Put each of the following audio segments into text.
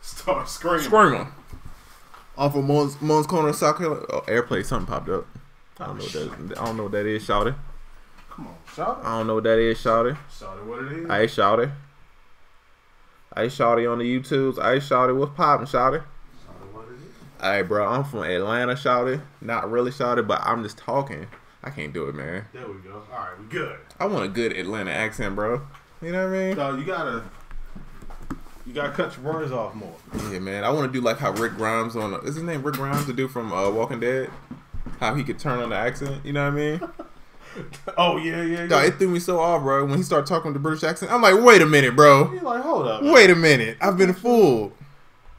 Start screaming. Screaming. Off of Moan's Corner, South Carolina. Oh, Airplay, something popped up. I don't know what that is, shawty. Come on, shawty. I don't know what that is, shawty. Shawty, what it is? Hey, shawty. Hey, shawty on the YouTubes. Hey, shawty, what's poppin', shawty? Shawty, what it is? Hey, bro, I'm from Atlanta, shawty. Not really shawty, but I'm just talking. I can't do it, man. There we go. All right, we good. I want a good Atlanta accent, bro. You know what I mean? So you gotta cut your words off more. Yeah, man. I want to do like how Rick Grimes is his name Rick Grimes, the dude from Walking Dead? How he could turn on the accent, you know what I mean? Oh, yeah. Dog, it threw me so off, bro. When he started talking with the British accent, I'm like, wait a minute, bro. You're like, hold up. Man. Wait a minute. I've been fooled.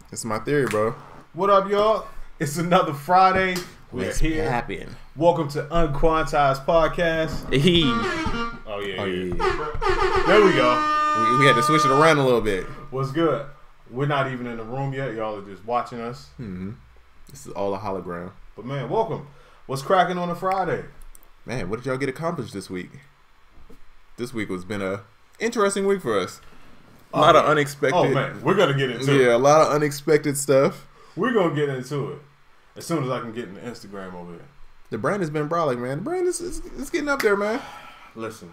That's my theory, bro. What up, y'all? It's another Friday. We're here. Happen. Welcome to UnQuantized Podcast. Hey. Oh, yeah. There we go. We had to switch it around a little bit. What's good? We're not even in the room yet. Y'all are just watching us. Mm-hmm. This is all a hologram. But, man, welcome. What's cracking on a Friday? Man, what did y'all get accomplished this week? This week has been a interesting week for us. A lot of unexpected. Oh, man. We're going to get into it. Yeah, a lot of unexpected stuff. We're going to get into it as soon as I can get in the Instagram over there. The brand has been brawling, man. The brand is getting up there, man. Listen.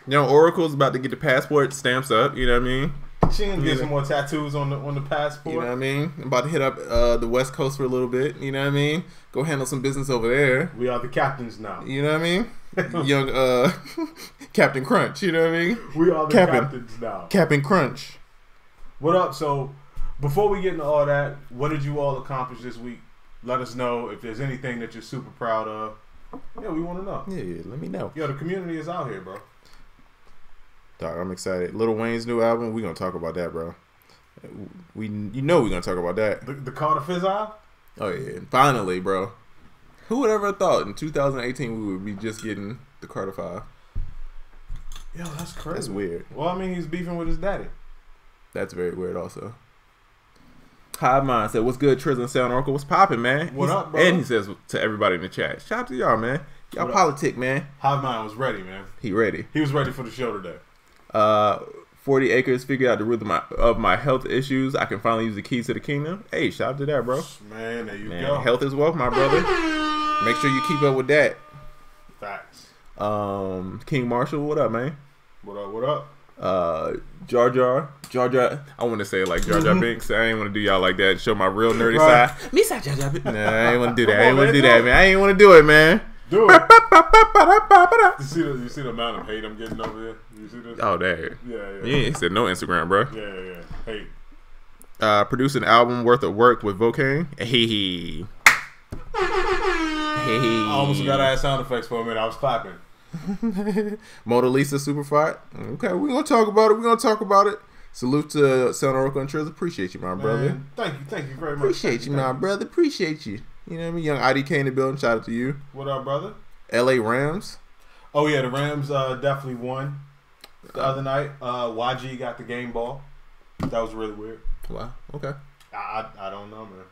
You know, Oracle's about to get the passport stamps up. You know what I mean? She can get some more tattoos on the passport. You know what I mean? I'm about to hit up the West Coast for a little bit. You know what I mean? Go handle some business over there. We are the captains now. You know what I mean? Young Captain Crunch. You know what I mean? We are the captains now. Captain Crunch. What up? So, before we get into all that, what did you all accomplish this week? Let us know if there's anything that you're super proud of. Yeah, we want to know. Yeah, let me know. Yo, the community is out here, bro. Dog, I'm excited. Lil Wayne's new album, we're going to talk about that, bro. We're going to talk about that. The Carter Fizzle? Oh, yeah. Finally, bro. Who would ever have thought in 2018 we would be just getting the Carter 5? Yo, that's crazy. That's weird. Well, I mean, he's beefing with his daddy. That's very weird also. Hive Mind said, what's good, Triz and Sound Oracle? What's popping, man? What up, bro? And he says to everybody in the chat, shout out to y'all, man. Y'all politic, man. Hive Mind was ready, man. He ready. He was ready for the show today. 40 Acres figured out the root of my health issues. I can finally use the keys to the kingdom. Hey, shout out to that, bro. Man, there you go. Health is wealth, my brother. Make sure you keep up with that. Facts. King Marshall, what up, man? What up? Jar Jar. I want to say it like Jar Jar Binks. I ain't want to do y'all like that. Show my real nerdy side. Me side Jar Jar Binks. Nah, I ain't want to do that. I ain't want to do that, man. I ain't want to do it, man. Do it. You see the amount of hate I'm getting over here? You see this? Oh, dang. Yeah. He said no Instagram, bro. Yeah. Hate. Produced an album worth of work with Vocane. Hey. I almost got to add sound effects for a minute. I was clapping. Mona Lisa Superfight. Okay, we're gonna talk about it. Salute to Sound Oracle and Triz. Appreciate you, my brother. Thank you very much. Appreciate you, my brother. Appreciate you. You know what I mean? Young IDK in the building. Shout out to you. What up, brother? LA Rams. Oh yeah, the Rams definitely won the other night. YG got the game ball. That was really weird. Wow. Okay. I don't know, man.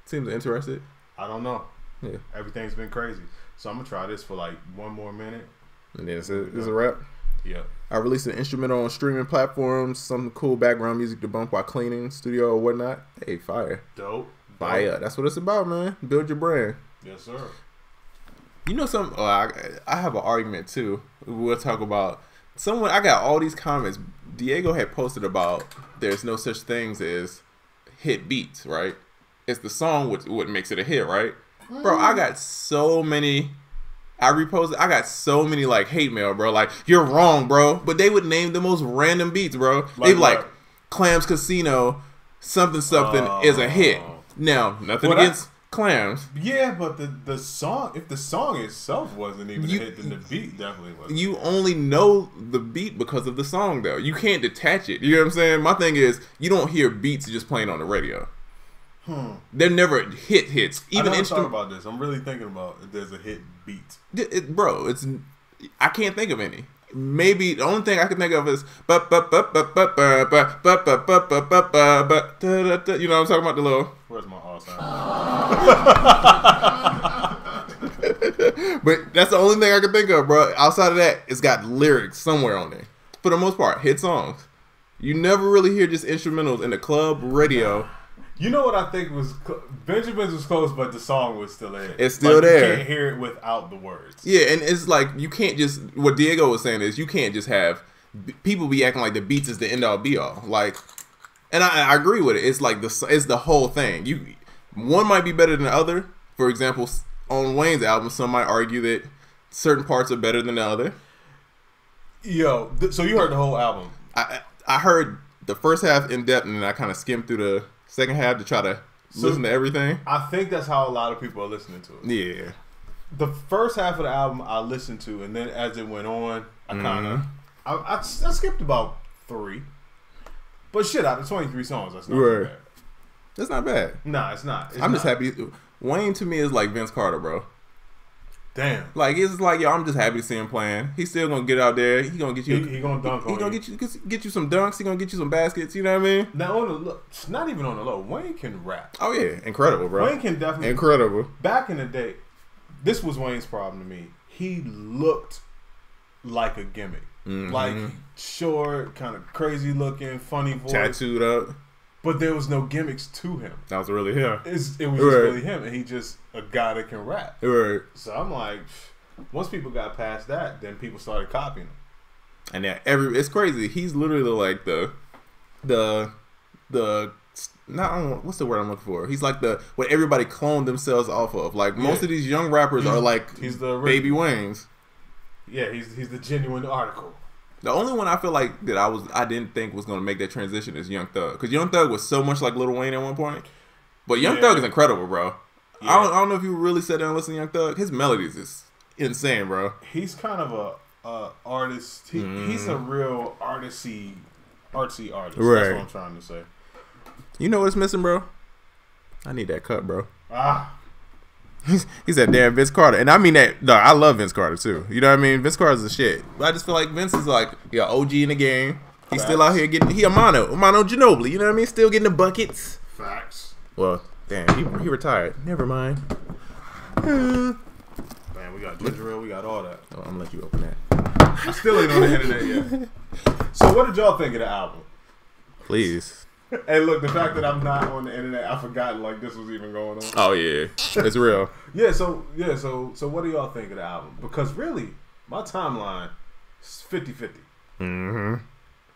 Seems interested. I don't know. Yeah. Everything's been crazy. So I'm going to try this for like one more minute. And then it's a wrap? Yeah. I released an instrumental on streaming platforms, some cool background music to bump while cleaning, studio or whatnot. Hey, fire. Dope. Fire. That's what it's about, man. Build your brand. Yes, sir. You know something? I have an argument, too. We'll talk about someone. I got all these comments. Diego had posted about there's no such things as hit beats, right? It's the song what makes it a hit, right? Bro, I got so many. I got so many like hate mail, bro. Like, you're wrong, bro. But they would name the most random beats, bro. They'd be like, Clams Casino, something is a hit. Now, nothing against Clams. Yeah, but the song, if the song itself wasn't even a hit, then the beat definitely wasn't. You only know the beat because of the song, though. You can't detach it. You know what I'm saying? My thing is, you don't hear beats just playing on the radio. They're never hits. Even I thought about this. I'm really thinking about if there's a hit beat. Bro, I can't think of any. Maybe the only thing I can think of is you know what I'm talking about, the little. Where's my all sound? But that's the only thing I can think of, bro. Outside of that, it's got lyrics somewhere on there. For the most part, hit songs. You never really hear just instrumentals in the club radio. You know what I think was Benjamin's was close, but the song was still there. It's still there. You can't hear it without the words. Yeah, and it's like you can't just. What Diego was saying is you can't just have people be acting like the beats is the end all be all. Like, and I agree with it. It's like it's the whole thing. One might be better than the other. For example, on Wayne's album, some might argue that certain parts are better than the other. Yo, so you heard the whole album? I heard the first half in depth, and then I kind of skimmed through the second half to try to listen to everything. I think that's how a lot of people are listening to it. Yeah. The first half of the album I listened to, and then as it went on, I kind of I skipped about 3. But shit, out of 23 songs, that's not too bad. That's not bad. Nah, it's not. I'm just happy. Wayne to me is like Vince Carter, bro. Damn. Like it's like yo, I'm just happy to see him playing. He's still gonna get out there. He gonna get you. He gonna dunk on you. He gonna get you some dunks. He gonna get you some baskets. You know what I mean? Now on the low, not even on the low, Wayne can rap. Oh yeah, incredible, bro. Wayne can definitely incredible. Back in the day, this was Wayne's problem to me. He looked like a gimmick, like short, kind of crazy looking, funny voice, tattooed up. But there was no gimmicks to him. That was really him. It was just really him, and he just a guy that can rap. Right. So I'm like, once people got past that, then people started copying him. And then it's crazy. He's literally like the not what's the word I'm looking for? He's like what everybody cloned themselves off of. Like most of these young rappers are like he's the baby Waynes. Yeah, he's the genuine article. The only one I feel like that I didn't think was going to make that transition is Young Thug, because Young Thug was so much like Lil Wayne at one point, but Young Thug is incredible, bro. Yeah. I don't know if you really sat down and listened to Young Thug. His melodies is insane, bro. He's kind of a artist. He's a real artsy artist. Right. That's what I'm trying to say. You know what's missing, bro? I need that cut, bro. He said, "Damn, Vince Carter," and I mean that. No, I love Vince Carter too. You know what I mean? Vince Carter's the shit. But I just feel like Vince is like, OG in the game. He's still out here getting. He a Mano Ginobili. You know what I mean? Still getting the buckets. Facts. Well, damn, he retired. Never mind. Man, we got ginger ale. We got all that. Oh, I'm gonna let you open that. I still ain't on the internet yet. So, what did y'all think of the album? Please. Hey, look, the fact that I'm not on the internet, I forgot like this was even going on. Oh yeah, it's real. So what do y'all think of the album? Because really, my timeline is 50-50.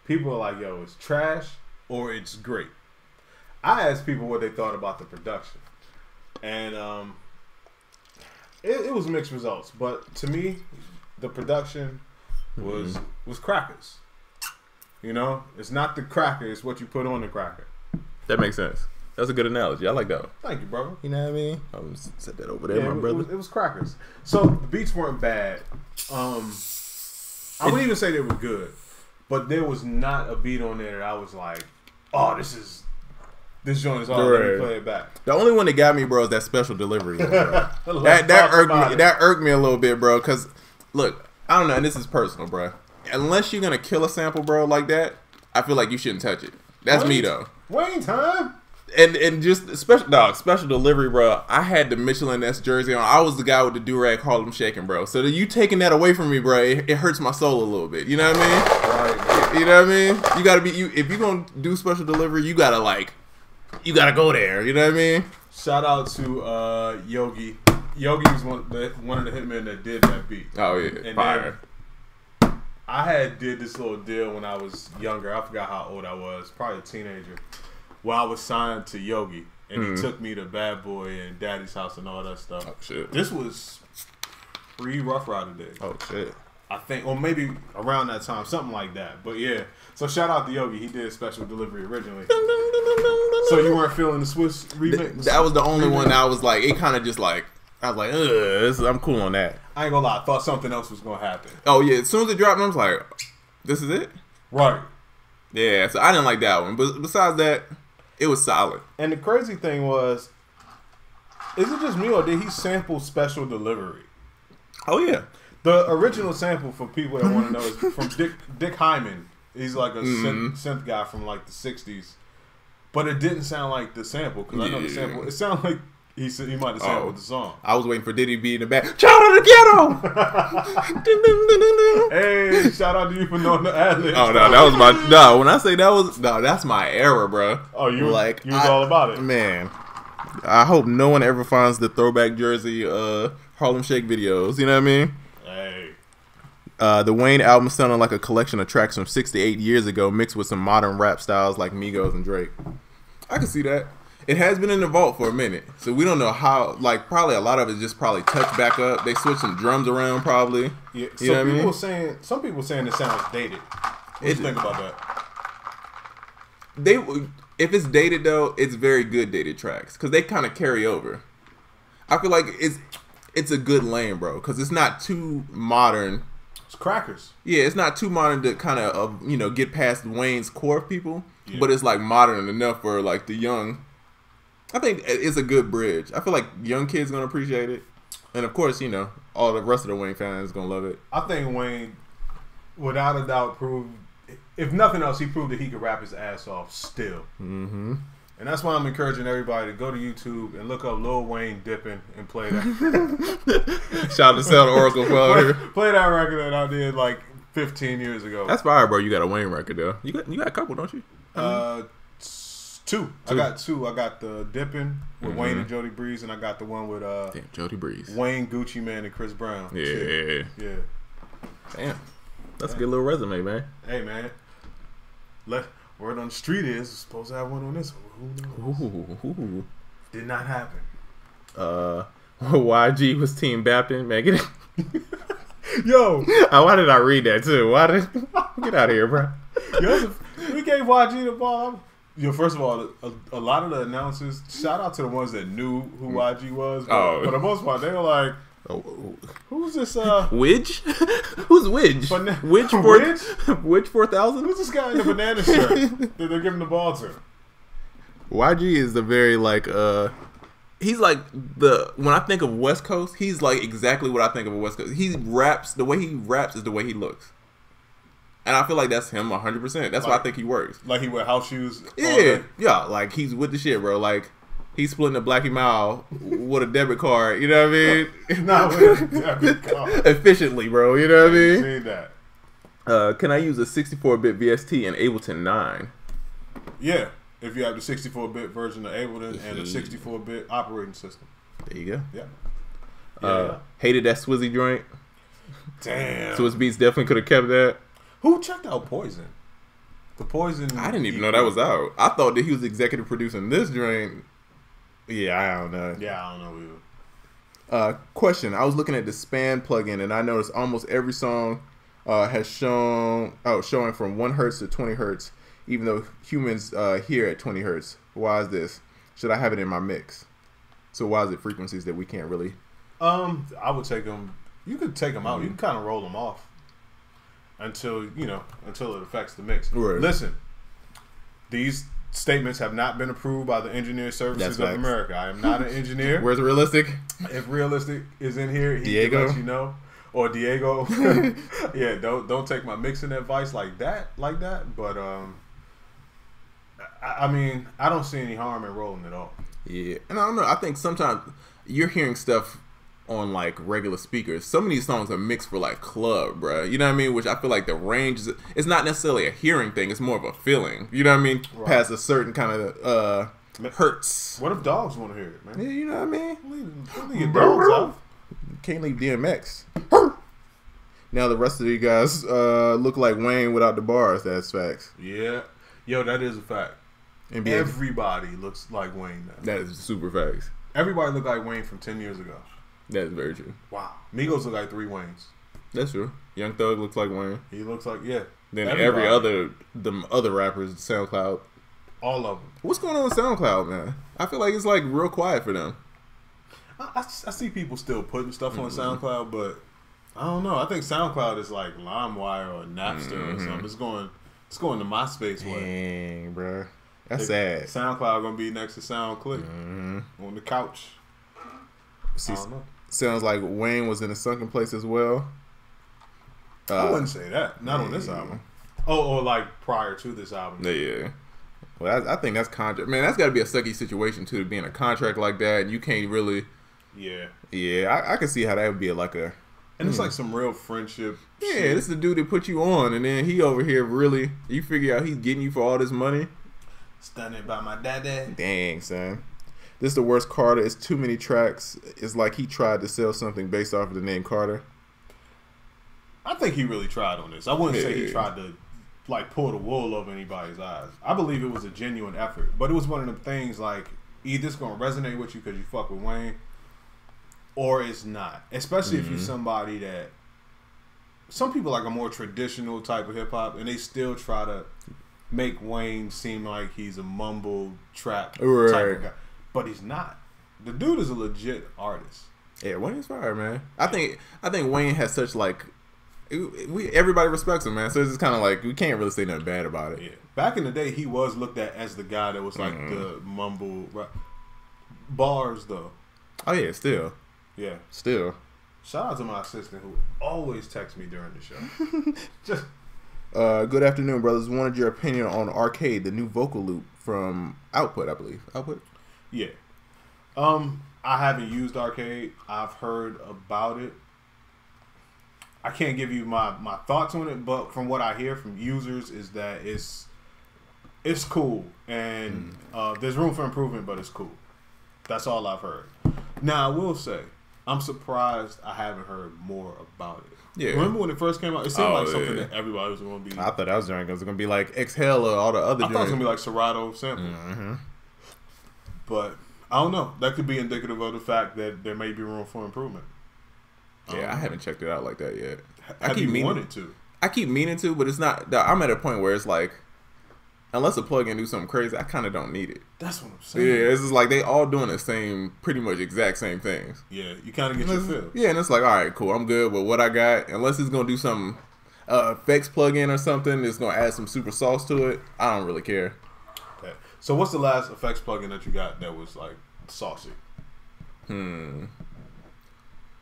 People are like, yo, it's trash or it's great. I asked people what they thought about the production, and it was mixed results. But to me, the production was crackers. You know, it's not the cracker; it's what you put on the cracker. That makes sense. That's a good analogy. I like that one. Thank you, brother. You know what I mean? I'm set that over there, my brother. It was crackers. So the beats weren't bad. I wouldn't even say they were good, but there was not a beat on there that I was like, "Oh, this joint is all right. Let me play it back." The only one that got me, bro, is that special delivery. that irked me a little bit, bro. Because look, I don't know, and this is personal, bro. Unless you're gonna kill a sample, bro, like that, I feel like you shouldn't touch it. That's me though. Wayne time. And just special delivery, bro. I had the Michelin S jersey on. I was the guy with the do-rag Harlem shaking, bro. So you taking that away from me, bro, it hurts my soul a little bit. You know what I mean? Right. You know what I mean? You gotta be if you're gonna do special delivery, you gotta go there. You know what I mean? Shout out to Yogi. Yogi was one of the hitmen that did that beat. Oh yeah, and fire. I did this little deal when I was younger. I forgot how old I was, probably a teenager. Well, I was signed to Yogi, and he took me to Bad Boy and Daddy's House and all that stuff. Oh shit! This was pre-Rough Rider days. Oh shit! I think, or maybe around that time, something like that. But yeah, so shout out to Yogi. He did special delivery originally. So you weren't feeling the Swiss remix? That was the only one that I was like, it kind of just like. I was like, I'm cool on that. I ain't gonna lie, I thought something else was gonna happen. Oh yeah, as soon as it dropped, I was like, this is it? Right. Yeah, so I didn't like that one. But besides that, it was solid. And the crazy thing was, is it just me or did he sample special delivery? Oh yeah. The original sample, for people that want to know, is from Dick Hyman. He's like a synth guy from like the 60s. But it didn't sound like the sample, because I know the sample, it sounded like He said he might have sampled the song. I was waiting for Diddy to be in the back. Child of the ghetto. Hey, shout out to you for knowing the ad-libs. Oh no, that was my no. When I say that was that's my era, bro. Oh, you was all about it, man. I hope no one ever finds the throwback jersey Harlem Shake videos. You know what I mean? Hey. The Wayne album sounded like a collection of tracks from 6 to 8 years ago, mixed with some modern rap styles like Migos and Drake. I can see that. It has been in the vault for a minute, so we don't know how. Like, probably a lot of it just probably touched back up. They switched some drums around, probably. Yeah. Some people saying it sounds dated. What do you think about that? If it's dated though, it's very good dated tracks because they kind of carry over. I feel like it's a good lane, bro, because it's not too modern. It's crackers. Yeah, it's not too modern to kind of get past Wayne's core people, but it's like modern enough for like the young. I think it's a good bridge. I feel like young kids gonna appreciate it, and of course, all the rest of the Wayne fans gonna love it. I think Wayne, without a doubt, proved, if nothing else, he proved that he could rap his ass off still. Mm-hmm. And that's why I'm encouraging everybody to go to YouTube and look up Lil Wayne dipping and play that. Shout out to Sound Oracle for play that record that I did like 15 years ago. That's fire, bro. You got a Wayne record though. You got a couple, don't you? Two. I got two. I got the Dippin' with Wayne and Jody Breeze, and I got the one with Jody Breeze, Wayne, Gucci Mane, and Chris Brown. Yeah. Damn, that's a good little resume, man. Hey, man. Word on the street is we're supposed to have one on this one. Who knows? Ooh. Did not happen. YG was Team Baptin, man. Get it. Yo, why did I read that too? Get out of here, bro? Yo, we gave YG the ball. First of all, a lot of the announcers, shout out to the ones that knew who YG was. But for the most part, they were like, who's this? Widge? Who's Widge? Widge 4000? Who's this guy in the banana shirt that they're giving the ball to? YG is the very he's like when I think of West Coast, he's like exactly what I think of a West Coast. He raps, the way he raps is the way he looks. And I feel like that's him 100%. That's why I think he works. Like he wear house shoes? Yeah. Like he's with the shit, bro. Like he's splitting a Blackie Mile with a debit card. You know what I mean? Not with a debit card. Efficiently, bro. You know what I mean? Seen that. Can I use a 64-bit VST in Ableton 9? Yeah. If you have the 64-bit version of Ableton and the 64-bit operating system. There you go. Yeah. Hated that Swizzy joint. Damn. Swizz Beatz definitely could have kept that. Who checked out Poison? The Poison. I didn't even know that was out. I thought that he was executive producing this joint. Yeah, I don't know. Yeah, I don't know either. Question. I was looking at the Span plugin and I noticed almost every song has showing from 1 hertz to 20 hertz, even though humans hear at 20 hertz. Why is this? Should I have it in my mix? So why is it frequencies that we can't really? I would take them. You could take them out. You can kind of roll them off until it affects the mix. Right. Listen, these statements have not been approved by the Engineering Services of America. I am not an engineer. Where's Realistic? If Realistic is in here, he Diego? can let you know. Or Diego. Yeah, don't take my mixing advice like that. But I mean, I don't see any harm in rolling it off. Yeah, and I don't know. I think sometimes you're hearing stuff on like regular speakers. Some of these songs are mixed for like club, bro. You know what I mean? Which I feel like the range it's not necessarily a hearing thing. It's more of a feeling. You know what I mean? Right. Past a certain kind of hertz. What if dogs want to hear it, man? Yeah, you know what I mean? Leave your dogs out. Can't leave DMX. Now the rest of you guys look like Wayne without the bars. That's facts. Yeah, yo, that is a fact. Everybody looks like Wayne now. That is super facts. Everybody looked like Wayne from 10 years ago. That is very true. Wow. Migos look like 3 Waynes. That's true. Young Thug looks like Wayne. He looks like, yeah. Then the other rappers, SoundCloud. All of them. What's going on with SoundCloud, man? I feel like it's like real quiet for them. I see people still putting stuff on SoundCloud, but I don't know. I think SoundCloud is like LimeWire or Napster or something. It's going to MySpace way. Dang, bro. That's sad. SoundCloud gonna be next to SoundClick on the couch. See, sounds like Wayne was in a sunken place as well. I wouldn't say that. Not on this album. Oh, or like prior to this album. Yeah. Well, I think that's contract. Man, that's got to be a sucky situation too, to be in a contract like that, and you can't really. Yeah. Yeah, I can see how that would be like a. And it's like some real friendship. Yeah, shit. this is the dude that put you on, and then he over here really. You figure out he's getting you for all this money. Stunning by my daddy. Dang, son. This is the worst Carter. It's too many tracks. It's like he tried to sell something based off of the name Carter. I think he really tried on this. I wouldn't say he tried to like pull the wool over anybody's eyes. I believe it was a genuine effort, but it was one of them things like either it's gonna resonate with you because you fuck with Wayne, or it's not. Especially if you're somebody that some people like a more traditional type of hip hop, and they still try to make Wayne seem like he's a mumble trap type of guy, but he's not. The dude is a legit artist. Yeah, Wayne's fire, man. I think Wayne has such like. Everybody respects him, man. So it's just kind of like we can't really say nothing bad about it. Yeah. Back in the day, he was looked at as the guy that was like the mumble bars, though. Oh yeah, still. Yeah, still. Shout out to my assistant who always texts me during the show. Just good afternoon, brothers. Wanted your opinion on Arcade, the new vocal loop from Output, I believe. Output. Yeah. I haven't used Arcade. I've heard about it. I can't give you my thoughts on it, but from what I hear from users is that it's cool and there's room for improvement, but it's cool. That's all I've heard. Now I will say I'm surprised I haven't heard more about it. Yeah, remember when it first came out? It seemed like something that everybody was going to be. I thought that was going to be like Exhale or all the other. I thought it was going to be like Serato sample. But I don't know. That could be indicative of the fact that there may be room for improvement. Yeah, I haven't checked it out like that yet. I keep meaning to. I keep meaning to, but it's not. I'm at a point where it's like, unless a plugin do something crazy, I kind of don't need it. That's what I'm saying. Yeah, it's just like they all doing the same, pretty much exact same things. Yeah, you kind of get your feel. Yeah, and it's like, all right, cool, I'm good with what I got. Unless it's gonna do something, effects plugin or something, it's gonna add some super sauce to it. I don't really care. Okay. So what's the last effects plugin that you got that was like saucy?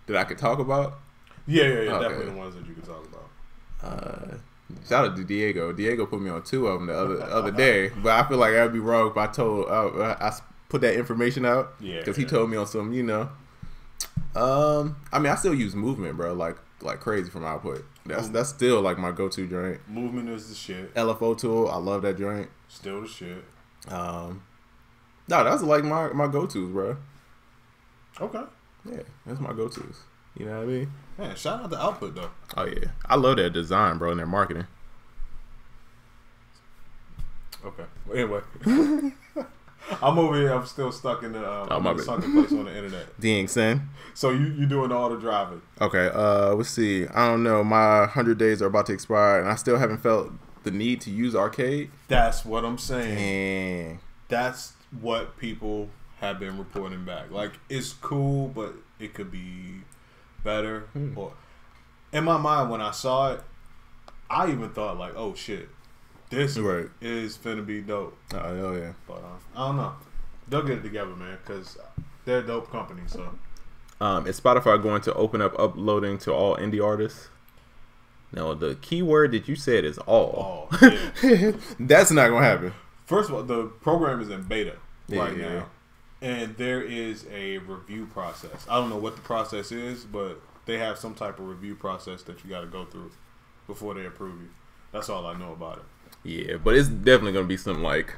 That I could talk about? Yeah, okay. Definitely the ones that you could talk about. Shout out to Diego. Diego put me on 2 of them the other day, but I feel like I'd be wrong if I told I put that information out. Yeah, because he told me on some, I mean, I still use Movement, bro, like crazy from Output. That's still like my go-to joint. Movement is the shit. LFO tool, I love that joint. Still the shit. No, that's like my go-tos, bro. Okay. Yeah, that's my go-tos. You know what I mean? Man, shout out to Output though. Oh yeah, I love their design, bro, and their marketing. Okay. Well, anyway, I'm over here. I'm still stuck in the sunken place on the internet. Dang, son. So you doing all the driving? Okay. Let's see. I don't know. My 100 days are about to expire, and I still haven't felt the need to use Arcade. That's what I'm saying. Dang. That's what people have been reporting back. Like, it's cool, but it could be better. Or in my mind, when I saw it, I even thought like, "Oh shit, this is finna be dope." Oh hell yeah! But I don't know. They'll get it together, man, because they're a dope company. So, is Spotify going to open up uploading to all indie artists? No, the keyword that you said is all. Yeah. That's not gonna happen. First of all, the program is in beta right now. And there is a review process. I don't know what the process is, but they have some type of review process that you got to go through before they approve you. That's all I know about it. Yeah, but it's definitely going to be something like...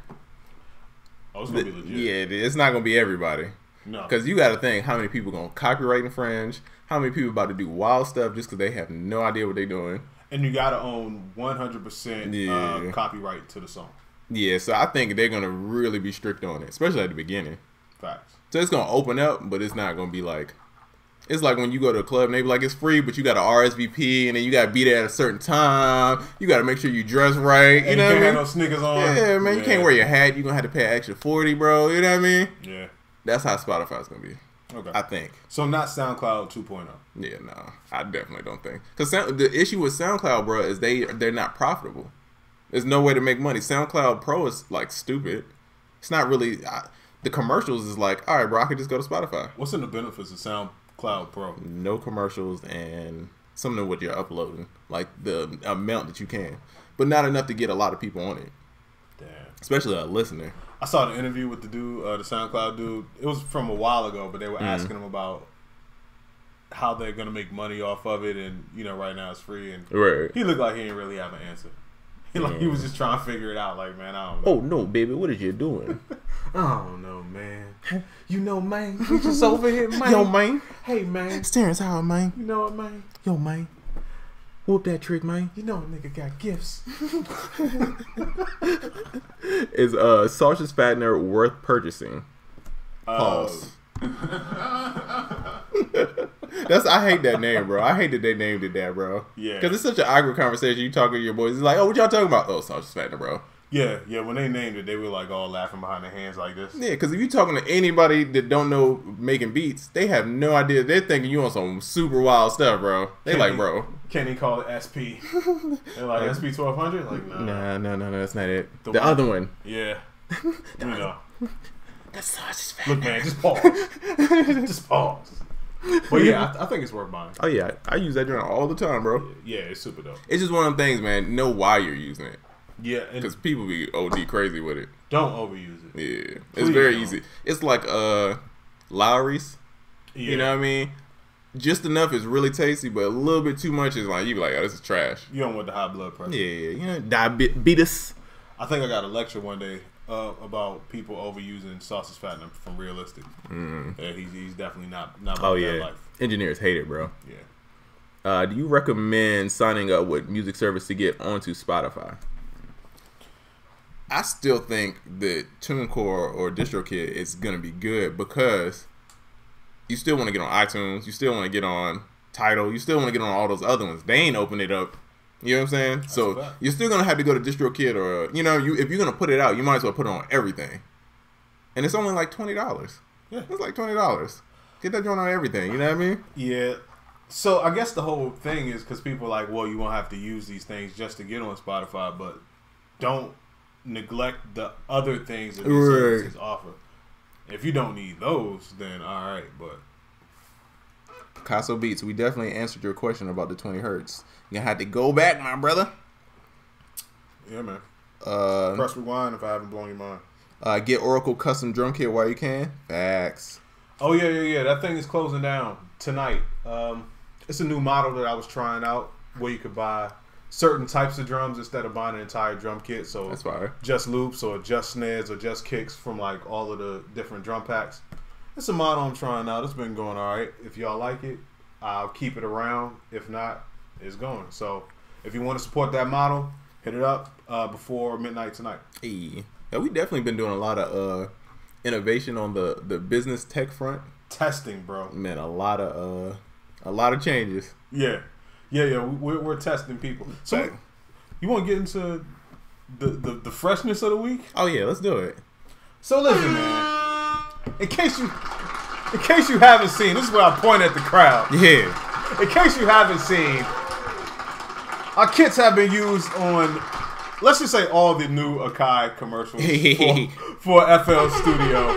Oh, it's going to be legit. Yeah, it's not going to be everybody. No. Because you got to think how many people going to copyright infringe, how many people about to do wild stuff just because they have no idea what they're doing. And you got to own 100% copyright to the song. Yeah, so I think they're going to really be strict on it, especially at the beginning. Facts. So it's going to open up, but it's not going to be like... It's like when you go to a club and they be like, it's free, but you got to RSVP, and then you got to be there at a certain time. You got to make sure you dress right. You know what I mean? Have no sneakers on. Yeah, man. You can't wear your hat. You're going to have to pay an extra $40, bro. You know what I mean? Yeah. That's how Spotify's going to be. Okay. I think. So not SoundCloud 2.0. Yeah, no. I definitely don't think. Because the issue with SoundCloud, bro, is they're not profitable. There's no way to make money. SoundCloud Pro is, like, stupid. It's not really... the commercials is like, all right, bro, I can just go to Spotify. What's in the benefits of SoundCloud Pro? No commercials and something of what you're uploading, like the amount that you can, but not enough to get a lot of people on it. Damn. Especially a listener. I saw the interview with the dude, the SoundCloud dude. It was from a while ago, but they were asking him about how they're gonna make money off of it, and right now it's free. And he looked like he didn't really have an answer. He was just trying to figure it out. Like, man, I don't know. Oh no, baby, what is you doing? I don't know, man. Man, we just over here, man. Yo, man. Hey, man. Terrence Howard, man. You know what, man? Yo, man. Whoop that trick, man. You know a nigga got gifts. Is sausage fattener worth purchasing? Pause. I hate that name, bro. I hate that they named it that, bro. Yeah. Because it's such an awkward conversation. You talking to your boys. It's like, oh, what y'all talking about? Oh, sausage fattener, bro. Yeah. When they named it, they were like all laughing behind their hands like this. Yeah, because if you're talking to anybody that don't know making beats, they have no idea. They're thinking you on some super wild stuff, bro. They like, bro. Can he call it SP? They're like, SP 1200? Like, no, that's not it. The other one. Yeah. That's sausage fattener. Look, man, just pause. Just pause. But yeah, I think it's worth buying. Oh yeah, I use that joint all the time, bro. Yeah, it's super dope. It's just one of them things, man. Know why you're using it. Yeah, because people be OD crazy with it. Don't overuse it. Yeah, it's very easy. It's like Lowry's. Yeah. You know what I mean? Just enough is really tasty, but a little bit too much is like you be like, oh, this is trash. You don't want the high blood pressure. Yeah, diabetes. I think I got a lecture one day about people overusing sausage fattener from Realistic. Yeah, he's definitely not about that life. Engineers hate it, bro. Yeah. Do you recommend signing up with music service to get onto Spotify? I still think that TuneCore or DistroKid is gonna be good because you still want to get on iTunes, you still want to get on Tidal, you still want to get on all those other ones. They ain't open it up. You know what I'm saying? That's so you're still gonna have to go to DistroKid or if you're gonna put it out, you might as well put it on everything. And it's only like $20. Yeah, it's like $20. Get that joint on everything. You know what I mean? Yeah. So I guess the whole thing is because people are like, well, you won't have to use these things just to get on Spotify, but don't neglect the other things that these services offer. If you don't need those, then all right. But Picasso Beats, we definitely answered your question about the 20 hertz. You're gonna have to go back, my brother. Yeah, man. Press rewind if I haven't blown your mind. Get Oracle custom drum kit while you can. Facts. Oh yeah. That thing is closing down tonight. It's a new model that I was trying out where you could buy certain types of drums instead of buying an entire drum kit. So that's fire. Just loops or just snares or just kicks from like all of the different drum packs. It's a model I'm trying out. It's been going all right. If y'all like it, I'll keep it around. If not, it's going. So if you want to support that model, hit it up before midnight tonight. Hey. Yeah, we definitely been doing a lot of innovation on the business tech front. Testing, bro. Man, a lot of changes. Yeah. We're testing people. So you want to get into the freshness of the week? Oh yeah, let's do it. So listen, man. In case you haven't seen, this is where I point at the crowd. Yeah. In case you haven't seen, our kits have been used on, let's just say, all the new Akai commercials for FL Studio.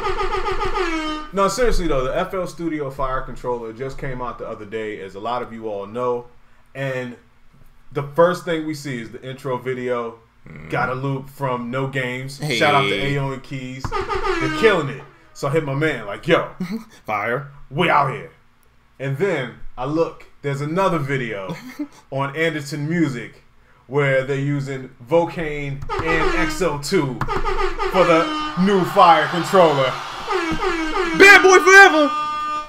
No, seriously though, the FL Studio Fire Controller just came out the other day, as a lot of you all know. And the first thing we see is the intro video. Got a loop from No Games. Hey. Shout out to Ayo and Keys. They're killing it. So I hit my man like, yo, fire. We out here. And then I look, there's another video on Anderson Music where they're using Vocane and XO2 for the new Fire Controller. Bad boy forever.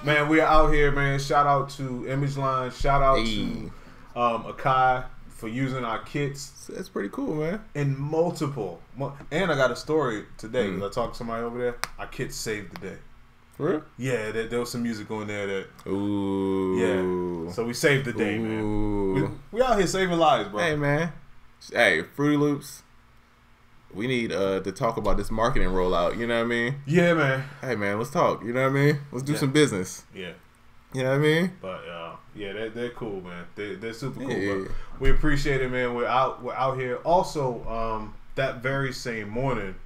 Man, we're out here, man. Shout out to Image Line. Shout out to Akai for using our kits. That's pretty cool, man. In multiple. And I got a story today. I talked to somebody over there. Our kits saved the day. For real? Yeah, there was some music on there that. Ooh. Yeah. So we saved the day, man. We out here saving lives, bro. Hey, man. Hey, Fruity Loops. We need to talk about this marketing rollout. You know what I mean? Yeah, man. Hey, man, let's talk. You know what I mean? Let's do some business. Yeah. You know what I mean? But yeah, they're cool, man. They're super cool. Yeah. But we appreciate it, man. We're out here. Also, that very same morning,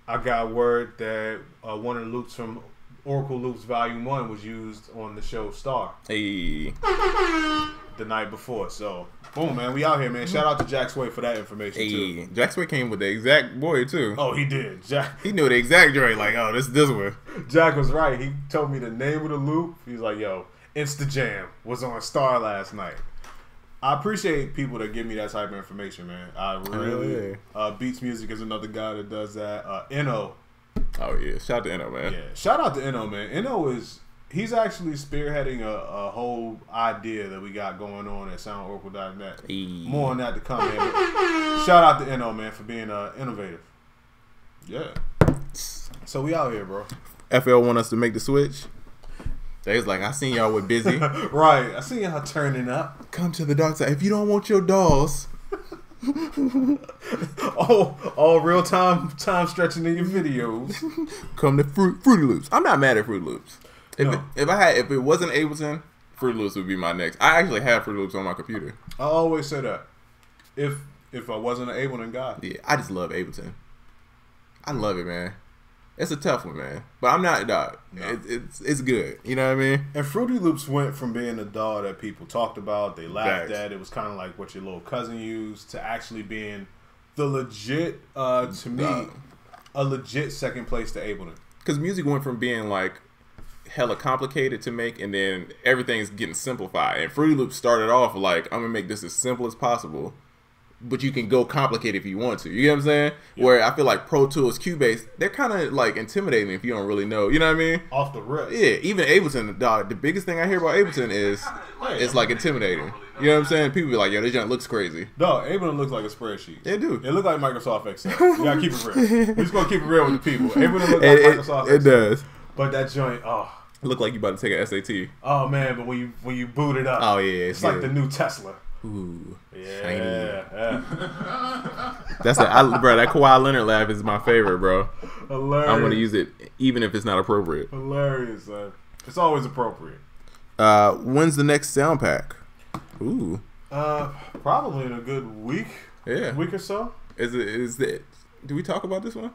I got word that one of the loops from Oracle Loops Volume 1 was used on the show Star. Hey. the night before. So, boom, man, we out here, man. Shout out to Jack Sway for that information too. Jack Sway came with the exact boy too. Oh, he did. Jack. He knew the exact joint. Like, oh, this one. Jack was right. He told me the name of the loop. He's like, yo, Insta Jam was on Star last night. I appreciate people that give me that type of information, man. I really. Beats Music is another guy that does that. Eno. Oh yeah, shout out to Eno, man. Yeah, shout out to Eno, man. Eno he's actually spearheading a whole idea that we got going on at soundoracle.net. More on that to come, man. But shout out to Eno, man, for being innovative. Yeah. So we out here, bro. FL want us to make the switch. They was like, I seen y'all with Busy. Right. I seen y'all turning up. Come to the dark side. If you don't want your dolls. all real time stretching in your videos. Come to Fruity Loops. I'm not mad at Fruity Loops. If it wasn't Ableton, Fruity Loops would be my next. I actually have Fruity Loops on my computer. I always say that. If I wasn't an Ableton guy. Yeah, I just love Ableton. I love it, man. It's a tough one, man. But I'm not, dog. No. It's good. You know what I mean? And Fruity Loops went from being a DAW that people talked about, they laughed at, it was kind of like what your little cousin used, to actually being the legit, to me, a legit second place to Ableton. Because music went from being like hella complicated to make, and then everything's getting simplified. And Fruity Loops started off like, I'm going to make this as simple as possible. But you can go complicated if you want to. You get what I'm saying? Yeah. Where I feel like Pro Tools, Cubase, they're kind of like intimidating if you don't really know. You know what I mean? Off the rip. Yeah, even Ableton, dog, the biggest thing I hear about Ableton is it's like intimidating. You know what I'm saying? People be like, yo, this junk looks crazy. Dog, Ableton looks like a spreadsheet. It do. It look like Microsoft Excel. You gotta keep it real. We just gonna keep it real with the people. Ableton looks like Microsoft Excel. It does. But that joint, it look like you about to take an SAT. Oh man, but when you boot it up, oh yeah, it's like the new Tesla. Ooh, yeah, shiny. Yeah. That's bro. That Kawhi Leonard laugh is my favorite, bro. Hilarious. I'm gonna use it even if it's not appropriate. Hilarious, man. It's always appropriate. When's the next sound pack? Ooh. Probably in a good week. Yeah, week or so. Is it? Do we talk about this one?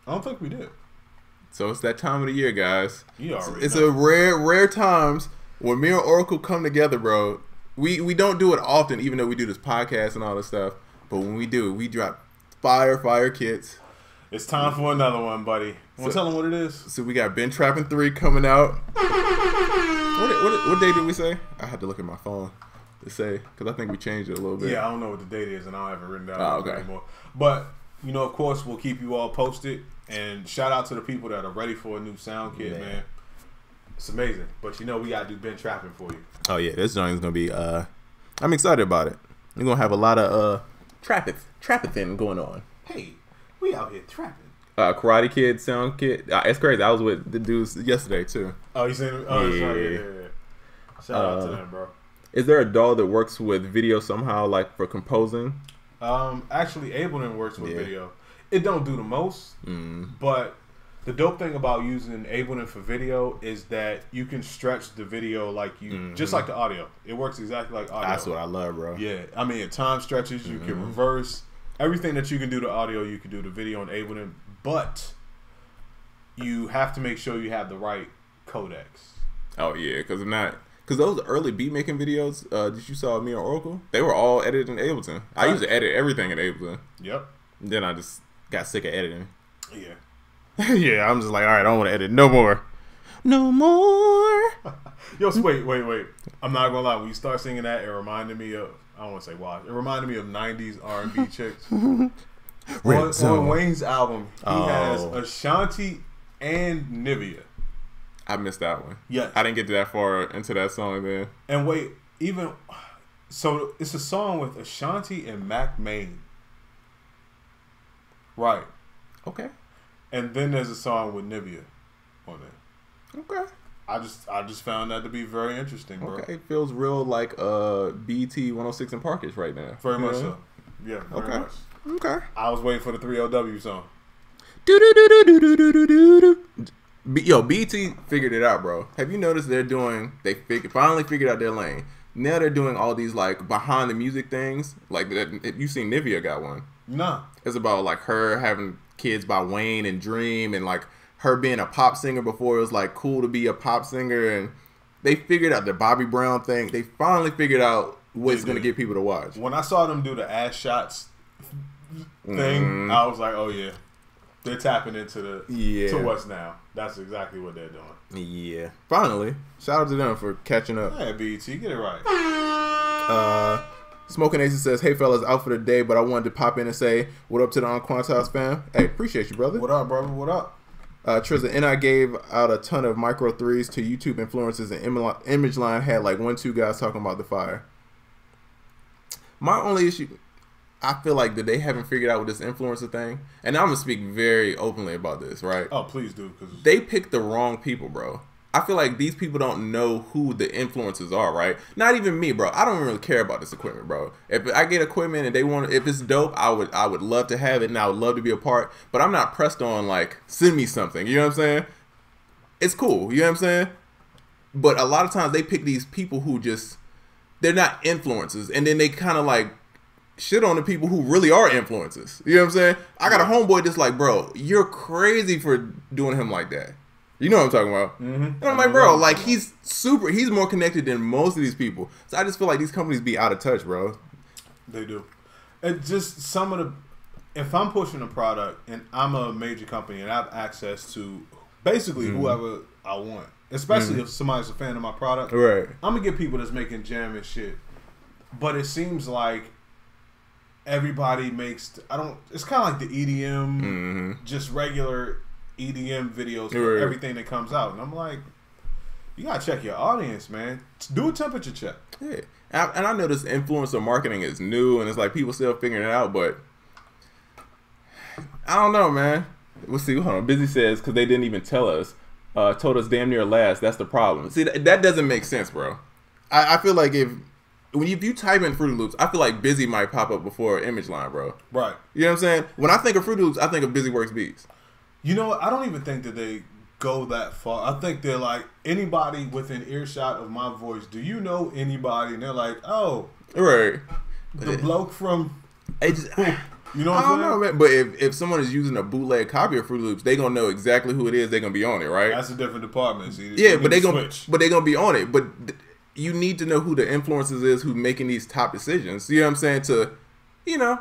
I don't think we did. So it's that time of the year, guys. You already it's know. a rare times when me and Oracle come together, bro. We don't do it often, even though we do this podcast and all this stuff. But when we do, we drop fire kits. It's time for another one, buddy. Want to tell them what it is? So we got Ben Trappin' 3 coming out. What day did we say? I had to look at my phone to say, because I think we changed it a little bit. Yeah, I don't know what the date is, and I don't have it written down anymore. But, you know, of course, we'll keep you all posted. And shout out to the people that are ready for a new sound kit, man. It's amazing. But, you know, we got to do Ben Trappin' for you. Oh, yeah. This joint is going to be, I'm excited about it. We're going to have a lot of trapping going on. Hey, we out here trapping. Karate Kid sound kit. It's crazy. I was with the dudes yesterday, too. Oh, you seen it? Oh, yeah. Shout out to them, bro. Is there a DAW that works with video somehow, like for composing? Actually, Ableton works with video. It don't do the most, but the dope thing about using Ableton for video is that you can stretch the video like you, just like the audio. It works exactly like audio. That's what I love, bro. Yeah, I mean, it time stretches. You can reverse everything that you can do to audio. You can do to video in Ableton, but you have to make sure you have the right codecs. Oh yeah, because if not. Because those early beat making videos that you saw me on Oracle, they were all edited in Ableton. I used to edit everything in Ableton. Yep. Then I just got sick of editing. Yeah. Yeah, I'm just like, all right, I don't want to edit no more. No more. Yo, so wait. I'm not gonna lie. When you start singing that, it reminded me of, I don't want to say why. It reminded me of 90s R&B chicks. on Wayne's album, he has Ashanti and Nivea. I missed that one. Yes. I didn't get that far into that song then. And wait, so it's a song with Ashanti and Mac Main. Right. Okay. And then there's a song with Nivea on there. Okay. I just found that to be very interesting, bro. Okay. It feels real like BT 106 and Parkish right now. Very much so. Yeah, very much. Okay. I was waiting for the 3LW song. Yo, BT figured it out, bro. Have you noticed they finally figured out their lane. Now they're doing all these like behind the music things. Like that, you seen Nivea got one. Nah. It's about like her having kids by Wayne and Dream, and like her being a pop singer before it was like cool to be a pop singer, and They figured out the Bobby Brown thing. They finally figured out what's going to get people to watch. When I saw them do the ass shots thing, I was like, oh yeah, they're tapping into to what's now. That's exactly what they're doing. Yeah. Finally, shout out to them for catching up. Yeah, BT, get it right. Smoking Aces says, "Hey fellas, out for the day, but I wanted to pop in and say what up to the UnQuantized fam. Hey, appreciate you, brother. What up, brother? What up?" Trizza and I gave out a ton of micro threes to YouTube influencers, and Image Line had like 1-2 guys talking about the fire. My only issue, I feel like that they haven't figured out with this influencer thing, and I'm gonna speak very openly about this, right? Oh, please do, because they picked the wrong people, bro. I feel like these people don't know who the influencers are, right? Not even me, bro. I don't really care about this equipment, bro. If I get equipment and they want, if it's dope, I would love to have it and I would love to be a part. But I'm not pressed on like send me something. You know what I'm saying? It's cool. You know what I'm saying? But a lot of times they pick these people who just they're not influencers, and then they kind of like shit on the people who really are influencers. You know what I'm saying? I got a homeboy that's like, bro, you're crazy for doing him like that. You know what I'm talking about. And I'm like, bro, like he's more connected than most of these people. So I just feel like these companies be out of touch, bro. They do. It's just some of the, if I'm pushing a product and I'm a major company and I have access to basically whoever I want, especially if somebody's a fan of my product, right? I'm gonna get people that's making jam and shit. But it seems like everybody makes, it's kind of like the EDM, just regular EDM videos for everything that comes out, and I'm like, you gotta check your audience, man. Do a temperature check. Yeah, and I know this influencer marketing is new, and it's like people still figuring it out, but I don't know, man. We'll see. Hold on. Busy says because they didn't even tell us, told us damn near last. That's the problem. See, that doesn't make sense, bro. I feel like if you type in Fruity Loops, I feel like Busy might pop up before Image Line, bro. Right. You know what I'm saying? When I think of Fruity Loops, I think of Busy Works Beats. You know what? I don't even think that they go that far. I think they're like, anybody within earshot of my voice, do you know anybody? And they're like, oh, right, the bloke from, you know what I'm saying? I don't know, man. But if someone is using a bootleg copy of Fruity Loops, they gonna know exactly who it is. They're gonna be on it, right? That's a different department. See, yeah, but they gonna be on it. But you need to know who the influencers is who's making these top decisions. You know what I'm saying? To, you know.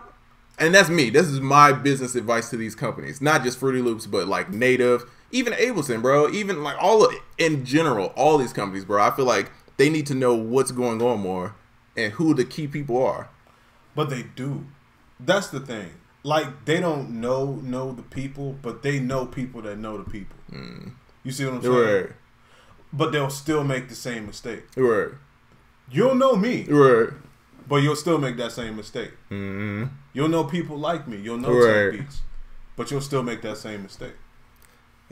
And that's me. This is my business advice to these companies. Not just Fruity Loops, but like Native, even Ableton, bro. Even like in general, all these companies, bro. I feel like they need to know what's going on more and who the key people are. But they do. That's the thing. Like, they don't know the people, but they know people that know the people. You see what I'm saying? Right. But they'll still make the same mistake. Right. You'll know me. Right. But you'll still make that same mistake. You'll know people like me. You'll know Tech Beats. But you'll still make that same mistake.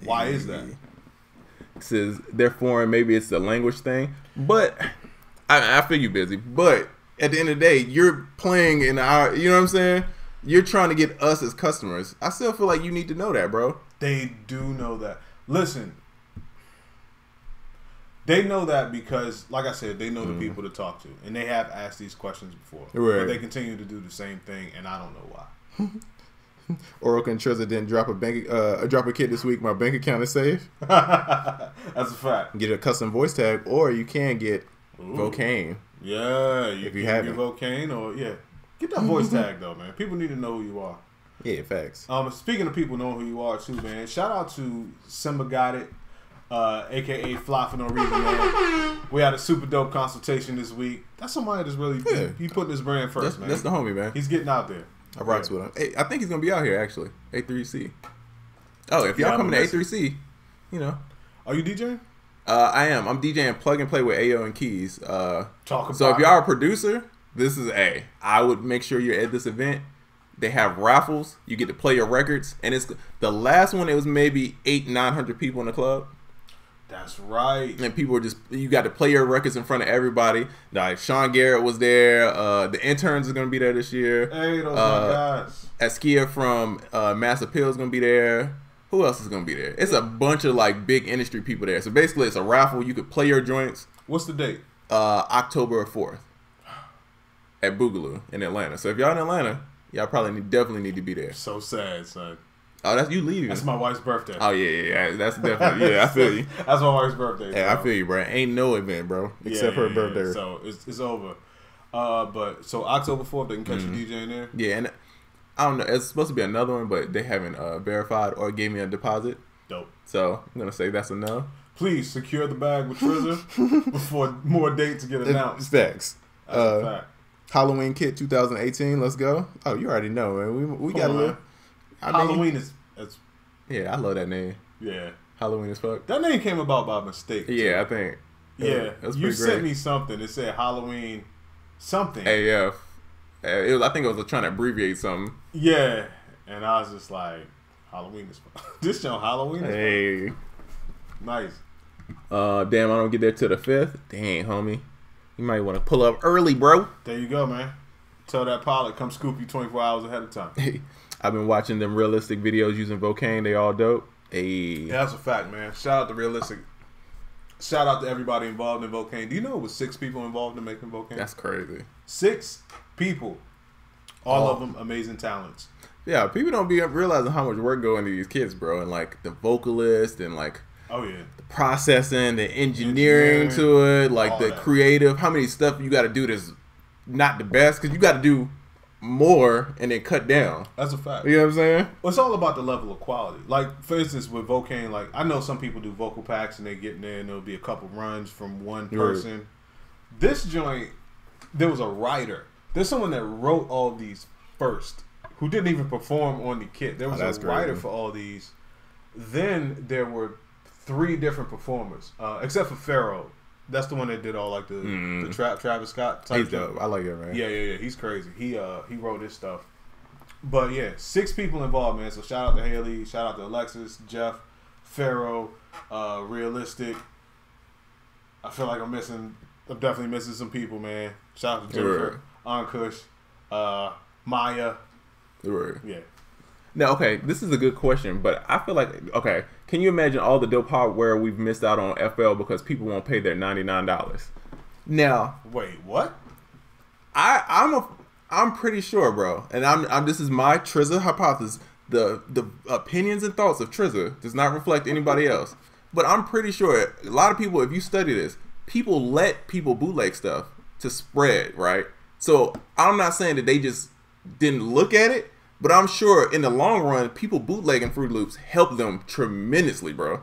Why is that? It says, therefore, maybe it's the language thing. But, I feel you Busy. But, at the end of the day, you're playing in our, you know what I'm saying? You're trying to get us as customers. I still feel like you need to know that, bro. They do know that. Listen. They know that because, like I said, they know the people to talk to. And they have asked these questions before. Right. But they continue to do the same thing, and I don't know why. Oracle and Trezor didn't drop a kit this week. My bank account is safe. That's a fact. Get a custom voice tag, or you can get Vocane. Yeah, if you have Vocane, or get that voice tag though, man. People need to know who you are. Yeah, facts. Speaking of people knowing who you are too, man. Shout out to Simba Got It. AKA Fly for No Reason, man. We had a super dope consultation this week. That's somebody that's really he putting his brand first, man. That's the homie, man. He's getting out there. I rocks with him. Hey, I think he's gonna be out here actually. A3C. Oh, if y'all coming to A3C, you know. Are you DJing? I am. I'm DJing Plug and Play with Ayo and Keys. So if y'all are a producer, this is I would make sure you're at this event. They have raffles. You get to play your records, and it's the last one. It was maybe 800-900 people in the club. That's right. And people were you got to play your records in front of everybody. Like Sean Garrett was there. The interns are going to be there this year. Hey, those guys. Askia from Mass Appeal is going to be there. Who else is going to be there? It's a bunch of like big industry people there. So basically it's a raffle. You could play your joints. What's the date? October 4th at Boogaloo in Atlanta. So if y'all in Atlanta, y'all probably definitely need to be there. So sad, son. Oh, that's you leaving. That's my wife's birthday. Oh yeah. That's definitely I feel you. That's my wife's birthday. Yeah, so. I feel you, bro. Ain't no event, bro, except her birthday. So it's over. But so October 4th, they can catch a DJ in there. Yeah, and I don't know. It's supposed to be another one, but they haven't verified or gave me a deposit. Dope. So I'm gonna say that's a no. Please secure the bag with Trizza before more dates get announced. Facts. That's a fact. Halloween Kit 2018. Let's go. Oh, you already know, man. We got a little. Halloween is. Yeah, I love that name. Yeah. Halloween as fuck. That name came about by mistake. Yeah, I think. Yeah. You sent great. me something. It said Halloween something. AF. I think it was trying to abbreviate something. Yeah. And I was just like, Halloween is fun. This show Halloween is Hey. fun. Nice. Damn, I don't get there till the 5th. Dang, homie. You might want to pull up early, bro. There you go, man. Tell that pilot, come scoop you 24 hours ahead of time. I've been watching them realistic videos using Vocaine. They all dope. Hey. Yeah, that's a fact, man. Shout out to Realistic. Shout out to everybody involved in Vocaine. Do you know it was 6 people involved in making Vocaine? That's crazy. 6 people. All of them amazing talents. Yeah, people don't be realizing how much work go into these kids, bro. And like the vocalist and like the processing, the engineering to it, like the creative. How many stuff you got to do that's not the best because you got to do more and then cut down. That's a fact. You know what I'm saying? Well, it's all about the level of quality. Like, for instance, with Vocaine, like, I know some people do vocal packs and they get in there and there'll be a couple runs from one person. Right. This joint, there was a writer. There's someone that wrote all these first who didn't even perform on the kit. There was a writer for all these. Then there were 3 different performers, except for Pharaoh. That's the one that did all like the Travis Scott type. He's dope. I like it, man. Yeah. He's crazy. He wrote his stuff. But yeah, 6 people involved, man. So shout out to Haley, shout out to Alexis, Jeff, Pharaoh, Realistic. I feel like I'm definitely missing some people, man. Shout out to Jennifer, Ankush, Maya. Right. Yeah. Now, okay, this is a good question, but I feel like, okay, can you imagine all the dope hardware we've missed out on FL because people won't pay their $99? Now, wait, what? I'm pretty sure, bro, and this is my Trizza hypothesis. The opinions and thoughts of Trizza does not reflect anybody else, but I'm pretty sure a lot of people, if you study this, people let people bootleg stuff to spread, right? So I'm not saying that they just didn't look at it. But I'm sure in the long run, people bootlegging Fruit Loops help them tremendously, bro.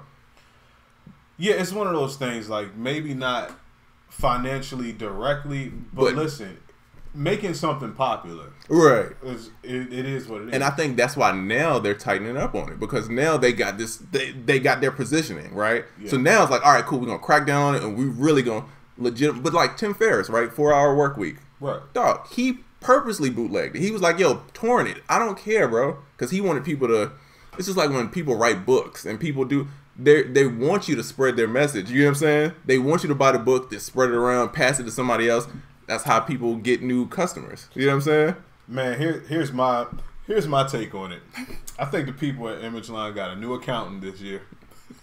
Yeah, it's one of those things, like, maybe not financially directly, but listen, making something popular. Right. It is what it is. And I think that's why now they're tightening up on it. Because now they got this, they got their positioning, right? Yeah. So now it's like, all right, cool, we're going to crack down on it and we really going to legit. But like Tim Ferriss, right? 4-hour work week. Right. Dog, he purposely bootlegged it. He was like, yo, torrent it. I don't care, bro. Because he wanted people to, it's just like when people write books and people do, they want you to spread their message. You know what I'm saying? They want you to buy the book, then spread it around, pass it to somebody else. That's how people get new customers. You know what I'm saying? Man, here's my take on it. I think the people at Image Line got a new accountant this year.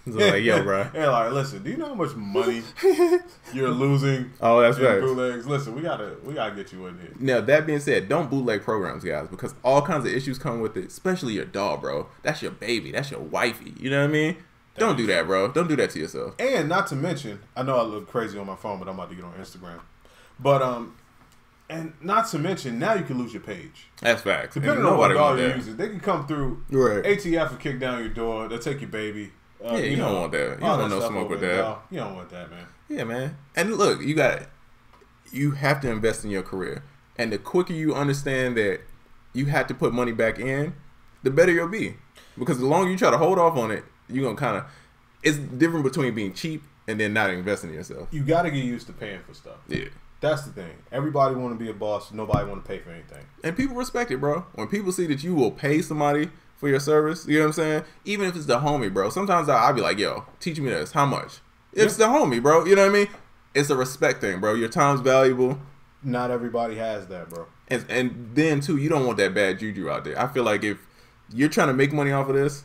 So like, yo, bro. And like, listen, do you know how much money you're losing? Oh, that's right. Bootlegs. Listen, we gotta get you in here. Now, that being said, don't bootleg programs, guys, because all kinds of issues come with it. Especially your dog, bro. That's your baby. That's your wifey. You know what I mean? Don't do that, bro. Don't do that to yourself. And not to mention, I know I look crazy on my phone, but I'm about to get on Instagram. But and not to mention, now you can lose your page. That's facts. Depending on what dog you use, they can come through. Right. ATF will kick down your door. They'll take your baby. You don't want that. You don't want no smoke with that. You don't want that, man. Yeah, man. And look, you have to invest in your career. And the quicker you understand that you have to put money back in, the better you'll be. Because the longer you try to hold off on it, you're going to kind of, it's different between being cheap and then not investing in yourself. You got to get used to paying for stuff. Yeah. That's the thing. Everybody want to be a boss. Nobody want to pay for anything. And people respect it, bro. When people see that you will pay somebody for your service, you know what I'm saying? Even if it's the homie, bro. Sometimes I'll be like, yo, teach me this. How much? It's the homie, bro. You know what I mean? It's a respect thing, bro. Your time's valuable. Not everybody has that, bro. And then, too, you don't want that bad juju out there. I feel like if you're trying to make money off of this,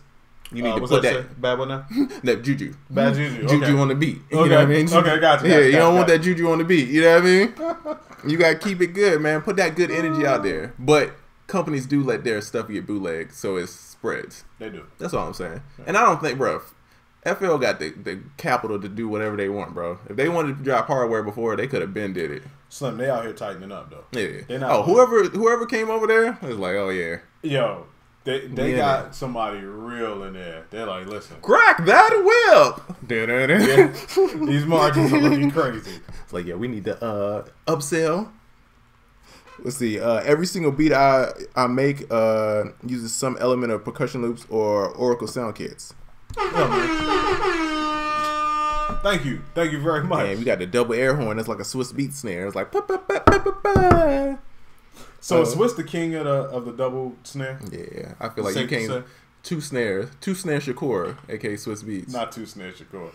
you need to put that bad one now? That juju. Bad juju. Juju on the beat. You okay. know what I mean? Okay, gotcha. Yeah, you don't want that juju on the beat. You know what I mean? You got to keep it good, man. Put that good energy out there. But companies do let their stuff get bootlegged, so it spreads. They do. That's all I'm saying. Yeah. And I don't think, bro, FL got the capital to do whatever they want, bro. If they wanted to drop hardware before, they could have been did it. Slim, they out here tightening up though. Yeah. They're not whoever came over there was like, oh yeah. Yo, they got somebody real in there. They're like, listen, crack that whip. Yeah. These margins are looking crazy. It's like, yeah, we need to upsell. Let's see. Every single beat I make uses some element of percussion loops or Oracle sound kits. Thank you very much. And we got the double air horn. That's like a Swiss beat snare. It's like pa, pa, pa, pa, pa, pa. So is Swiss the king of the double snare? Yeah, I feel like you can't. Two snare Shakur, aka Swiss beats. Not two snare Shakur.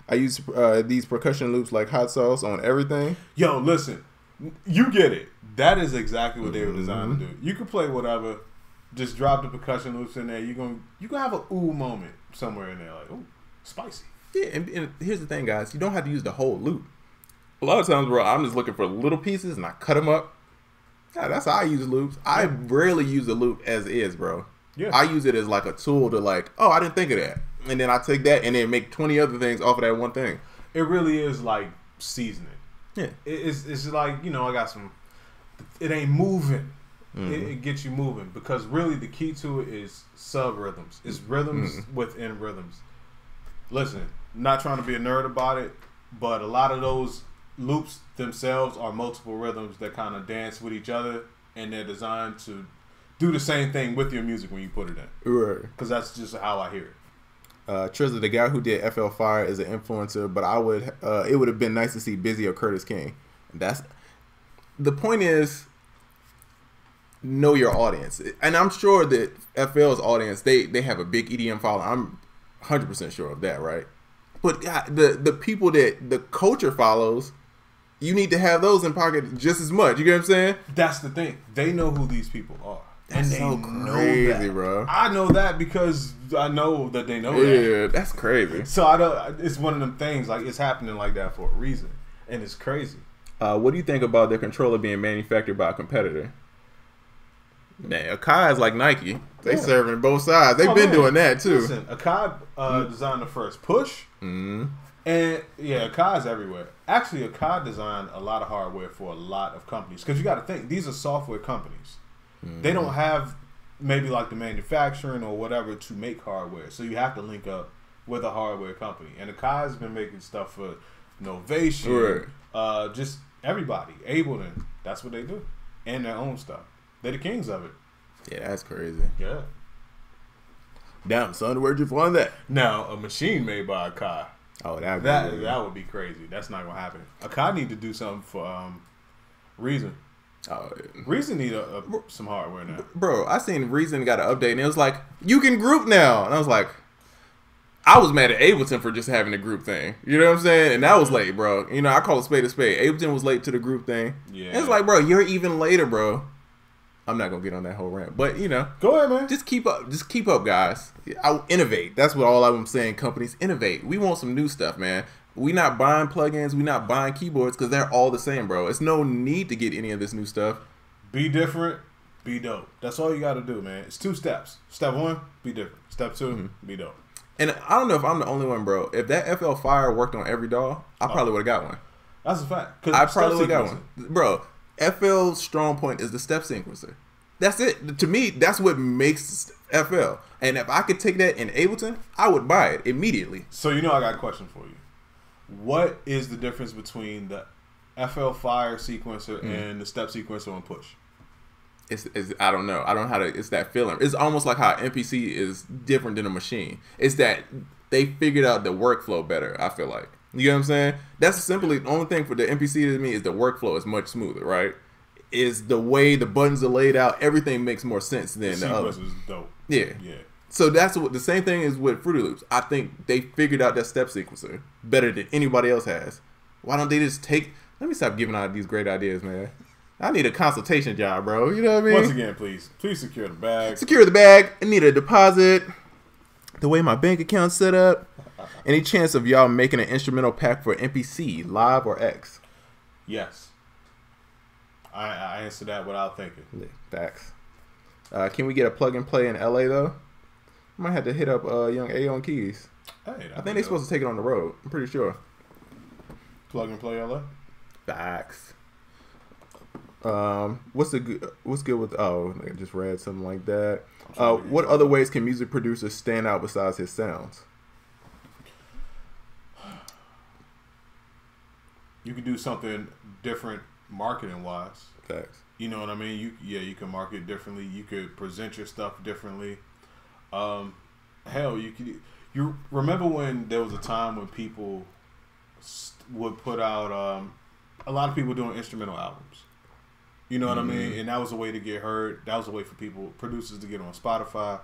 I use these percussion loops like hot sauce on everything. Yo, listen, you get it. That is exactly what they were designed to do. You can play whatever. Just drop the percussion loops in there. You gonna have a ooh moment somewhere in there, like ooh, spicy. Yeah, and here's the thing, guys. You don't have to use the whole loop. A lot of times, bro, I'm just looking for little pieces and I cut them up. Yeah, that's how I use loops. I rarely use the loop as is, bro. Yeah. I use it as like a tool to like, oh, I didn't think of that. And then I take that and then make 20 other things off of that one thing. It really is like seasoning. Yeah. It's like, I got some, it ain't moving. It gets you moving because really the key to it is sub rhythms. It's rhythms within rhythms. Listen, not trying to be a nerd about it, but a lot of those loops themselves are multiple rhythms that kind of dance with each other, and they're designed to do the same thing with your music when you put it in. Right. Because that's just how I hear it. Trizza, the guy who did FL Fire, is an influencer, but it would have been nice to see Busy or Curtis King. That's the point. Is know your audience, and I'm sure that FL's audience they have a big EDM following. I'm 100% sure of that, right? But God, the people that the culture follows, you need to have those in pocket just as much. You get what I'm saying? That's the thing. They know who these people are. That's so crazy, bro. I know that because I know that they know that. Yeah, that's crazy. So it's one of them things, like it's happening like that for a reason. And it's crazy. What do you think about their controller being manufactured by a competitor? Man, Akai is like Nike. They serving both sides. They've been doing that too. Listen, Akai designed the first push. And yeah, Akai's everywhere. Actually, Akai designed a lot of hardware for a lot of companies. Because you got to think, these are software companies. They don't have maybe like the manufacturing or whatever to make hardware. So you have to link up with a hardware company. And Akai's been making stuff for Novation, just everybody. Ableton, that's what they do. And their own stuff. They're the kings of it. Yeah, that's crazy. Yeah. Damn, son, where'd you find that? Now, a machine made by Akai. Oh, that would be crazy. That's not gonna happen. Akai need to do something for Reason. Oh, yeah. Reason need some hardware now. Bro, I seen Reason got an update and it was like, you can group now. And I was like, I was mad at Ableton for just having the group thing. You know what I'm saying? And that was late, bro. I call a spade a spade. Ableton was late to the group thing. Yeah. And it's like, bro, you're even later, bro. I'm not gonna get on that whole rant, but go ahead, man. Just keep up, guys. I'll innovate. That's what all I'm saying. Companies innovate. We want some new stuff, man. We not buying plugins. We not buying keyboards because they're all the same, bro. It's no need to get any of this new stuff. Be different. Be dope. That's all you got to do, man. It's 2 steps. Step 1, be different. Step 2, be dope. And I don't know if I'm the only one, bro. If that FL Fire worked on every DAW, I probably would have got one. That's a fact. I probably would have got one, bro. FL's strong point is the step sequencer. That's it. To me, that's what makes FL. And if I could take that in Ableton, I would buy it immediately. So I got a question for you. What is the difference between the FL Fire sequencer and the step sequencer on Push? It's I don't know. I don't know how to. It's that feeling. It's almost like how MPC is different than a machine. It's that they figured out the workflow better. I feel like. You know what I'm saying? That's simply the only thing for the MPC to me is the workflow is much smoother, right? Is the way the buttons are laid out. Everything makes more sense than the other. Sequencer is dope. Yeah. So that's what the same thing is with Fruity Loops. I think they figured out that step sequencer better than anybody else has. Why don't they just take? Let me stop giving out these great ideas, man. I need a consultation job, bro. You know what I mean? Once again, please secure the bag. Secure the bag. I need a deposit. The way my bank account's set up. Any chance of y'all making an instrumental pack for MPC, Live or X? Yes. I answered that without thinking. Yeah, facts. Can we get a plug and play in LA though? Might have to hit up Young A on keys. Hey, I think they're supposed to take it on the road. I'm pretty sure. Plug and play LA. Facts. What's good with? Oh, I just read something like that. What other ways can music producers stand out besides his sounds? You could do something different marketing wise. Facts. You know what I mean? You can market differently. You could present your stuff differently. Hell, you remember when there was a time when people would put out a lot of people doing instrumental albums. You know what I mean? And that was a way to get heard. That was a way for producers to get on Spotify.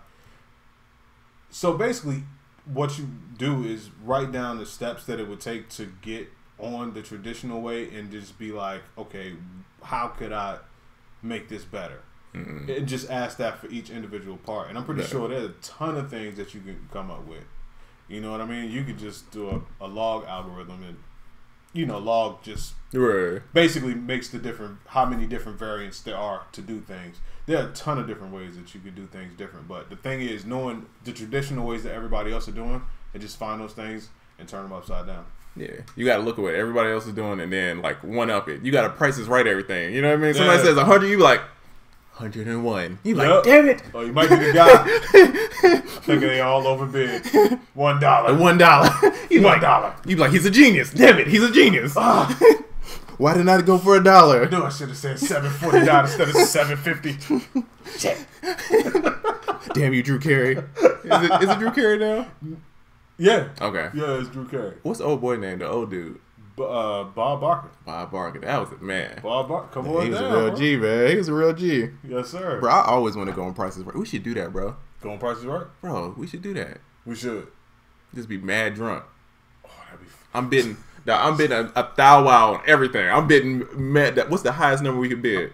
So basically, what you do is write down the steps that it would take to get on the traditional way and just be like, okay, how could I make this better? And just ask that for each individual part. And I'm pretty sure there's a ton of things that you can come up with. You know what I mean? You could just do a log algorithm and, log just basically makes how many different variants there are to do things. There are a ton of different ways that you could do things different. But the thing is, knowing the traditional ways that everybody else are doing and just find those things and turn them upside down. Yeah, you got to look at what everybody else is doing and then like one up it. You got to price is right everything. You know what I mean? Somebody says 100, you be like 101. You like, damn it! Oh, you might be the guy. I think they all overbid. $1. $1. You $1. You be like, he's a genius. Damn it, he's a genius. Why didn't I go for $1? No, I should have said $749 instead of $750. Shit. Damn you, Drew Carey. Is it Drew Carey now? Yeah. Okay. Yeah, it's Drew Carey. What's the old boy name? The old dude. Bob Barker. Bob Barker. That was a man. Bob Barker. Come on down. He was a real G, man. He was a real G. Yes, sir. Bro, I always want to go on Price is Right. We should do that, bro. Go on Price is Right? Bro, we should do that. We should. Just be mad drunk. Oh, that'd be fun. I'm bidding a thou wow on everything. I'm bidding mad. What's the highest number we could bid?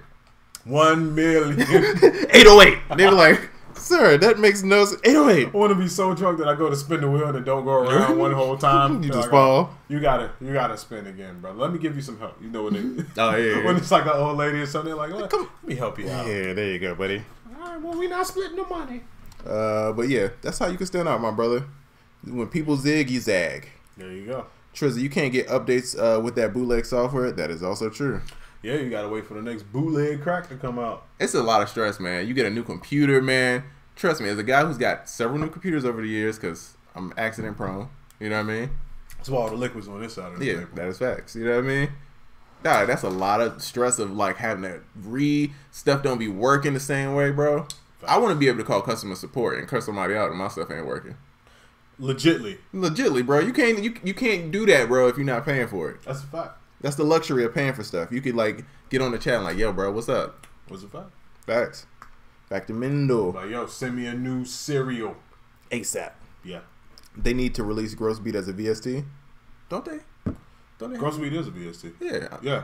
1 million. 808. They were like, sir, that makes no sense. 808. I want to be so drunk that I go to spin the wheel and don't go around one whole time. You just fall. You gotta spin again, bro. Let me give you some help. You know what they Oh yeah. When it's like an old lady or something, like, let me help you out. Yeah, there you go, buddy. All right, well, we not splitting the money. But yeah, that's how you can stand out, my brother. When people zig, you zag. There you go. Trizzy, you can't get updates with that bootleg software. That is also true. Yeah, you gotta wait for the next bootleg crack to come out. It's a lot of stress, man. You get a new computer, man. Trust me, as a guy who's got several new computers over the years, because I'm accident prone. You know what I mean? That's why all the liquids on this side of the table. That is facts. You know what I mean? Nah, that's a lot of stress of like having to stuff don't be working the same way, bro. Facts. I want to be able to call customer support and curse somebody out and my stuff ain't working. Legitly, bro. You can't do that, bro, if you're not paying for it. That's a fact. That's the luxury of paying for stuff. You could like get on the chat and like, yo, bro, what's up? What's a fact? Facts. Back to Mendo. Like, yo, send me a new cereal. ASAP. Yeah. They need to release Gross Beat as a VST. Don't they? Gross Beat is a VST. Yeah. Yeah.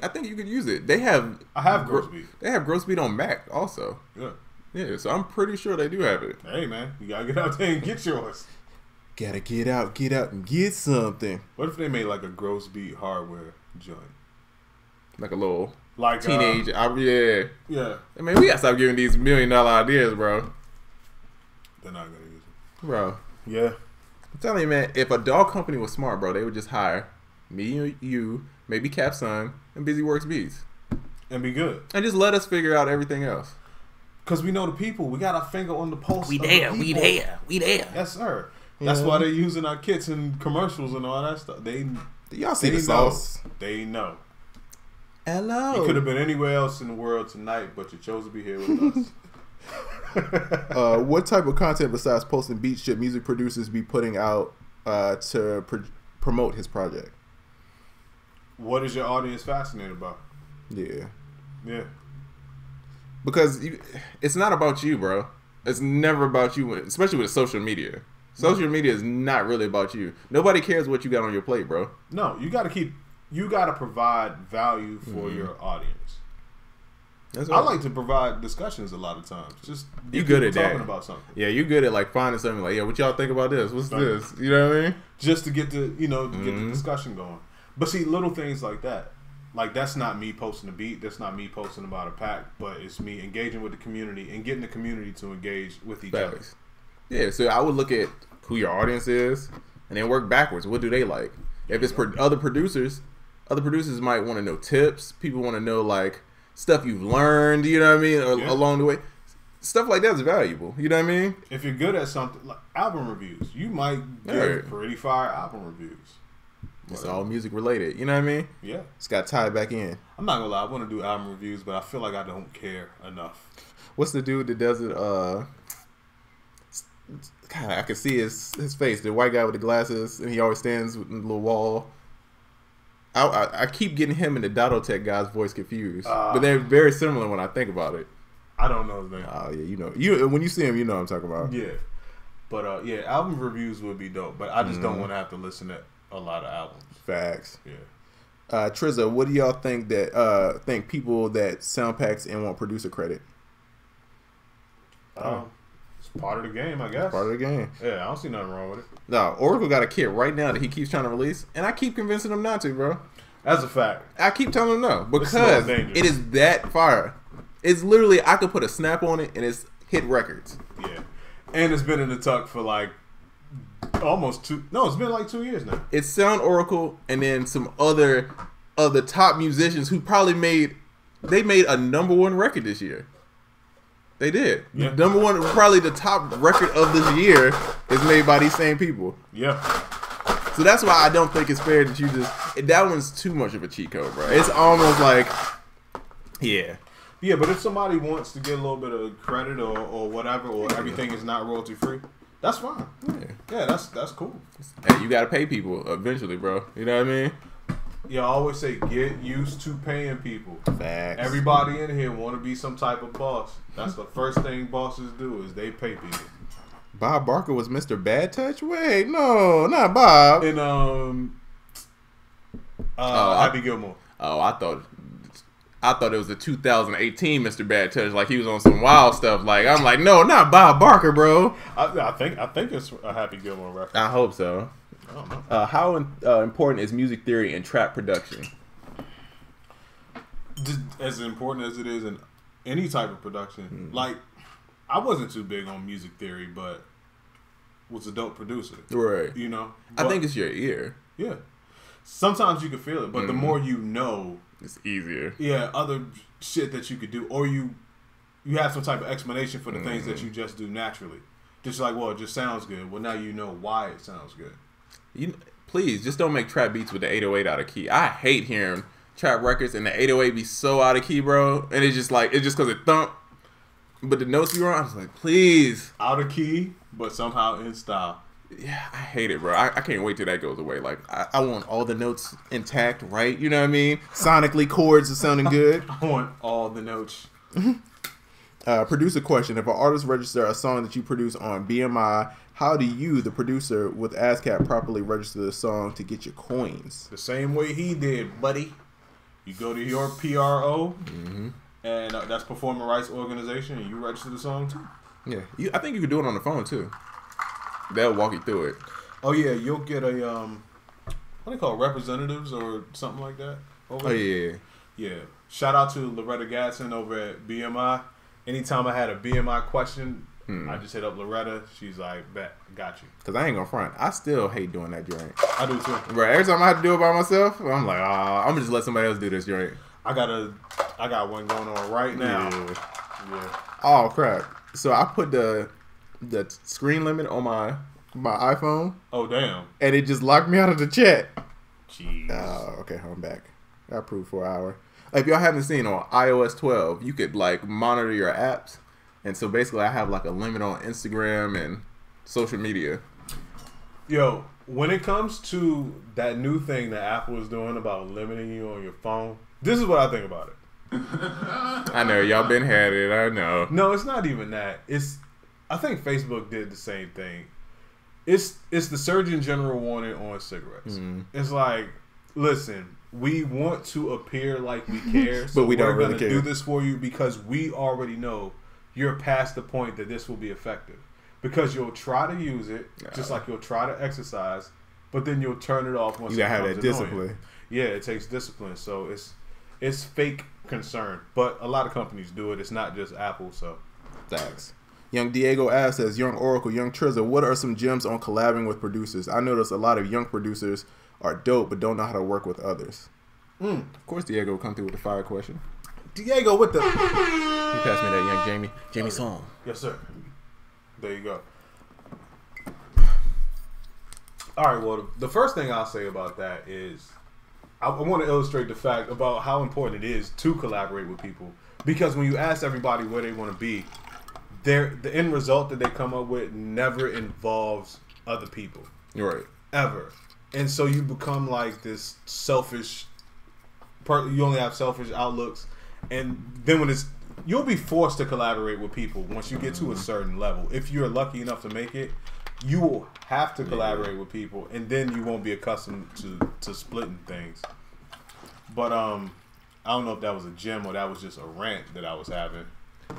I think you could use it. I have Gross Beat. They have Gross Beat on Mac also. Yeah. Yeah, so I'm pretty sure they do have it. Hey, man. You gotta get out there and get yours. Gotta get out and get something. What if they made like a Gross Beat hardware joint? Like a little like teenage. Yeah. Yeah. I mean, we gotta stop giving these $1 million ideas, bro. They're not gonna use it. Bro. Yeah. I'm telling you, man, if a dog company was smart, bro, they would just hire me, you, maybe Cap Sun, and Busy Works Beats. And be good. And just let us figure out everything else. Because we know the people. We got our finger on the pulse. We there. Yes, sir. That's why they're using our kits and commercials and all that stuff. Y'all see the sauce? They know. Hello. You could have been anywhere else in the world tonight, but you chose to be here with us. What type of content besides posting beats should music producers be putting out to promote his project? What is your audience fascinated about? Yeah. Yeah. Because it's not about you, bro. It's never about you, especially with social media. Social media is not really about you. Nobody cares what you got on your plate, bro. No, you got to provide value for your audience. I like to provide discussions a lot of times. Just you good at talking that. About something. Yeah, you good at like finding something like, yeah, what y'all think about this? What's this? You know what I mean? Just to get the get the discussion going. But see, little things like that, Like, that's not me posting a beat. That's not me posting about a pack. But it's me engaging with the community and getting the community to engage with each other. Yeah, so I would look at who your audience is and then work backwards. What do they like? If it's other producers might want to know tips. People want to know, like, stuff you've learned, you know what I mean, along the way. Stuff like that is valuable, you know what I mean? If you're good at something, like album reviews, you might get pretty fire album reviews. It's all music related, you know what I mean? Yeah. It's got tied back in. I'm not gonna lie, I want to do album reviews, but I feel like I don't care enough. What's the dude that does it? God, I can see his face. The white guy with the glasses, and he always stands with a little wall. I keep getting him and the Dototech guy's voice confused, but they're very similar when I think about it. I don't know his name. Oh yeah, you when you see him, you know what I'm talking about. Yeah, but yeah, album reviews would be dope, but I just don't want to have to listen to a lot of albums. Facts. Yeah. Trizza, what do y'all think that think people that sound packs and want producer credit? It's part of the game, I guess. Part of the game. Yeah, I don't see nothing wrong with it. No, Oracle got a kit right now that he keeps trying to release, and I keep convincing him not to, bro. That's a fact. I keep telling him no because it is that fire. It's literally, I could put a snap on it and it's hit records. Yeah. And it's been in the tuck for like almost it's been like 2 years now. It's Sound Oracle and then some other of the top musicians who probably made a #1 record this year. They did. Yeah. #1, probably the top record of this year is made by these same people. Yeah. So that's why I don't think it's fair that you that one's too much of a cheat code, bro. It's almost like, yeah. Yeah, but if somebody wants to get a little bit of credit or whatever, or everything is not royalty free, that's fine. Yeah, that's cool. Hey, you gotta pay people eventually, bro. You know what I mean? Yeah, I always say get used to paying people. Facts. Everybody in here want to be some type of boss. That's the first thing bosses do is they pay people. Bob Barker was Mr. Bad Touch? Wait, no, not Bob. And Happy Gilmore. Oh, I thought it was the 2018 Mr. Bad Touch, like he was on some wild stuff. Like I'm like, no, not Bob Barker, bro. I think it's a Happy Gilmore reference. I hope so. I don't know. How important is music theory in trap production? As important as it is in any type of production. Like, I wasn't too big on music theory, but was a dope producer. Right. You know? I think it's your ear. Yeah. Sometimes you can feel it, but the more you know, it's easier. Yeah, other shit that you could do, or you have some type of explanation for the things that you just do naturally. Just like, well, it just sounds good. Well, now you know why it sounds good. Please, just don't make trap beats with the 808 out of key. I hate hearing trap records and the 808 be so out of key, bro. And it's just because it thump, but the notes be wrong. I was like, please. Out of key, but somehow in style. Yeah, I hate it, bro. I can't wait till that goes away. Like, I want all the notes intact, right? You know what I mean? Sonically, chords are sounding good. I want all the notes. Producer question. If an artist register a song that you produce on BMI, how do you, the producer with ASCAP, properly register the song to get your coins? The same way he did, buddy. You go to your PRO, and that's Performing Rights Organization, and you register the song too. Yeah, I think you can do it on the phone too. They'll walk you through it. Oh yeah, you'll get a what do they call it, representatives or something like that. Yeah. Shout out to Loretta Gatson over at BMI. Anytime I had a BMI question, I just hit up Loretta. She's like, "Bet, got you." Cause I ain't gonna front. I still hate doing that joint. I do too. Right. Every time I have to do it by myself, I'm like, I'm gonna just let somebody else do this joint. I got one going on right now. Yeah. Oh crap! So I put the screen limit on my iPhone. Oh damn! And it just locked me out of the chat. Jeez. Oh, okay, I'm back. I approved for an hour. If y'all haven't seen, on iOS 12, you could like monitor your apps, and so basically I have like a limit on Instagram and social media. Yo, when it comes to that new thing that Apple is doing about limiting you on your phone, this is what I think about it. I know y'all been had it. I know. No, it's not even that. I think Facebook did the same thing. It's the Surgeon General warning on cigarettes. It's like, listen, we want to appear like we care, so but we don't we're really gonna care. do this for you because we already know you're past the point that this will be effective. Because you'll try to use it, just like you'll try to exercise, but then you'll turn it off once you gotta it have becomes that annoying. discipline. Yeah, it takes discipline. So It's fake concern, but a lot of companies do it. It's not just Apple. So, thanks. Young Diego asks, as Young Oracle, Young Trizza, what are some gems on collabing with producers? I notice a lot of young producers are dope, but don't know how to work with others. Of course, Diego will come through with the fire question. Diego with the... He passed me that young Jamie song. Yes, sir. There you go. All right, well, the first thing I'll say about that is I want to illustrate the fact about how important it is to collaborate with people. Because when you ask everybody where they want to be, the end result that they come up with never involves other people. You're right. Ever. And so you become like this selfish... You only have selfish outlooks. And then when you'll be forced to collaborate with people once you get to a certain level. If you're lucky enough to make it, you will have to collaborate with people, and then you won't be accustomed to splitting things. But I don't know if that was a gem or that was just a rant that I was having.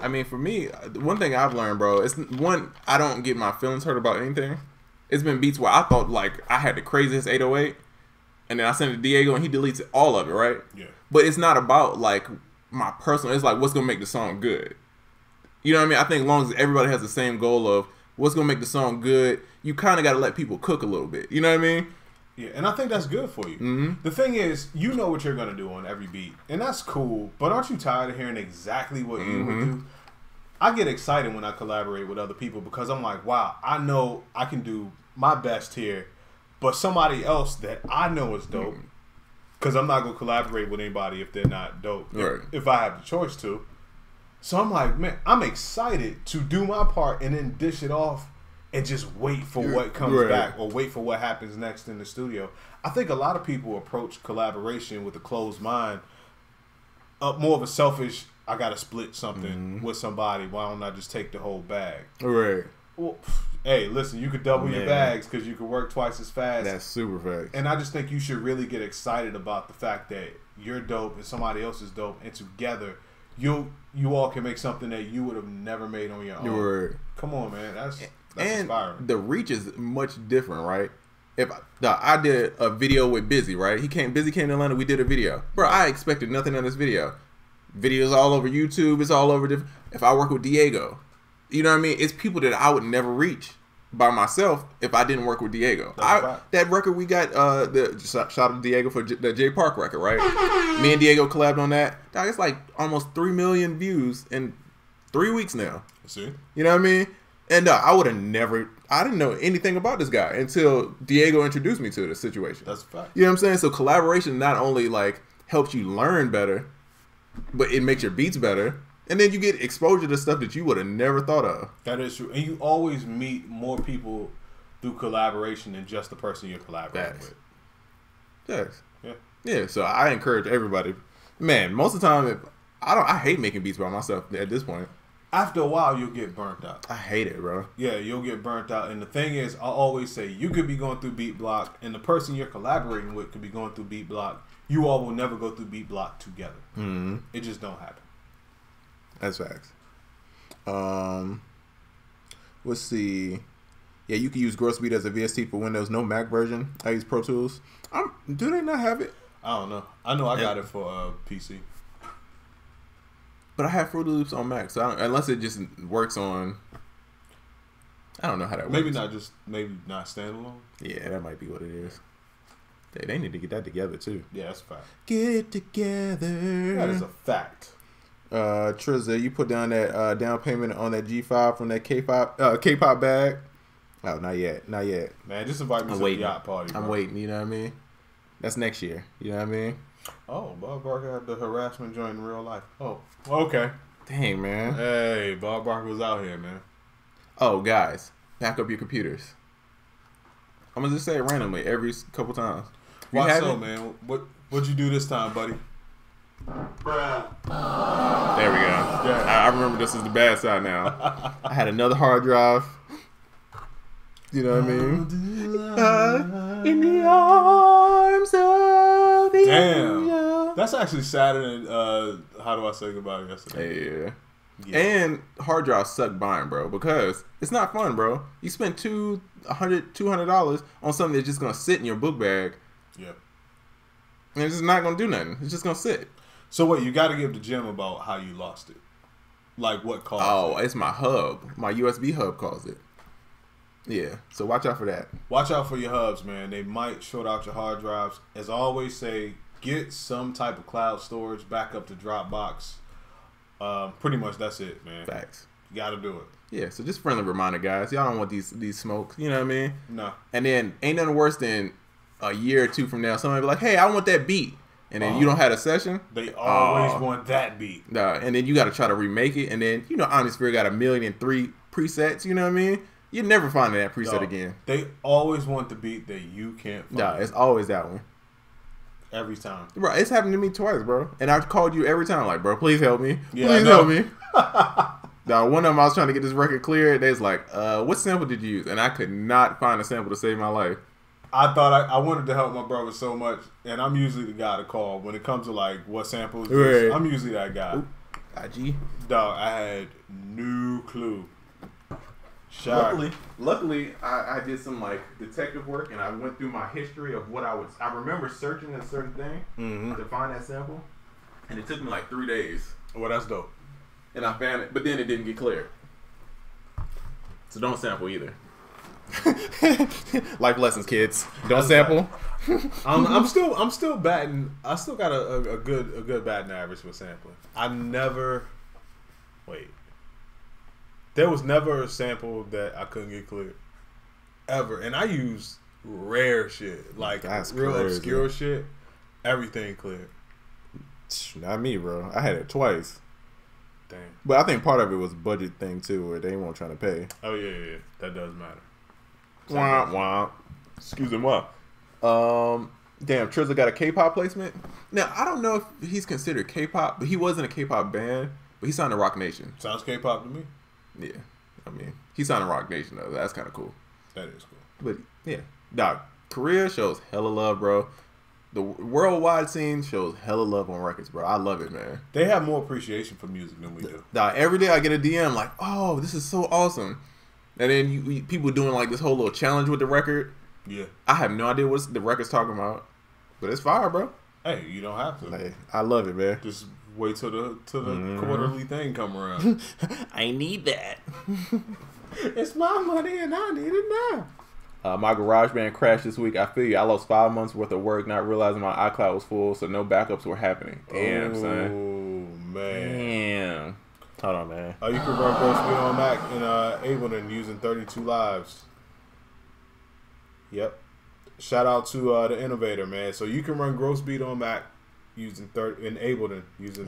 I mean, for me, one thing I've learned, bro, is I don't get my feelings hurt about anything. It's been beats where I thought like I had the craziest 808, and then I sent it to Diego and he deletes all of it, right? Yeah. But it's not about like my personal. It's like what's gonna make the song good. You know what I mean? I think as long as everybody has the same goal of what's gonna make the song good, you kind of got to let people cook a little bit. You know what I mean? Yeah, and I think that's good for you. Mm-hmm. The thing is, you know what you're gonna do on every beat, and that's cool. But aren't you tired of hearing exactly what you would do? I get excited when I collaborate with other people because I'm like, wow, I know I can do my best here, but somebody else that I know is dope, because I'm not gonna collaborate with anybody if they're not dope. Right. If I have the choice to. So I'm like, man, I'm excited to do my part and then dish it off and just wait for what comes back or wait for what happens next in the studio. I think a lot of people approach collaboration with a closed mind, more of a selfish, I got to split something with somebody. Why don't I just take the whole bag? Right. Well, hey, listen, you could double your bags because you could work twice as fast. That's super fast. And I just think you should really get excited about the fact that you're dope and somebody else is dope, and together you all can make something that you would have never made on your own. Right. Come on, man. That's and inspiring. The reach is much different, right? If I did a video with Busy, right? Busy came to Atlanta. We did a video, bro. I expected nothing on this video. Videos all over YouTube. It's all over. If I work with Diego, you know what I mean? It's people that I would never reach by myself if I didn't work with Diego. That record we got, shout out to Diego for the J Park record, right? Me and Diego collabed on that. Dog, it's like almost 3 million views in 3 weeks now. See? You know what I mean? And I would have never, I didn't know anything about this guy until Diego introduced me to the situation. That's a fact. You know what I'm saying? So collaboration not only like helps you learn better, but it makes your beats better. And then you get exposure to stuff that you would have never thought of. That is true. And you always meet more people through collaboration than just the person you're collaborating with. Yes. Yeah. Yeah. So I encourage everybody. Man, most of the time, I hate making beats by myself at this point. After a while, you'll get burnt out. I hate it, bro. Yeah, you'll get burnt out. And the thing is, I always say, you could be going through beat block, and the person you're collaborating with could be going through beat block. You all will never go through beat block together. Mm-hmm. It just don't happen. That's facts. Let's see. Yeah, you can use Gross Beat as a VST for Windows, no Mac version. I use Pro Tools. Do they not have it? I don't know. I know I got it for PC. But I have Fruity Loops on Mac, so unless it just works on, I don't know how that Maybe works. Maybe not standalone. Yeah, that might be what it is. They need to get that together too. Yeah, that's a fact. Get it together. That is a fact. Trizza, you put down that down payment on that G5 from that K-pop bag. Oh, not yet. Man, just invite me to the yacht party. Bro. I'm waiting. You know what I mean? That's next year. You know what I mean? Oh, Bob Barker had the harassment joint in real life. Oh, okay. Dang, man. Hey, Bob Barker was out here, man. Oh, guys, back up your computers. I'm gonna just say it randomly every couple times. Why so, man? What'd you do this time, buddy? There we go. Yeah. I remember this is the bad side now. I had another hard drive. You know what I mean? In the arms of the angel. That's actually sadder than How Do I Say Goodbye Yesterday. Yeah. And hard drives suck buying, bro, because it's not fun, bro. You spend $200 on something that's just gonna sit in your book bag. Yep. And it's just not gonna do nothing. It's just gonna sit. So what? You got to give the gym about how you lost it. Like what caused it? It's my hub. My USB hub caused it. Yeah. So watch out for that. Watch out for your hubs, man. They might short out your hard drives. As I always say, get some type of cloud storage, back up to Dropbox. Pretty much that's it, man. Facts. You got to do it. Yeah. So just friendly reminder, guys. Y'all don't want these smokes. You know what I mean? No. And then ain't nothing worse than a year or two from now, somebody be like, "Hey, I want that beat," and then you don't have a session. They always want that beat. Nah, and then you got to try to remake it, and then Omnisphere got 1,000,003 presets. You know what I mean? You never find that preset again. They always want the beat that you can't find. Nah, it's always that one. Every time. Bro, it's happened to me twice, bro. And I've called you every time, like, bro, please help me. Yeah, please help me. Now, one of them I was trying to get this record cleared. They was like, what sample did you use? And I could not find a sample to save my life. I thought I wanted to help my brother so much, and I'm usually the guy to call when it comes to like what samples. Right. I'm usually that guy. Oop, IG. Dog, I had no clue. Luckily, I did some like detective work, and I went through my history of what I remember searching a certain thing to find that sample, and it took me like 3 days. Well, that's dope. And I found it, but then it didn't get cleared. So don't sample either. Life lessons, kids. Don't sample. I'm still batting. I still got a good batting average with sampling. There was never a sample that I couldn't get cleared ever, and I use rare shit like That's real crazy. obscure shit. Everything cleared. Not me, bro. I had it twice. Damn. But I think part of it was a budget thing too, where they weren't trying to pay. Oh yeah. That does matter. Wah, wah. Excuse me, what? Damn, Trizza got a K-pop placement. Now I don't know if he's considered K-pop, but he wasn't a K-pop band. But he signed to Rock Nation. Sounds K-pop to me. Yeah, I mean he signed to Rock Nation though. That's kind of cool. That is cool. But yeah, dog, Korea shows hella love, bro. The worldwide scene shows hella love on records, bro. I love it, man. They have more appreciation for music than we do. Dog, every day I get a DM like, "Oh, this is so awesome," and then people doing like this whole little challenge with the record. Yeah. I have no idea what the record's talking about, but it's fire, bro. Hey, you don't have to. Like, I love it, man. Just wait till the quarterly thing come around. I need that. It's my money and I need it now. My garage band crashed this week. I feel you. I lost 5 months worth of work, not realizing my iCloud was full, so no backups were happening. Damn, son. Oh, man. Damn. Hold on, man. You can run Gross Beat on Mac in Ableton using 32 Lives. Yep. Shout out to the innovator, man. So you can run Gross Beat on Mac using in Ableton using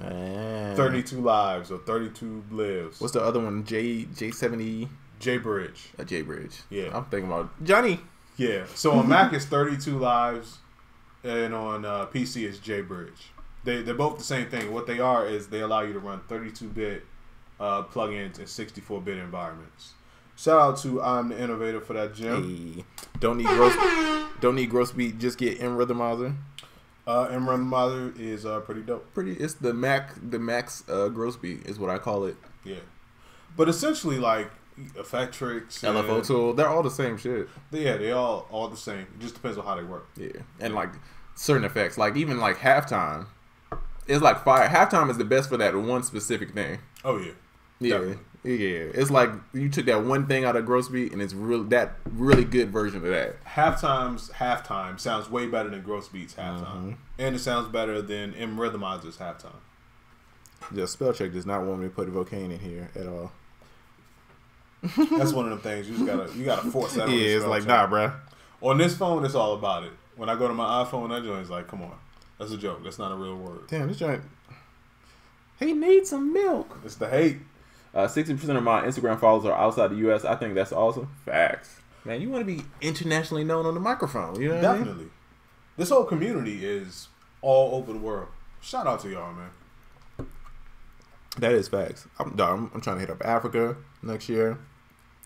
32 Lives or 32 Lives. What's the other one? J70? J-Bridge. A J-Bridge. Yeah. I'm thinking about Johnny. Yeah. So on Mac it's 32 Lives, and on PC it's J-Bridge. They're both the same thing. What they are is they allow you to run 32-bit plugins in 64-bit environments. Shout out to I'm the Innovator for that, Jim. Hey. Don't need gross beat. Just get M Rhythmizer. M Rhythmizer is pretty dope. It's the Max gross beat is what I call it. Yeah. But essentially, like Effectrix, LFO tool, they're all the same shit. Yeah, they all the same. It just depends on how they work. Yeah, and like certain effects, like even like halftime, it's like fire. Halftime is the best for that one specific thing. Oh yeah, yeah, definitely. Yeah. It's like you took that one thing out of gross beat, and it's really good version of that. Halftime sounds way better than Gross Beat's halftime, and it sounds better than M Rhythmizer's halftime. The spell check does not want me to put Vocaine in here at all. That's one of them things you gotta force that. Yeah, it's like nah, bruh. On this phone, it's all about it. When I go to my iPhone, that joint's like, come on, that's a joke. That's not a real word. Damn, this joint. He needs some milk. It's the hate. 60% of my Instagram followers are outside the U.S. I think that's awesome. Facts. Man, you want to be internationally known on the microphone. You know what Definitely. I mean? This whole community is all over the world. Shout out to y'all, man. That is facts. I'm trying to hit up Africa next year.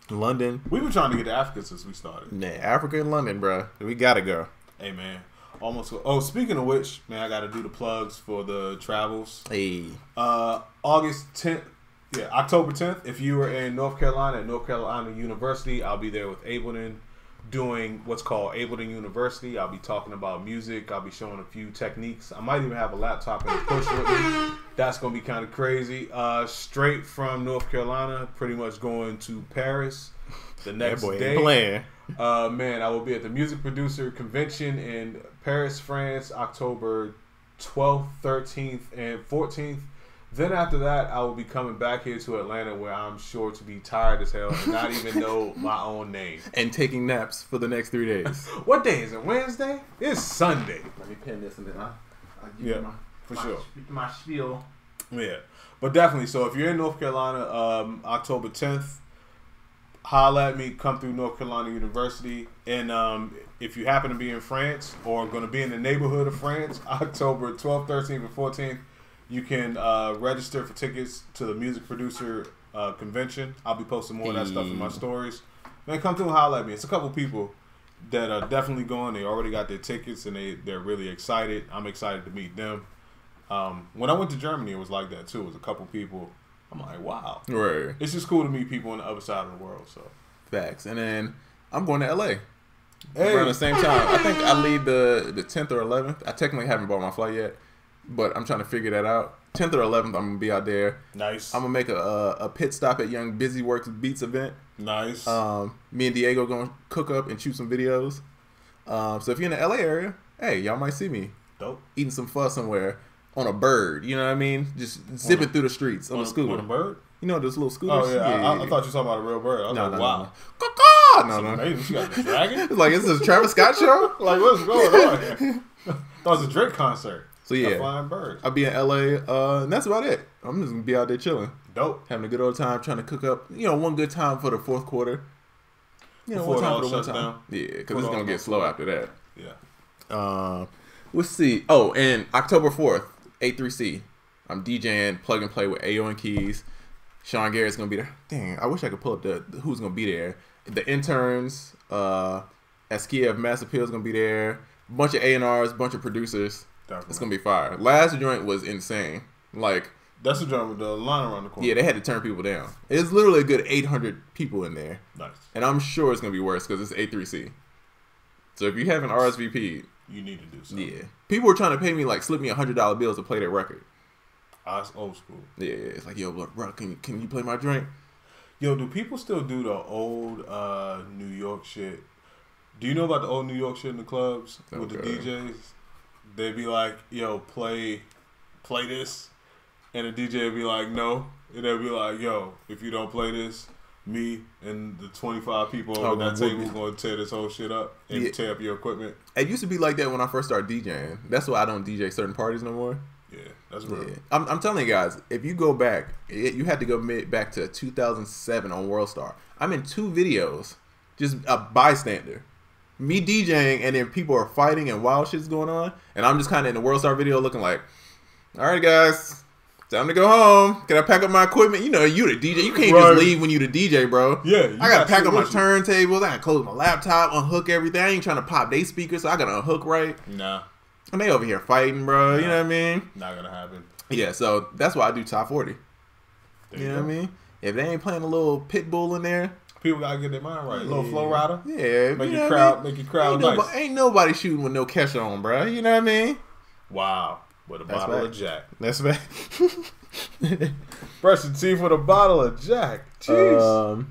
London. We've been trying to get to Africa since we started. Nah, Africa and London, bro. We got to go. Hey, man. Almost. Oh, speaking of which, man, I got to do the plugs for the travels. Hey. August 10th. Yeah, October 10th. If you are in North Carolina at North Carolina University, I'll be there with Ableton doing what's called Ableton University. I'll be talking about music. I'll be showing a few techniques. I might even have a laptop and a push with me. That's going to be kind of crazy. Straight from North Carolina, pretty much going to Paris the next day. Man, I will be at the Music Producer Convention in Paris, France, October 12th, 13th, and 14th. Then after that, I will be coming back here to Atlanta, where I'm sure to be tired as hell and not even know my own name. And taking naps for the next 3 days. What day is it? Wednesday? It's Sunday. Let me pin this and then I'll give you my spiel. Yeah. But definitely, so if you're in North Carolina, October 10th, holla at me, come through North Carolina University. And if you happen to be in France or going to be in the neighborhood of France, October 12th, 13th, and 14th, you can register for tickets to the Music Producer Convention. I'll be posting more of that stuff in my stories. Man, come through and holla at me. It's a couple people that are definitely going. They already got their tickets, and they're really excited. I'm excited to meet them. When I went to Germany, it was like that, too. It was a couple people. I'm like, wow. Right. It's just cool to meet people on the other side of the world. So facts. And then I'm going to L.A. around the same time. I think I leave the 10th or 11th. I technically haven't bought my flight yet, but I'm trying to figure that out. 10th or 11th, I'm going to be out there. Nice. I'm going to make a pit stop at Young Busy Works Beats event. Nice. Me and Diego going to cook up and shoot some videos. So if you're in the LA area, hey, y'all might see me. Dope. Eating some pho somewhere on a bird. You know what I mean? Just zipping through the streets on a scooter. On a bird? You know those little scooters? Oh, yeah. I thought you were talking about a real bird. I was like, wow. No. Amazing. She got the dragon? It's like, is this a Travis Scott show? Like, what's going on here? That was a Drake concert. So yeah, flying birds. I'll be in LA, and that's about it. I'm just gonna be out there chilling, dope, having a good old time, trying to cook up. You know, one good time for the fourth quarter. You know, one time for the one time. Down. Yeah, because it's gonna get slow after that. Yeah. Let's see. Oh, and October 4th, A3C. I'm DJing Plug and Play with Ayo and Keys. Sean Garrett's gonna be there. Dang, I wish I could pull up the who's gonna be there. The interns, Askia of Mass Appeal is gonna be there. A bunch of A&Rs, bunch of producers. Definitely. It's gonna be fire. Last joint was insane. Like, that's the joint with the line around the corner. Yeah, they had to turn people down. It's literally a good 800 people in there. Nice. And I'm sure it's gonna be worse because it's A3C. So if you have an RSVP, you need to do something. Yeah, people were trying to pay me, like, slip me $100 bills to play that record. That's old school. Yeah, it's like, yo, bro, can you play my drink? Yo, do people still do the old New York shit? Do you know about the old New York shit in the clubs with the DJs? They'd be like, yo, play this. And the DJ would be like, no. And they'd be like, yo, if you don't play this, me and the 25 people over that table are going to tear this whole shit up and tear up your equipment. It used to be like that when I first started DJing. That's why I don't DJ certain parties no more. Yeah, that's real. Yeah. I'm telling you guys, if you go back, you had to go back to 2007 on WorldStar. I'm in 2 videos, just a bystander. Me DJing, and then people are fighting and wild shit's going on, and I'm just kind of in the WorldStar video looking like, all right, guys, time to go home. Can I pack up my equipment? You know, you the DJ. You can't just leave when you the DJ, bro. Yeah. I got to pack up my turntables. I got to close my laptop, unhook everything. I ain't trying to pop they speakers, so I got to unhook right. Nah. And they over here fighting, bro. You know what I mean? Not going to happen. Yeah, so that's why I do top 40. You know what I mean? If they ain't playing a little Pitbull in there, people gotta get their mind right. A little flow rider. Yeah. Make your crowd nice. Ain't nobody shooting with no Kesha on, bro. You know what I mean? Wow. With a bottle of Jack. That's right. Brush your teeth with a bottle of Jack. Jeez.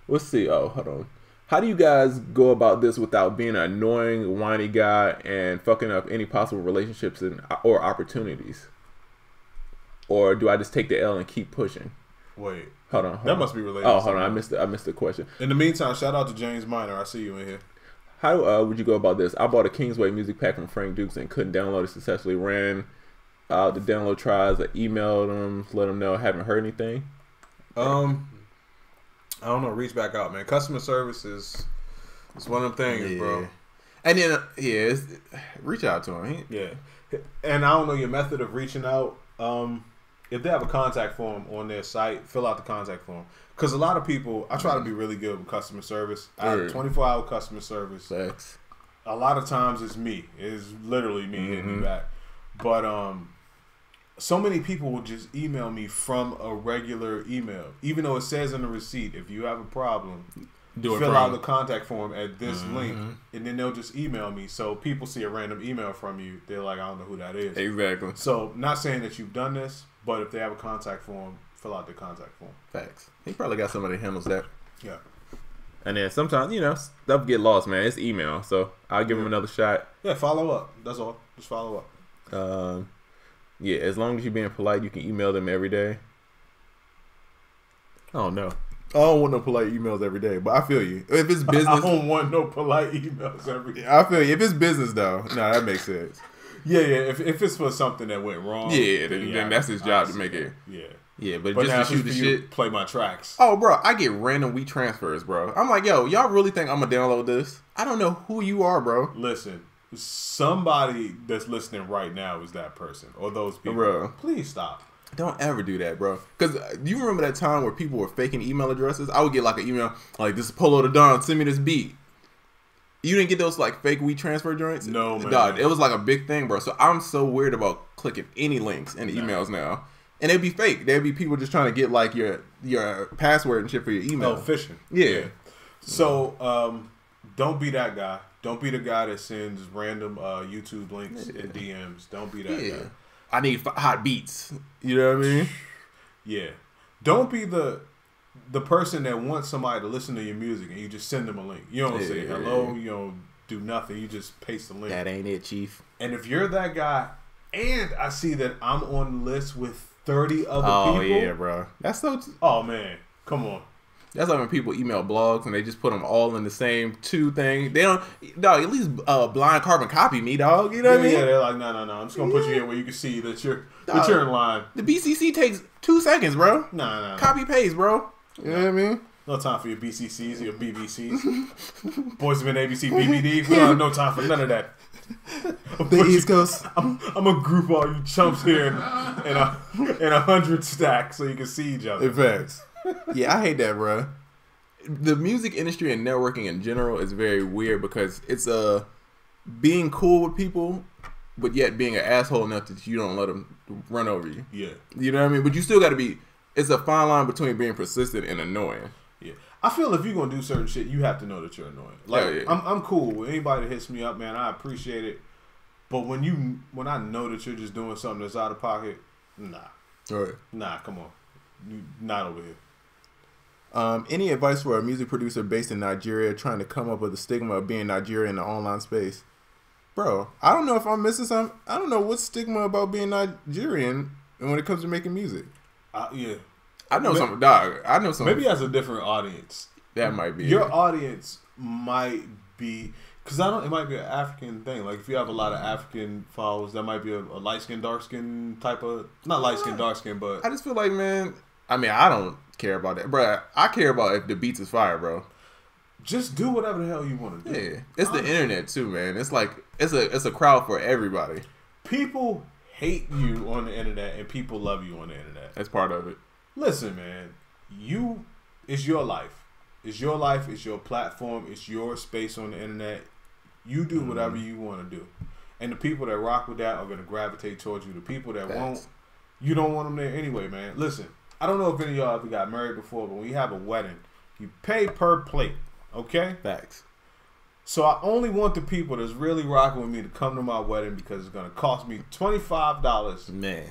Let's see. Oh, hold on. How do you guys go about this without being an annoying, whiny guy and fucking up any possible relationships or opportunities? Or do I just take the L and keep pushing? Wait. Hold on. That must be related. Oh, hold on. I missed the question. In the meantime, shout out to James Minor. I see you in here. How would you go about this? I bought a Kingsway music pack from Frank Dukes and couldn't download it successfully. Ran out the download tries. I emailed them, let them know I haven't heard anything. I don't know. Reach back out, man. Customer service is one of them things, bro. And then reach out to him. And I don't know your method of reaching out. If they have a contact form on their site, fill out the contact form. Because a lot of people, I try to be really good with customer service. I have 24-hour customer service. Thanks. A lot of times it's me. It's literally me hitting me back. But so many people will just email me from a regular email. Even though it says in the receipt, if you have a problem, fill out the contact form at this link, and then they'll just email me. So people see a random email from you, they're like, I don't know who that is. Exactly. So not saying that you've done this, but if they have a contact form, fill out the contact form. Facts. He probably got somebody that handles that. Yeah. And then sometimes, stuff get lost, man. It's email, so I'll give him another shot. Yeah, follow up. That's all. Just follow up. Yeah, as long as you're being polite, you can email them every day. Oh no, I don't want no polite emails every day, but I feel you. If it's business, I don't want no polite emails every day. I feel you. If it's business, though, no, that makes sense. Yeah. If it's for something that went wrong, then that's his job to make it. Yeah, but just to shoot the shit, play my tracks. Oh, bro, I get random weak transfers, bro. I'm like, yo, y'all really think I'm gonna download this? I don't know who you are, bro. Listen, somebody that's listening right now is that person or those people. Bro, please stop. Don't ever do that, bro. Because you remember that time where people were faking email addresses? I would get like an email like, "This is Polo the Don. Send me this beat." You didn't get those like fake weed transfer joints? No, man. Dog, it was like a big thing, bro. So I'm so weird about clicking any links in the emails now. And they'd be fake. There'd be people just trying to get like your password and shit for your email. Oh, phishing. Yeah. So don't be that guy. Don't be the guy that sends random YouTube links and DMs. Don't be that guy. I need hot beats. You know what I mean? Yeah. Don't be the person that wants somebody to listen to your music and you just send them a link. You don't say hello. You don't do nothing. You just paste the link. That ain't it, Chief. And if you're that guy, and I see that I'm on the list with 30 other people. Oh yeah, bro. That's so. Oh man, come on. That's like when people email blogs and they just put them all in the same two thing. They don't, dog. At least blind carbon copy me, dog. You know what I mean? Yeah, they're like, no. I'm just gonna put you here where you can see that you're in line. The BCC takes 2 seconds, bro. No. Copy paste, bro. You know what I mean? No time for your BCCs, your BBCs, Boys of an ABC, BBD. We don't have no time for none of that. The East Coast. I'm gonna group all you chumps here in 100 stacks so you can see each other. In fact. Yeah, I hate that, bro. The music industry and networking in general is very weird because it's being cool with people, but yet being an asshole enough that you don't let them run over you. Yeah. You know what I mean? But you still got to be. It's a fine line between being persistent and annoying. Yeah. I feel if you're gonna do certain shit, you have to know that you're annoying. Like I'm cool with anybody that hits me up, man. I appreciate it. But when I know that you're just doing something that's out of pocket, nah. All right. Nah, come on. You not over here. Any advice for a music producer based in Nigeria trying to come up with the stigma of being Nigerian in the online space? Bro, I don't know if I'm missing something. I don't know what's stigma about being Nigerian when it comes to making music. Yeah. I know something, dog. I know something. Maybe as a different audience. That might be your audience might be because it might be an African thing. Like if you have a lot of African followers, that might be a light skin, dark skin type of not light skin, dark skin, but I just feel like, man. I mean, I don't care about that, bro. I care about if the beats is fire, bro. Just do whatever the hell you want to do. Yeah, it's the internet too, man. It's like it's a crowd for everybody. People hate you on the internet, and people love you on the internet. That's part of it. Listen, man. It's your life. It's your life. It's your platform. It's your space on the internet. You do whatever you want to do, and the people that rock with that are going to gravitate towards you. The people that won't, you don't want them there anyway, man. Listen. I don't know if any of y'all ever got married before, but when you have a wedding, you pay per plate, okay? Facts. So I only want the people that's really rocking with me to come to my wedding because it's going to cost me $25 man,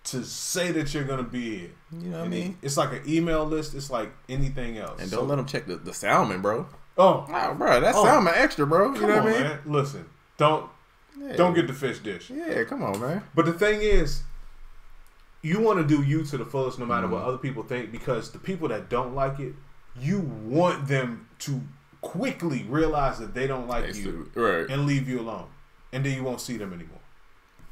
to say that you're going to be here. You know what I mean? It's like an email list. It's like anything else. And don't let them check the soundman, bro. Oh, bro, that's soundman extra, bro. You know what I mean? Man. Listen, don't get the fish dish. Yeah, come on, man. But the thing is, you want to do you to the fullest no matter what other people think, because the people that don't like it, you want them to quickly realize that they don't like you and leave you alone. And then you won't see them anymore.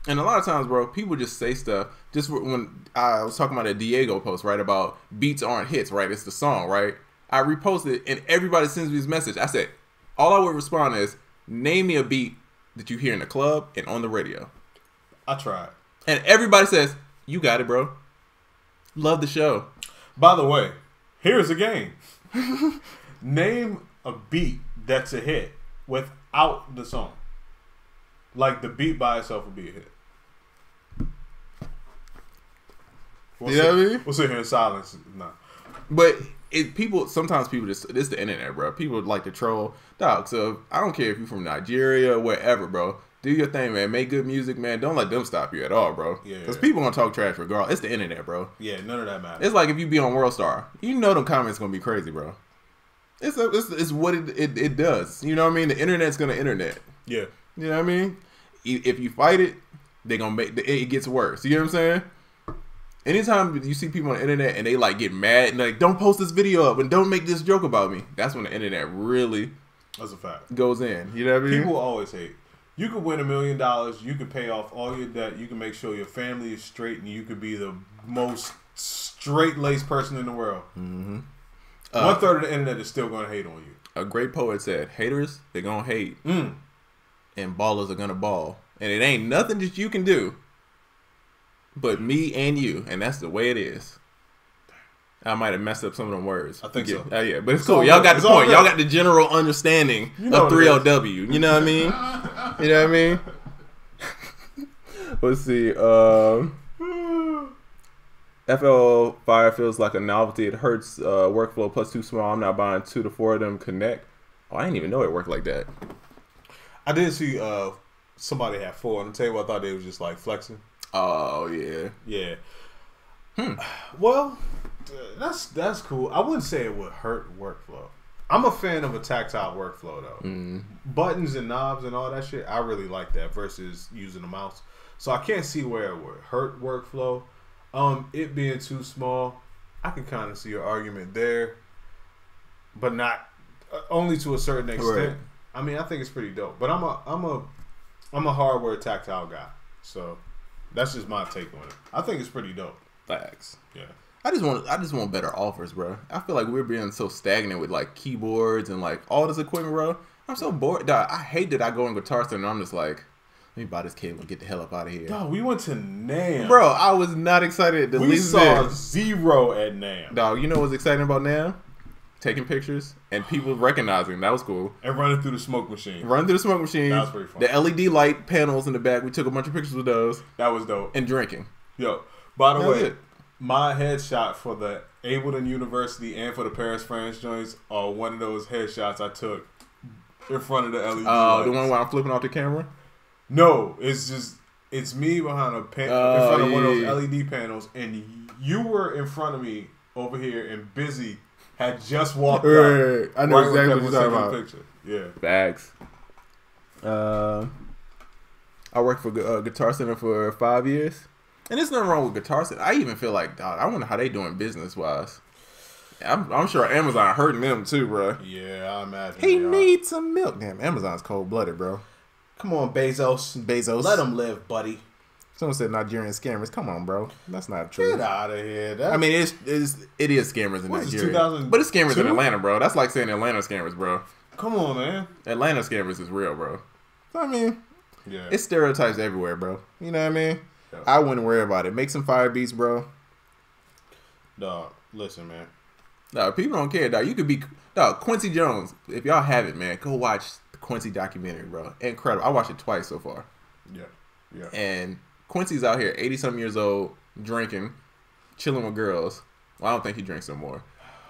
And a lot of times, bro, people just say stuff. Just when I was talking about a Diego post, right, about beats aren't hits, right? It's the song, right? I reposted and everybody sends me this message. I said, all I would respond is, name me a beat that you hear in the club and on the radio. I tried. And everybody says, you got it, bro. Love the show. By the way, here's a game. Name a beat that's a hit without the song. Like the beat by itself would be a hit. You know what I mean? We'll sit here in silence. Nah. But Sometimes people just, it's the internet, bro. People like to troll, dog. So I don't care if you're from Nigeria, wherever, bro. Do your thing, man. Make good music, man. Don't let them stop you at all, bro. Yeah. Because people gonna talk trash regardless. It's the internet, bro. Yeah, none of that matters. It's like if you be on World Star, you know them comments gonna be crazy, bro. It's what it does. You know what I mean? The internet's gonna internet. Yeah. You know what I mean? If you fight it, they gonna make it gets worse. You know what I'm saying? Anytime you see people on the internet and they like get mad and like, don't post this video up and don't make this joke about me, that's when the internet really that's a fact goes in. You know what I mean? People always hate. You could win $1 million. You could pay off all your debt. You can make sure your family is straight, and you could be the most straight-laced person in the world. Mm-hmm. 1/3 of the internet is still going to hate on you. A great poet said, haters, they're going to hate. And ballers are going to ball. And it ain't nothing that you can do but me and you. And that's the way it is. I might have messed up some of them words. I think so. Yeah, but it's cool. Y'all got the point. Y'all got the general understanding of 3LW. You know what I mean? You know what I mean? Let's see. FL Fire feels like a novelty. It hurts workflow plus too small. I'm not buying 2 to 4 of them connect. Oh, I didn't even know it worked like that. I did see somebody had 4. And I'll tell you what, I thought they was just like flexing. Oh, yeah. Yeah. Well, that's cool. I wouldn't say it would hurt workflow. I'm a fan of a tactile workflow though. Buttons and knobs and all that shit, I really like that versus using a mouse. So I can't see where it would hurt workflow. It being too small, I can kind of see your argument there, but not only to a certain extent. Right. I mean, I think it's pretty dope. But I'm a hardware tactile guy, so that's just my take on it. I think it's pretty dope. Facts. Yeah. I just want better offers, bro. I feel like we're being so stagnant with like keyboards and like all this equipment, bro. I'm so bored. Dog, I hate that I go in Guitar Center and I'm just like, let me buy this cable and get the hell up out of here. Dog, we went to NAMM. Bro, I was not excited. We saw zero at NAMM. Dog, you know what's exciting about NAMM? Taking pictures and people recognizing. That was cool. And running through the smoke machine. Running through the smoke machine. That was pretty fun. The LED light panels in the back. We took a bunch of pictures with those. That was dope. And drinking. Yo, by the way, my headshot for the Ableton University and for the Paris, France joints are one of those headshots I took in front of the LED lights. The one where I'm flipping off the camera? No, it's me behind in front of one of those LED panels, and you were in front of me over here, and Busy had just walked up. I know exactly what you're talking about. Picture. Yeah. Bags. I worked for Guitar Center for 5 years. And there's nothing wrong with Guitar Center. I even feel like, dog, I wonder how they doing business-wise. I'm sure Amazon hurting them too, bro. Yeah, I imagine. He needs some milk. Damn, Amazon's cold-blooded, bro. Come on, Bezos. Let them live, buddy. Someone said Nigerian scammers. Come on, bro. That's not true. Get out of here. I mean, it is scammers in Nigeria. But it's scammers in Atlanta, bro. That's like saying Atlanta scammers, bro. Come on, man. Atlanta scammers is real, bro. I mean, yeah, it's stereotypes everywhere, bro. You know what I mean? Yeah. I wouldn't worry about it. Make some fire beats, bro. Dog, listen, man. No, people don't care, dog. You could be, dog, Quincy Jones. If y'all haven't, man, go watch the Quincy documentary, bro. Incredible. I watched it twice so far. Yeah, yeah. And Quincy's out here, 80-something years old, drinking, chilling with girls. Well, I don't think he drinks no more.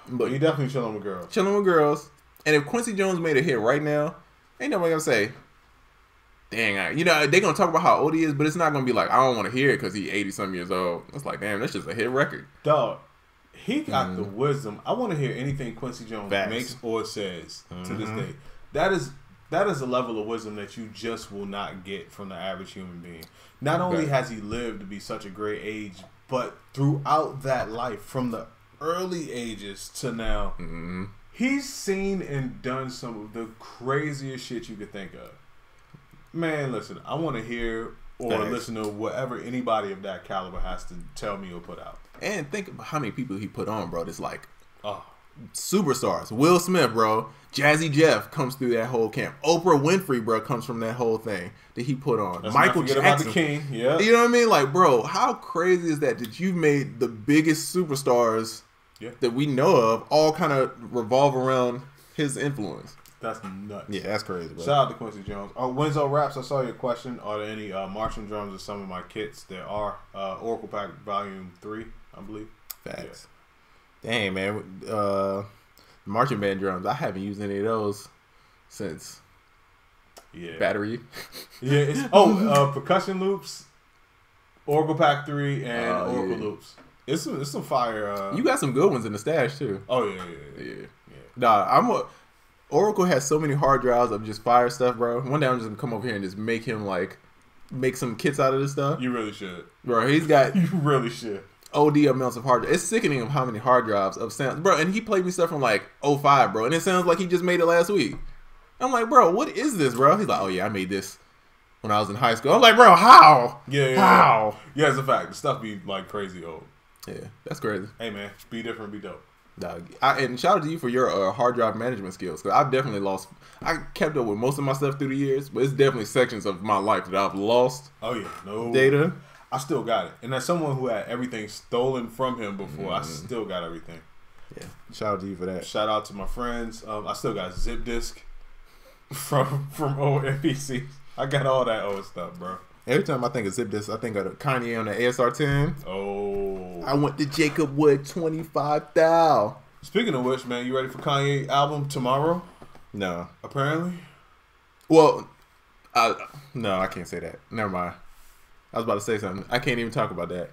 But he definitely chilling with girls. Chilling with girls. And if Quincy Jones made a hit right now, ain't nobody gonna say, dang, they gonna talk about how old he is, but it's not gonna be like, I don't want to hear it because he's 80-something years old. It's like, damn, that's just a hit record. Dog, he got the wisdom. I want to hear anything Quincy Jones makes or says to this day. That is a level of wisdom that you just will not get from the average human being. Not only has he lived to be such a great age, but throughout that life, from the early ages to now, he's seen and done some of the craziest shit you could think of. Man, listen, I want to hear or listen to whatever anybody of that caliber has to tell me or put out. And think about how many people he put on, bro. It's like superstars. Will Smith, bro. Jazzy Jeff comes through that whole camp. Oprah Winfrey, bro, comes from that whole thing that he put on. Let's Michael not forget Jackson. About the King. Yeah. You know what I mean? Like, bro, how crazy is that you've made the biggest superstars that we know of all kind of revolve around his influence? That's nuts. Yeah, that's crazy, bro. Shout out to Quincy Jones. Winzo Raps, I saw your question. Are there any Marshall drums or some of my kits? There are. Oracle Pack Volume 3, I believe. Facts. Dang, man. Marching band drums. I haven't used any of those since battery. Yeah. Percussion loops, Oracle Pack 3, and Oracle loops. It's some fire. You got some good ones in the stash too. Oh yeah. Nah, Oracle has so many hard drives of just fire stuff, bro. One day I'm just gonna come over here and just make him make some kits out of this stuff. You really should, bro. He's got you really should. OD amounts of hard drives. It's sickening of how many hard drives of sounds, bro. And he played me stuff from like '05, bro, and it sounds like he just made it last week. I'm like, bro, what is this, bro? He's like, oh yeah, I made this when I was in high school. I'm like, bro, how? How? Yeah, it's a fact. The stuff be like crazy old. Yeah, that's crazy. Hey man, be different, be dope. Dog. And shout out to you for your hard drive management skills, because I've definitely lost. I kept up with most of my stuff through the years, but it's definitely sections of my life that I've lost. Oh yeah, no data. I still got it, and as someone who had everything stolen from him before, I still got everything. Yeah, shout out to you for that. Shout out to my friends. I still got zip disk from old NPC. I got all that old stuff, bro. Every time I think of zip disk, I think of Kanye on the ASR10. Oh, I went to Jacob Wood 25 thou. Speaking of which, man, you ready for Kanye album tomorrow? No, apparently. Well, no, I can't say that. Never mind. I was about to say something. I can't even talk about that.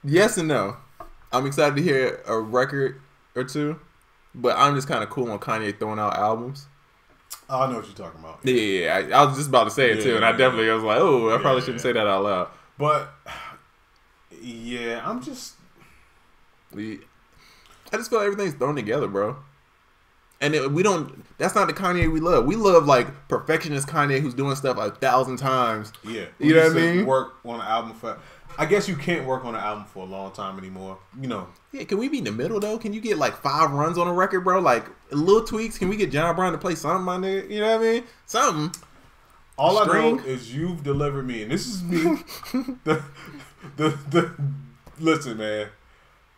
Yes and no. I'm excited to hear a record or two, but I'm just kind of cool on Kanye throwing out albums. Oh, I know what you're talking about. Yeah. I was just about to say it too, and I definitely was like, oh, I probably shouldn't say that out loud. But yeah, I just feel like everything's thrown together, bro. And we don't. That's not the Kanye we love. We love like perfectionist Kanye who's doing stuff 1,000 times. Yeah, you know what I mean. Work on an album for. I guess you can't work on an album for a long time anymore. You know. Yeah, can we be in the middle though? Can you get like 5 runs on a record, bro? Like little tweaks. Can we get John Brown to play something, my nigga? You know what I mean? Something. All I know is you've delivered me, and this is me. Listen, man.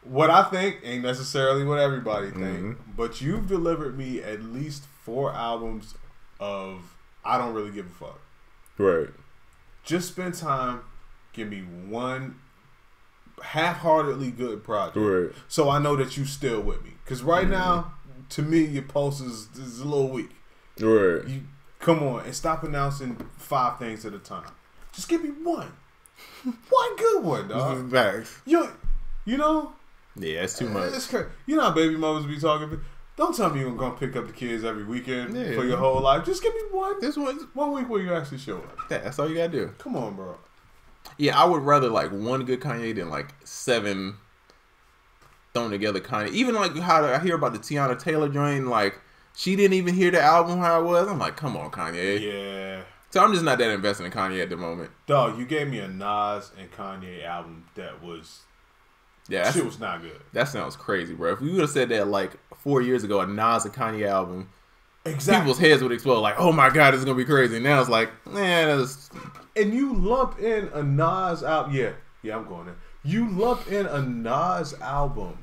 What I think ain't necessarily what everybody think, but you've delivered me at least 4 albums of I don't really give a fuck. Right. Just spend time, give me one half-heartedly good project. Right. So I know that you still with me. Because right now, to me, your pulse is a little weak. Right. You come on and stop announcing 5 things at a time. Just give me one. One good one, dog. Facts. You know? Yeah, it's too much. It's crazy. You know how baby mothers be talking? Don't tell me you're going to pick up the kids every weekend for your whole life. Just give me one. This one week where you actually show up. Yeah, that's all you got to do. Come on, bro. Yeah, I would rather like one good Kanye than like 7 thrown together Kanye. Even like how I hear about the Tiana Taylor joint, like she didn't even hear the album how it was. I'm like, come on, Kanye. Yeah. So I'm just not that invested in Kanye at the moment. Dog, you gave me a Nas and Kanye album that was... Yeah, shit was not good. That sounds crazy, bro. If we would have said that like 4 years ago, a Nas and Kanye album, people's heads would explode. Like, oh my god, it's gonna be crazy. Now it's like, that's... And you lump in a Nas album. Yeah, I'm going there. You lump in a Nas album,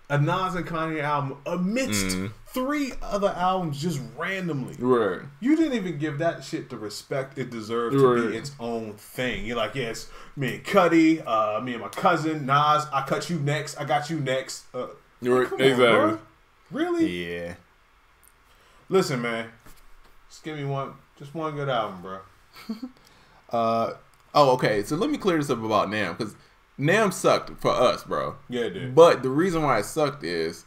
a Nas and Kanye album amidst 3 other albums just randomly. Right. You didn't even give that shit the respect it deserved to be its own thing. You're like, yeah, it's me and Cuddy, me and my cousin, Nas, I cut you next, I got you next. Exactly. On, really? Yeah. Listen, man. Just give me one good album, bro. Okay. So let me clear this up about Nam, because Nam sucked for us, bro. Yeah, it did. But the reason why it sucked is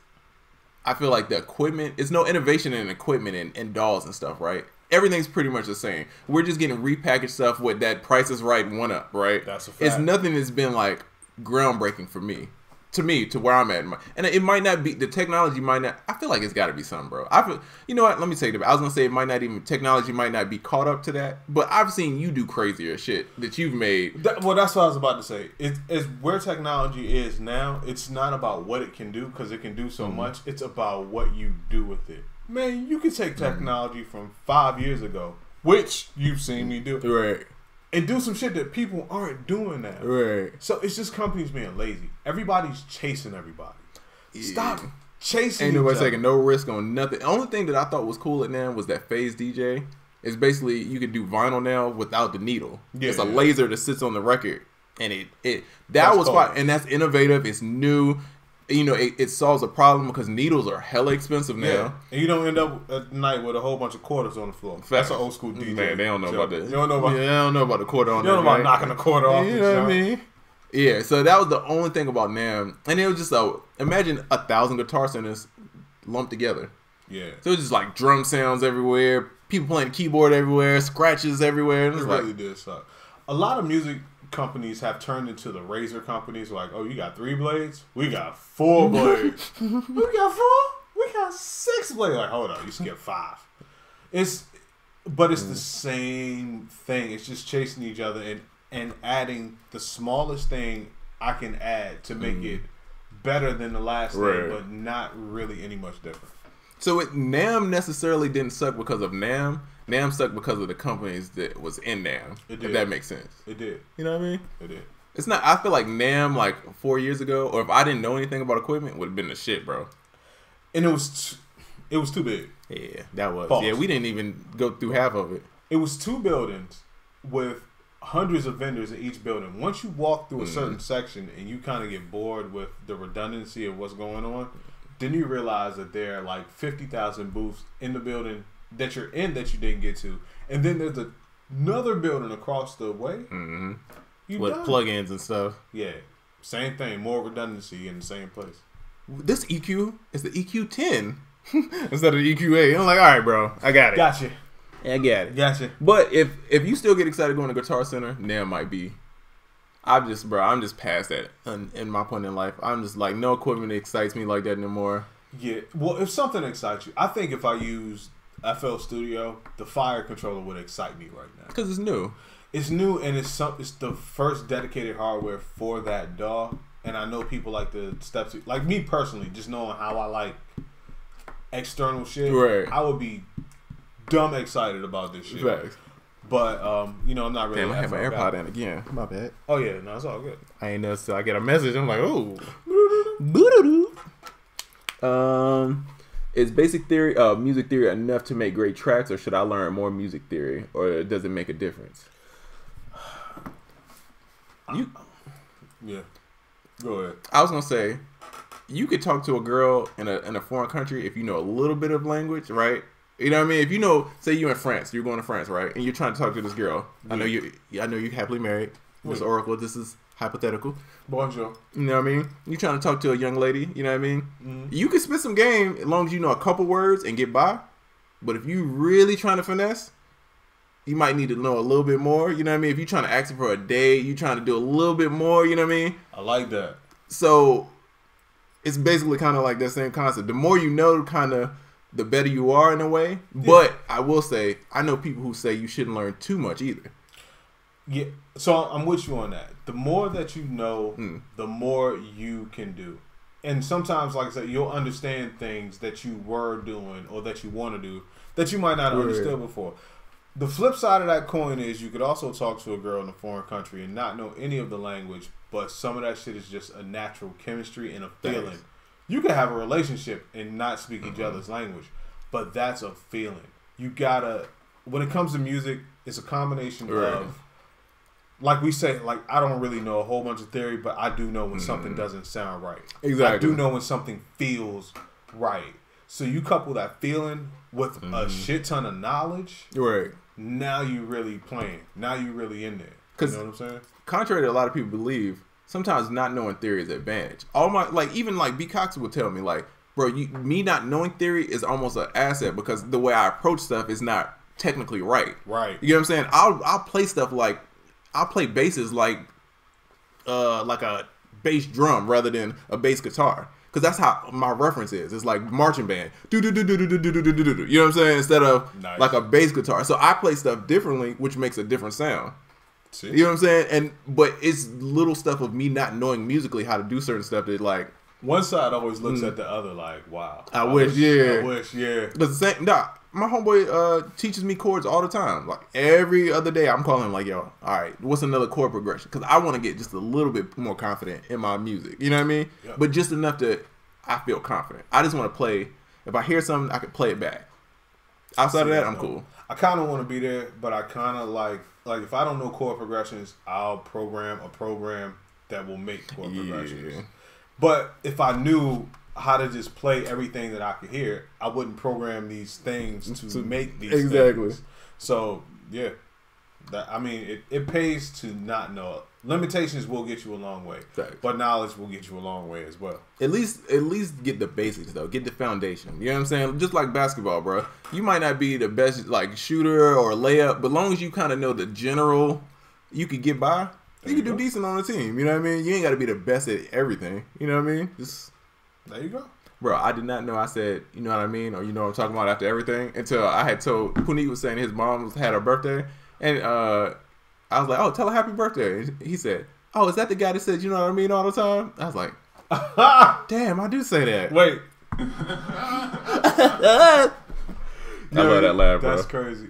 I feel like the equipment, it's no innovation in equipment and dolls and stuff, right? Everything's pretty much the same. We're just getting repackaged stuff with that Price is Right 1-up, right? That's a fact. It's nothing that's been like groundbreaking for me. To where I'm at. And it might not be, the technology might not, I feel like it's got to be something, bro. You know what, let me take it. I was going to say it might not even, technology might not be caught up to that, but I've seen you do crazier shit that you've made. Well, that's what I was about to say. It's where technology is now. It's not about what it can do, because it can do so much. It's about what you do with it. Man, you can take technology from 5 years ago, which you've seen me do. Right. And do some shit that people aren't doing now. Right. So it's just companies being lazy. Everybody's chasing everybody. Stop chasing Ain't nobody taking no risk on nothing. The only thing that I thought was cool at now was that Phase DJ. It's basically, you can do vinyl now without the needle. Yeah, it's a laser that sits on the record. And that was fine. And that's innovative. It's new. you know, it solves a problem because needles are hella expensive now. Yeah. And you don't end up at night with a whole bunch of quarters on the floor. Facts. That's an old school DJ. Man, they don't know about that. You don't know about, they don't know about the quarter on you don't know that, about knocking a quarter off. You know what I mean? Yeah, so that was the only thing about Nam. And it was just imagine 1,000 guitar centers lumped together. Yeah. So it was just like drum sounds everywhere, people playing the keyboard everywhere, scratches everywhere. It really did suck. A lot of music companies have turned into the razor companies. Like, oh, you got 3 blades? We got 4 blades. We got 4? We got 6 blades. Like, hold on, you skip 5. But it's the same thing. It's just chasing each other and adding the smallest thing I can add to make it better than the last thing, but not really any much different. So Nam necessarily didn't suck because of Nam. Nam sucked because of the companies that was in Nam. If that makes sense. It did. You know what I mean? It did. It's not. I feel like Nam, like 4 years ago, or if I didn't know anything about equipment, would have been the shit, bro. And it was too big. Yeah, that was. Pause. Yeah, we didn't even go through half of it. It was 2 buildings with hundreds of vendors in each building. Once you walk through a certain section and you kind of get bored with the redundancy of what's going on, then you realize that there are like 50,000 booths in the building that you're in that you didn't get to. And then there's another building across the way. Mm-hmm. With plugins and stuff. Yeah. Same thing. More redundancy in the same place. This EQ is the EQ10 instead of the EQ8. I'm like, all right, bro. I got it. Gotcha. Yeah, I got it. Gotcha. But if you still get excited going to Guitar Center, Nam might be. I'm just past that in my point in life. I'm just like, no equipment excites me like that anymore. Yeah. Well, if something excites you, I think if I use FL Studio, the Fire controller would excite me right now. Because it's new. It's new, and it's the first dedicated hardware for that DAW. And I know people like the steps. Like me personally, just knowing how I like external shit, I would be dumb excited about this shit. Facts. But you know, I'm not really. Damn, I have my AirPod in again. My bad. Oh yeah, no, it's all good. I ain't know, so I get a message. I'm like, oh. Is basic theory, music theory enough to make great tracks, or should I learn more music theory, or does it make a difference? Yeah. Go ahead. I was gonna say, you could talk to a girl in a foreign country if you know a little bit of language, right? You know what I mean? If you know, say you're in France, you're going to France, right? And you're trying to talk to this girl. I know you're happily married. Miss Oracle, this is hypothetical. Bonjour. You know what I mean? You're trying to talk to a young lady. You know what I mean? Mm-hmm. You can spit some game as long as you know a couple words and get by. But if you really trying to finesse, you might need to know a little bit more. You know what I mean? If you're trying to ask her for a date, you're trying to do a little bit more. You know what I mean? I like that. So it's basically kind of like that same concept. The more you know, kind of, the better you are in a way. Yeah. But I will say, I know people who say you shouldn't learn too much either. Yeah, so I'm with you on that. The more that you know, the more you can do. And sometimes, like I said, you'll understand things that you were doing or that you want to do that you might not have understood before. The flip side of that coin is you could also talk to a girl in a foreign country and not know any of the language, but some of that shit is just a natural chemistry and a feeling. Thanks. You can have a relationship and not speak each other's language, but that's a feeling. You gotta, when it comes to music, it's a combination of, like we say, like I don't really know a whole bunch of theory, but I do know when something doesn't sound right. Exactly. I do know when something feels right. So you couple that feeling with a shit ton of knowledge. Right. Now you really playing. Now you really in there. You know what I'm saying? Contrary to a lot of people believe, sometimes not knowing theory is an advantage. All my even B. Cox would tell me like, bro, me not knowing theory is almost an asset because the way I approach stuff is not technically right. Right. You know what I'm saying? I'll play stuff like I'll play basses like a bass drum rather than a bass guitar. Because that's how my reference is. It's like marching band. You know what I'm saying? Instead of like a bass guitar. So I play stuff differently, which makes a different sound. See? You know what I'm saying? But it's little stuff of me not knowing musically how to do certain stuff that like one side always looks at the other like, wow. I wish, yeah. But the same, my homeboy teaches me chords all the time. Like every other day, I'm calling him like, yo, all right, what's another chord progression? Because I want to get just a little bit more confident in my music. You know what I mean? Yep. But just enough that I feel confident. I just want to play. If I hear something, I can play it back. Outside of that, I'm cool. I kind of want to be there, but I kind of like if I don't know chord progressions, I'll program a program that will make chord progressions. But if I knew how to just play everything that I could hear, I wouldn't program these things to make these things. So yeah, I mean, it pays to not know. Limitations will get you a long way, but knowledge will get you a long way as well. At least get the basics though. Get the foundation. You know what I'm saying? Just like basketball, bro. You might not be the best like shooter or layup, but long as you kind of know the general, you could get by. You can do decent on the team. You know what I mean? You ain't got to be the best at everything. You know what I mean? Just there you go. Bro, I did not know I said, you know what I mean? Or you know what I'm talking about after everything until I had told Puneet was saying his mom had her birthday. And I was like, oh, tell her happy birthday. And he said, oh, is that the guy that said, you know what I mean all the time? I was like, damn, I do say that. Wait. I love that laugh, bro. That's crazy.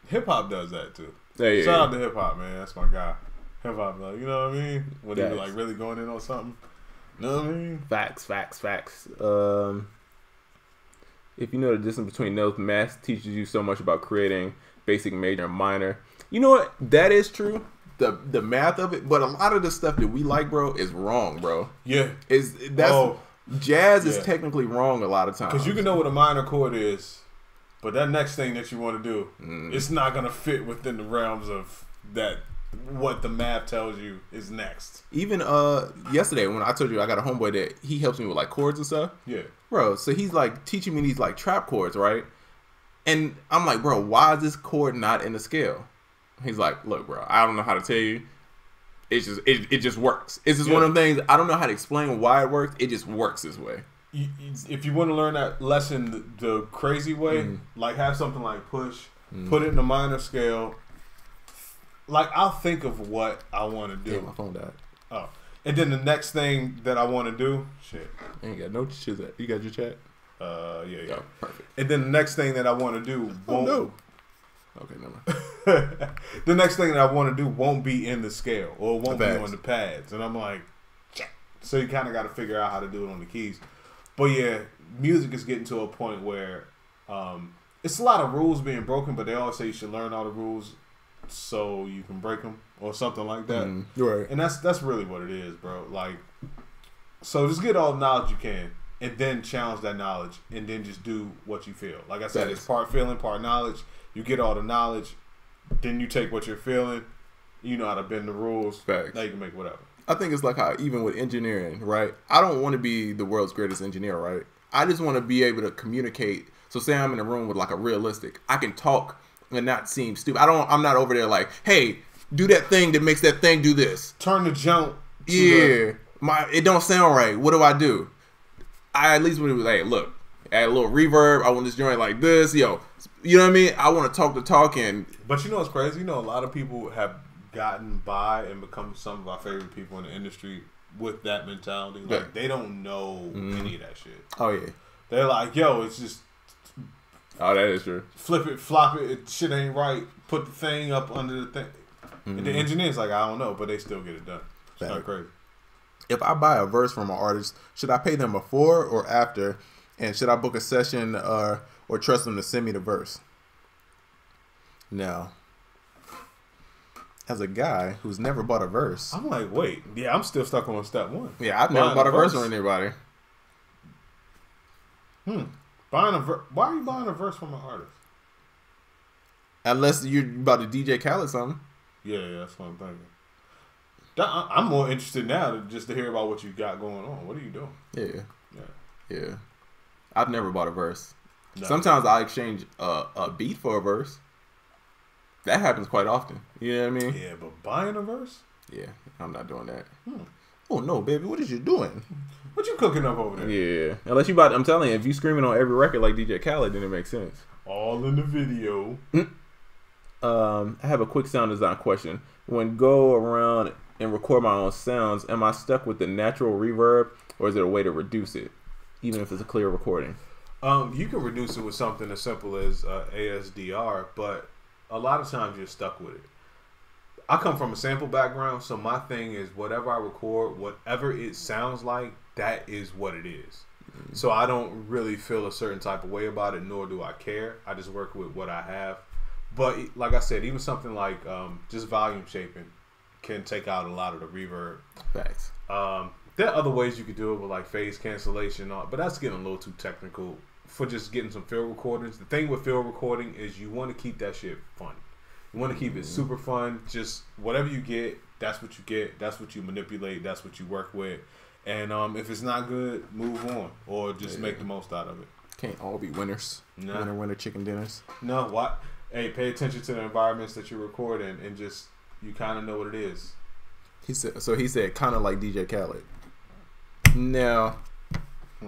Hip-hop does that, too. Yeah. Shout out to hip-hop, man. That's my guy. Hip-hop, like, you know what I mean? When he like really going in on something. You know what I mean? Facts. If you know the distance between notes, math teaches you so much about creating basic, major, and minor. You know what? That is true. The math of it, but a lot of the stuff that we like, bro, is wrong, bro. Yeah. Jazz is technically wrong a lot of times. Because you can know what a minor chord is, but that next thing that you want to do, it's not going to fit within the realms of that. What the math tells you is next. Even yesterday when I told you I got a homeboy that he helps me with like chords and stuff. Yeah. Bro, so he's like teaching me these like trap chords, right? And I'm like, bro, why is this chord not in the scale? He's like, look, bro, I don't know how to tell you. It's just it just works. It's just one of them things. I don't know how to explain why it works. It just works this way. If you want to learn that lesson the crazy way, like have something like push, put it in a minor scale. Like, I'll think of what I want to do. Yeah, my phone died. Oh. And then the next thing that I want to do, shit. I ain't got no shit. You got your chat? Yeah. Oh, perfect. And then the next thing that I want to do won't... no. Okay, never mind. The next thing that I want to do won't be in the scale or won't be on the pads. And I'm like, so you kind of got to figure out how to do it on the keys. But yeah, music is getting to a point where it's a lot of rules being broken, but they always say you should learn all the rules so you can break them or something like that. Right. And that's really what it is, bro. Like, so just get all the knowledge you can and then challenge that knowledge and then just do what you feel. Like I said, it's part feeling, part knowledge. You get all the knowledge, then you take what you're feeling. You know how to bend the rules. Facts. Now you can make whatever. I think it's like how even with engineering, right? I don't want to be the world's greatest engineer, right? I just want to be able to communicate. So say I'm in a room with like a realistic, I can talk and not seem stupid. I'm not over there like, hey, do that thing that makes that thing do this. Turn the jump. It don't sound right. What do I do? I at least would be like, look, add a little reverb. I want this joint like this, yo. You know what I mean? I want to talk the talk and. But you know what's crazy? You know, a lot of people have gotten by and become some of our favorite people in the industry with that mentality. Like they don't know any of that shit. Oh yeah. They're like, yo, it's just. Oh, that is true. Flip it, flop it, shit ain't right. Put the thing up under the thing. And the engineer's like, I don't know, but they still get it done. It's not crazy. If I buy a verse from an artist, should I pay them before or after? And should I book a session or trust them to send me the verse? Now, as a guy who's never bought a verse. I'm like, wait. Yeah, I'm still stuck on step one. Yeah, I've never bought a verse from anybody. Why are you buying a verse from an artist? Unless you're about to DJ Khaled something. Yeah, that's what I'm thinking. I'm more interested now just to hear about what you got going on. What are you doing? Yeah. I've never bought a verse. No. Sometimes I exchange a beat for a verse. That happens quite often. You know what I mean? Yeah, but buying a verse? Yeah, I'm not doing that. Oh no, baby, what is you doing? What you cooking up over there? Yeah, unless you about, I'm telling you, if you screaming on every record like DJ Khaled, then it makes sense. All in the video. I have a quick sound design question. When go around and record my own sounds, am I stuck with the natural reverb, or is there a way to reduce it, even if it's a clear recording? You can reduce it with something as simple as ASDR, but a lot of times you're stuck with it. I come from a sample background, so my thing is whatever I record, whatever it sounds like, that is what it is. So I don't really feel a certain type of way about it, nor do I care. I just work with what I have. But like I said, even something like just volume shaping can take out a lot of the reverb. Facts. There are other ways you could do it with like phase cancellation, but that's getting a little too technical for just getting some field recordings. The thing with field recording is you want to keep that shit fun. You want to keep it super fun. Just whatever you get, that's what you get. That's what you manipulate. That's what you work with. And if it's not good, move on or just make the most out of it. Can't all be winners. Nah. Winner chicken dinners. No, what? Hey, pay attention to the environments that you record in, and just you kind of know what it is. He said kind of like DJ Khaled. Now,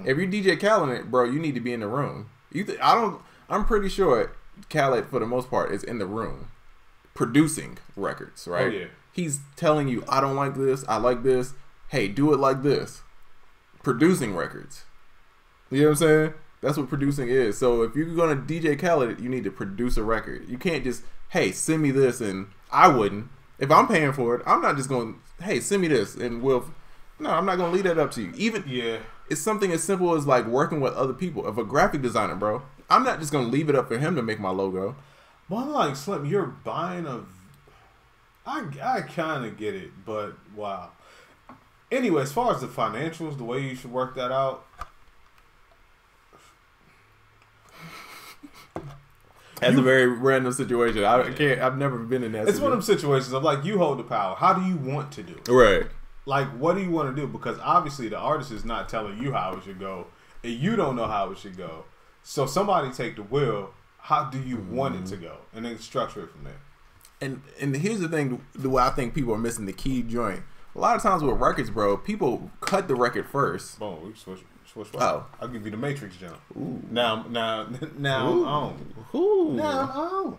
if you're DJ Khaled, bro, you need to be in the room. I'm pretty sure Khaled, for the most part, is in the room producing records, right? Oh, yeah. He's telling you, I don't like this, I like this. Hey, do it like this. Producing records. You know what I'm saying? That's what producing is. So if you're going to DJ Khaled, you need to produce a record. You can't just, hey, send me this, and I wouldn't. If I'm paying for it, I'm not just going, hey, send me this, and no, I'm not going to leave that up to you. Even, it's something as simple as like working with other people. If a graphic designer, bro, I'm not just going to leave it up for him to make my logo. Well, I'm like, Slim, you're buying I kind of get it, but wow. Anyway, as far as the financials, the way you should work that out. That's a very random situation. I've never been in that. It's one of them situations of like, you hold the power. How do you want to do it? Right. Like, what do you want to do? Because obviously the artist is not telling you how it should go, and you don't know how it should go. So somebody take the wheel. How do you want it to go? And then structure it from there. And here's the thing, the way I think people are missing the key joint. A lot of times with records, bro, people cut the record first. Boom, we switch. Oh. I'll give you the Matrix jump. Ooh. Now I'm on. Ooh. Now I'm on.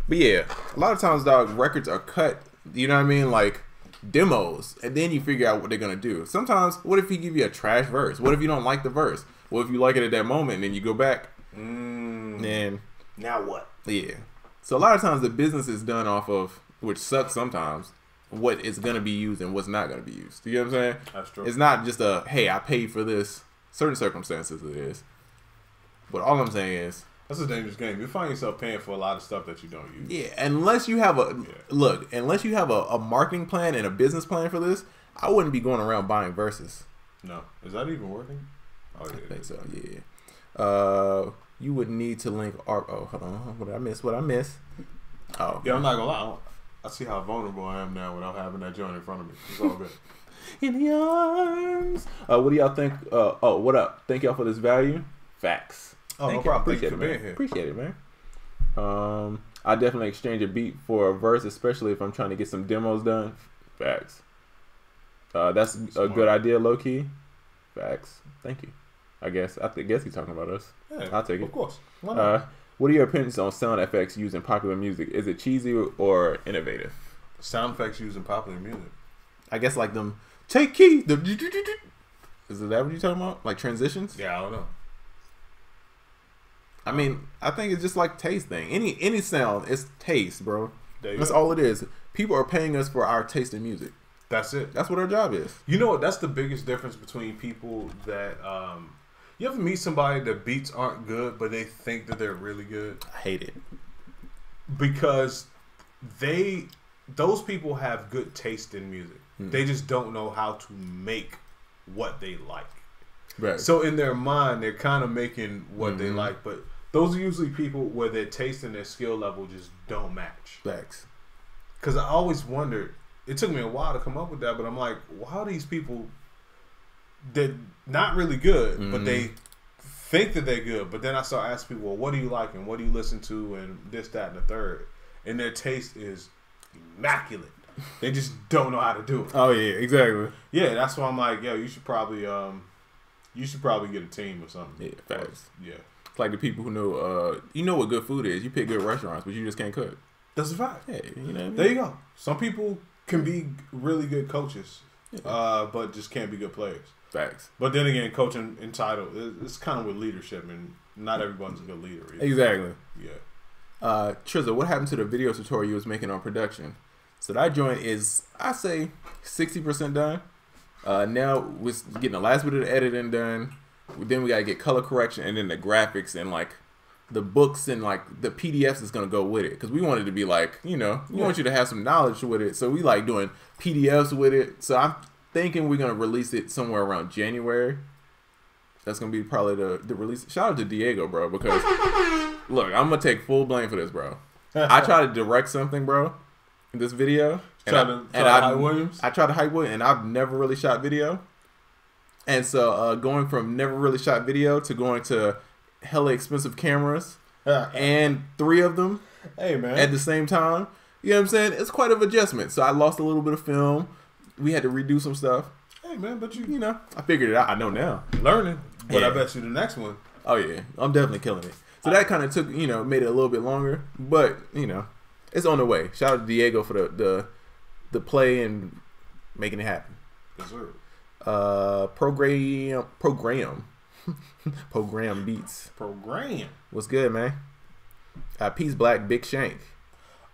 But yeah, a lot of times, dog, records are cut, you know what I mean? Like demos, and then you figure out what they're gonna do. Sometimes, what if he give you a trash verse? What if you don't like the verse? What if you like it at that moment and then you go back? And now what? Yeah. So a lot of times the business is done off of, which sucks sometimes, what is going to be used and what's not going to be used. You know what I'm saying? That's true. It's not just a, hey, I paid for this. Certain circumstances it is. But all I'm saying is, that's a dangerous game. You find yourself paying for a lot of stuff that you don't use. Yeah, unless you have unless you have a marketing plan and a business plan for this, I wouldn't be going around buying verses. No. Is that even working? Oh, yeah. I think so, yeah. You would need to link art. Oh, hold on. What did I miss? Oh. Yeah, I'm not going to lie. I see how vulnerable I am now without having that joint in front of me. It's all good. In the arms. What do y'all think? What up? Thank y'all for this value. Facts. Oh, no problem. Thank you for being here. Appreciate it, man. I definitely exchange a beat for a verse, especially if I'm trying to get some demos done. Facts. That's smart. A good idea, low key. Facts. Thank you. I guess he's talking about us. Yeah, I'll take it. Of course. Why not? What are your opinions on sound effects used in popular music? Is it cheesy or innovative? Sound effects used in popular music. I guess like them take key. Is that what you're talking about? Like transitions? Yeah, I don't know. I mean, I think it's just like taste thing. Any sound, it's taste, bro. That's go. all it is. People are paying us for our taste in music. That's it. That's what our job is. You know what? That's the biggest difference between people that you ever meet somebody that beats aren't good, but they think that they're really good? I hate it. Because those people have good taste in music. They just don't know how to make what they like. Right. So in their mind, they're kind of making what they like, but those are usually people where their taste and their skill level just don't match. Facts. Because I always wondered, it took me a while to come up with that, but I'm like, why are these people, they're not really good, but they think that they're good. But then I start asking people, well, what do you like and what do you listen to and this, that, and the third. And their taste is immaculate. They just don't know how to do it. Oh, yeah, exactly. Yeah, that's why I'm like, yo, you should probably get a team or something. Yeah, facts. Yeah. It's like the people who know, you know what good food is. You pick good restaurants, but you just can't cook. That's a fact. Yeah, you know what I mean? There you go. Some people can be really good coaches, but just can't be good players. Facts. But then again, coaching entitled, it's kind of with leadership, and not everyone's a good leader either. Exactly. Yeah. Trizza, what happened to the video tutorial you was making on production? So that joint is, I say, 60% done. Now we're getting the last bit of the editing done. Then we gotta get color correction and then the graphics and like the books and like the PDFs is gonna go with it because we wanted to be like, you know, we want you to have some knowledge with it. So we like doing PDFs with it. So thinking we're gonna release it somewhere around January. That's gonna be probably the release. Shout out to Diego, bro, because look, I'm gonna take full blame for this, bro. I tried to direct something, bro, in this video. I tried to hype Williams, and I've never really shot video. And so going from never really shot video to going to hella expensive cameras and 3 of them at the same time. You know what I'm saying? It's quite an adjustment. So I lost a little bit of film. We had to redo some stuff. Hey, man, but you know, I figured it out. I know now. Learning. But I bet you the next one. Oh, yeah. I'm definitely killing it. So that kind of took, you know, made it a little bit longer. But, you know, it's on the way. Shout out to Diego for the play and making it happen. Yes, sir. Program beats. Program. What's good, man? Peace Black, Big Shank.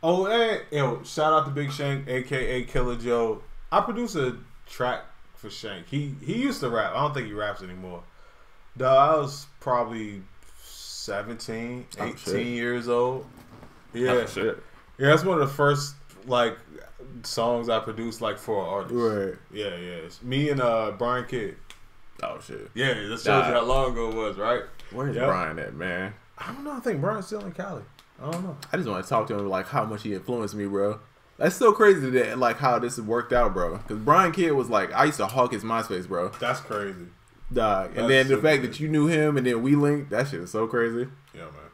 Oh, hey, yo, shout out to Big Shank, aka Killer Joe. I produced a track for Shank. He used to rap. I don't think he raps anymore. I was probably 17, 18 years old. Yeah. Oh, shit. Yeah, that's one of the first like songs I produced like for an artist. Right. Yeah. It's me and Brian Kidd. Oh shit. Yeah, that shows you how long ago it was, right? Where's Brian at, man? I don't know. I think Brian's still in Cali. I don't know. I just want to talk to him like how much he influenced me, bro. That's so crazy that like how this worked out, bro. Because Brian Kidd was like, I used to hawk his MySpace, bro. That's crazy. Dog. And then the fact that you knew him and then we linked, that shit is so crazy. Yeah, man.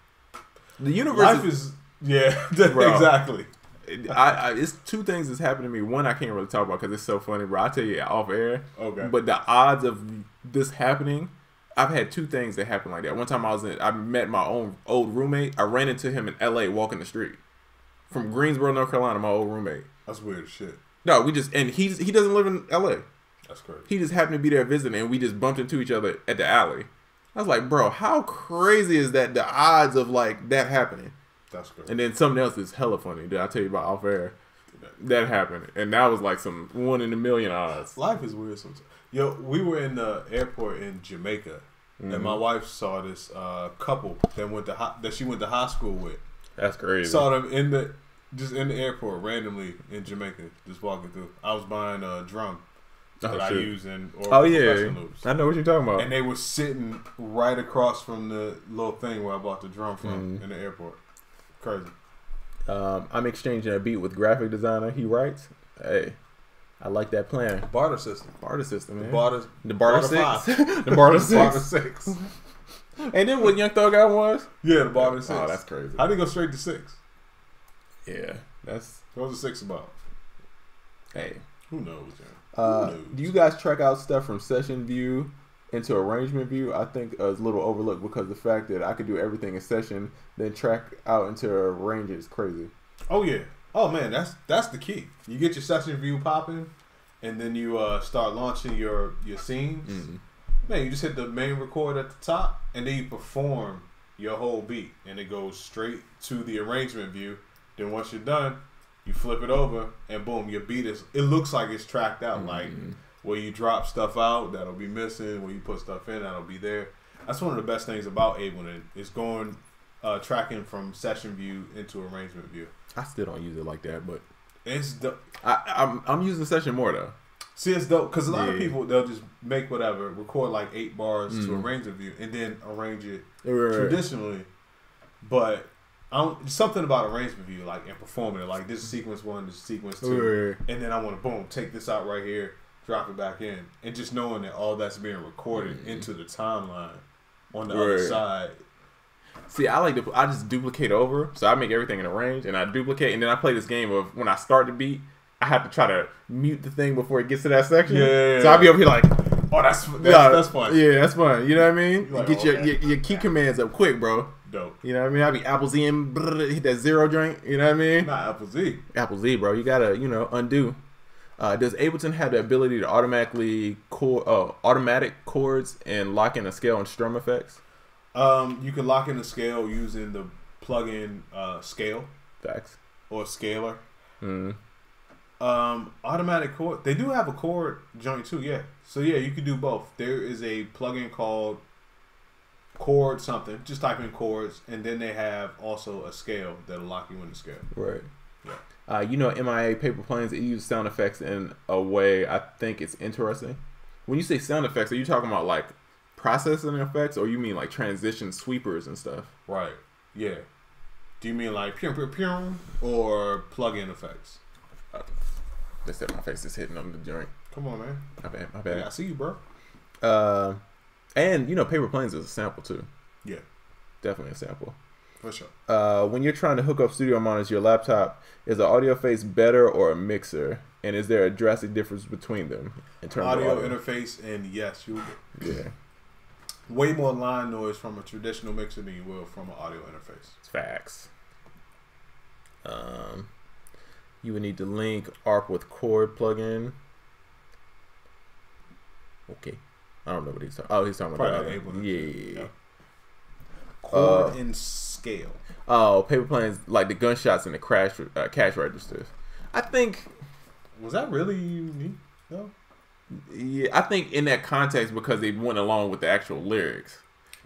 The universe Life is exactly. It's 2 things that's happened to me. One, I can't really talk about because it's so funny, bro. I'll tell you off air. Okay. But the odds of this happening, I've had 2 things that happened like that. One time I met my own old roommate. I ran into him in LA walking the street. From Greensboro, North Carolina, my old roommate. That's weird as shit. No, he doesn't live in LA. That's crazy. He just happened to be there visiting and we just bumped into each other at the alley. I was like, bro, how crazy is that? The odds of like that happening. That's crazy. And then something else is hella funny that I tell you about off air. That happened. And that was like some 1 in a million odds. Life is weird sometimes. Yo, we were in the airport in Jamaica, and my wife saw this couple that she went to high school with. That's crazy. Saw them in the airport randomly in Jamaica, just walking through. I was buying a drum that I use in yeah, I know what you're talking about. And they were sitting right across from the little thing where I bought the drum from in the airport. Crazy. I'm exchanging a beat with graphic designer. He writes, "Hey, I like that plan. Barter system, man. The barter 6, the barter 6, barter 6." And then what Young Thug album was? Yeah, the barter 6. Oh, that's crazy. How did he go straight to 6? Yeah, that's what was the 6 about? Hey, who knows, man? Do you guys track out stuff from session view into arrangement view? I think is a little overlooked because the fact that I could do everything in session, then track out into arrange is crazy. Oh yeah. Oh man, that's the key. You get your session view popping, and then you start launching your scenes. Mm-hmm. Man, you just hit the main record at the top, and then you perform your whole beat, and it goes straight to the arrangement view. Then once you're done, you flip it over, and boom, your beat it looks like it's tracked out. Mm-hmm. Like where you drop stuff out, that'll be missing. Where you put stuff in, that'll be there. That's one of the best things about Ableton is going tracking from session view into arrangement view. I still don't use it like that, but it's dope. I'm using session more though. See, it's dope because a lot of people, they'll just make whatever, record like 8 bars to arrangement view, and then arrange it traditionally. But something about arrangement view, like and performing it, like this is sequence 1, this is sequence 2, and then I want to take this out right here, drop it back in, and just knowing that all that's being recorded into the timeline on the other side. See, I just duplicate over, so I make everything in a range, and I duplicate, and then I play this game of when I start the beat, I have to try to mute the thing before it gets to that section. Yeah. So I'll be over here like, oh, that's fun. Yeah, that's fun. You know what I mean? Like, get your key commands up quick, bro. Dope. You know what I mean? I'll be Apple Z and hit that 0 drink. You know what I mean? Not Apple Z. Apple Z, bro. You gotta, undo. Does Ableton have the ability to automatic chords and lock in a scale and strum effects? You can lock in the scale using the plugin Scale. Facts. Or Scaler. Automatic chord. They do have a chord joint too, yeah. So yeah, you can do both. There is a plugin called Chord something. Just type in chords, and then they have also a scale that'll lock you in the scale. Right. Yeah. MIA Paper Planes, it uses sound effects in a way I think it's interesting. When you say sound effects, are you talking about like processing effects, or you mean like transition sweepers and stuff? Right. Yeah. Do you mean like pew pew pew or plug-in effects? They said my face is hitting on the joint. Come on, man. My bad. Yeah, I see you, bro. And Paper Planes is a sample too. Yeah. Definitely a sample. For sure. When you're trying to hook up studio monitors to your laptop, is the audio face better or a mixer? And is there a drastic difference between them in terms audio of audio interface? And yes, you will yeah. way more line noise from a traditional mixer than you will from an audio interface. It's facts. You would need to link ARP with Chord plugin. Okay. I don't know what he's talking about. Oh, he's talking about the other. Yeah. Chord and scale. Oh, Paper Planes, like the gunshots and the cash registers. I think... Was that really unique, though? Yeah, I think in that context, because they went along with the actual lyrics.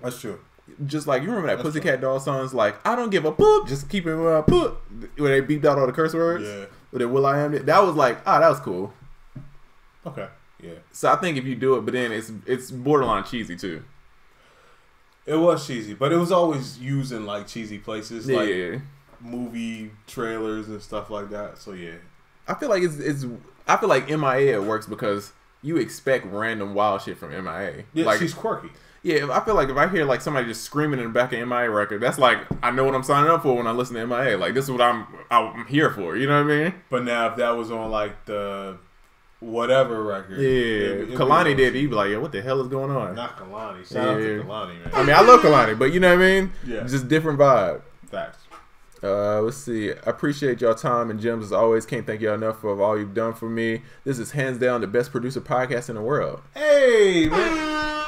That's true. Just like, you remember that Pussycat Dolls songs, like, I don't give a poop, just keep it poop, where they beeped out all the curse words? Yeah. Where they Will.I.am it? That was like, that was cool. Okay, yeah. So I think if you do it, but then it's borderline cheesy, too. It was cheesy, but it was always used in, like, cheesy places, Yeah. like movie trailers and stuff like that, so yeah. I feel like I feel like MIA it works because you expect random wild shit from MIA. Yeah, like, she's quirky. Yeah, I feel like if I hear like somebody just screaming in the back of MIA record, that's like I know what I'm signing up for when I listen to MIA. Like this is what I'm here for. You know what I mean? But now if that was on like the whatever record, yeah, Kalani did. He'd be like, "Yo, what the hell is going on?" Not Kalani. Shout out to Kalani, man. I mean, I love Kalani, but you know what I mean? Yeah, just different vibe. Facts. Let's see. I appreciate y'all time and gems as always. Can't thank y'all enough for all you've done for me. This is hands down the best producer podcast in the world. Hey, man.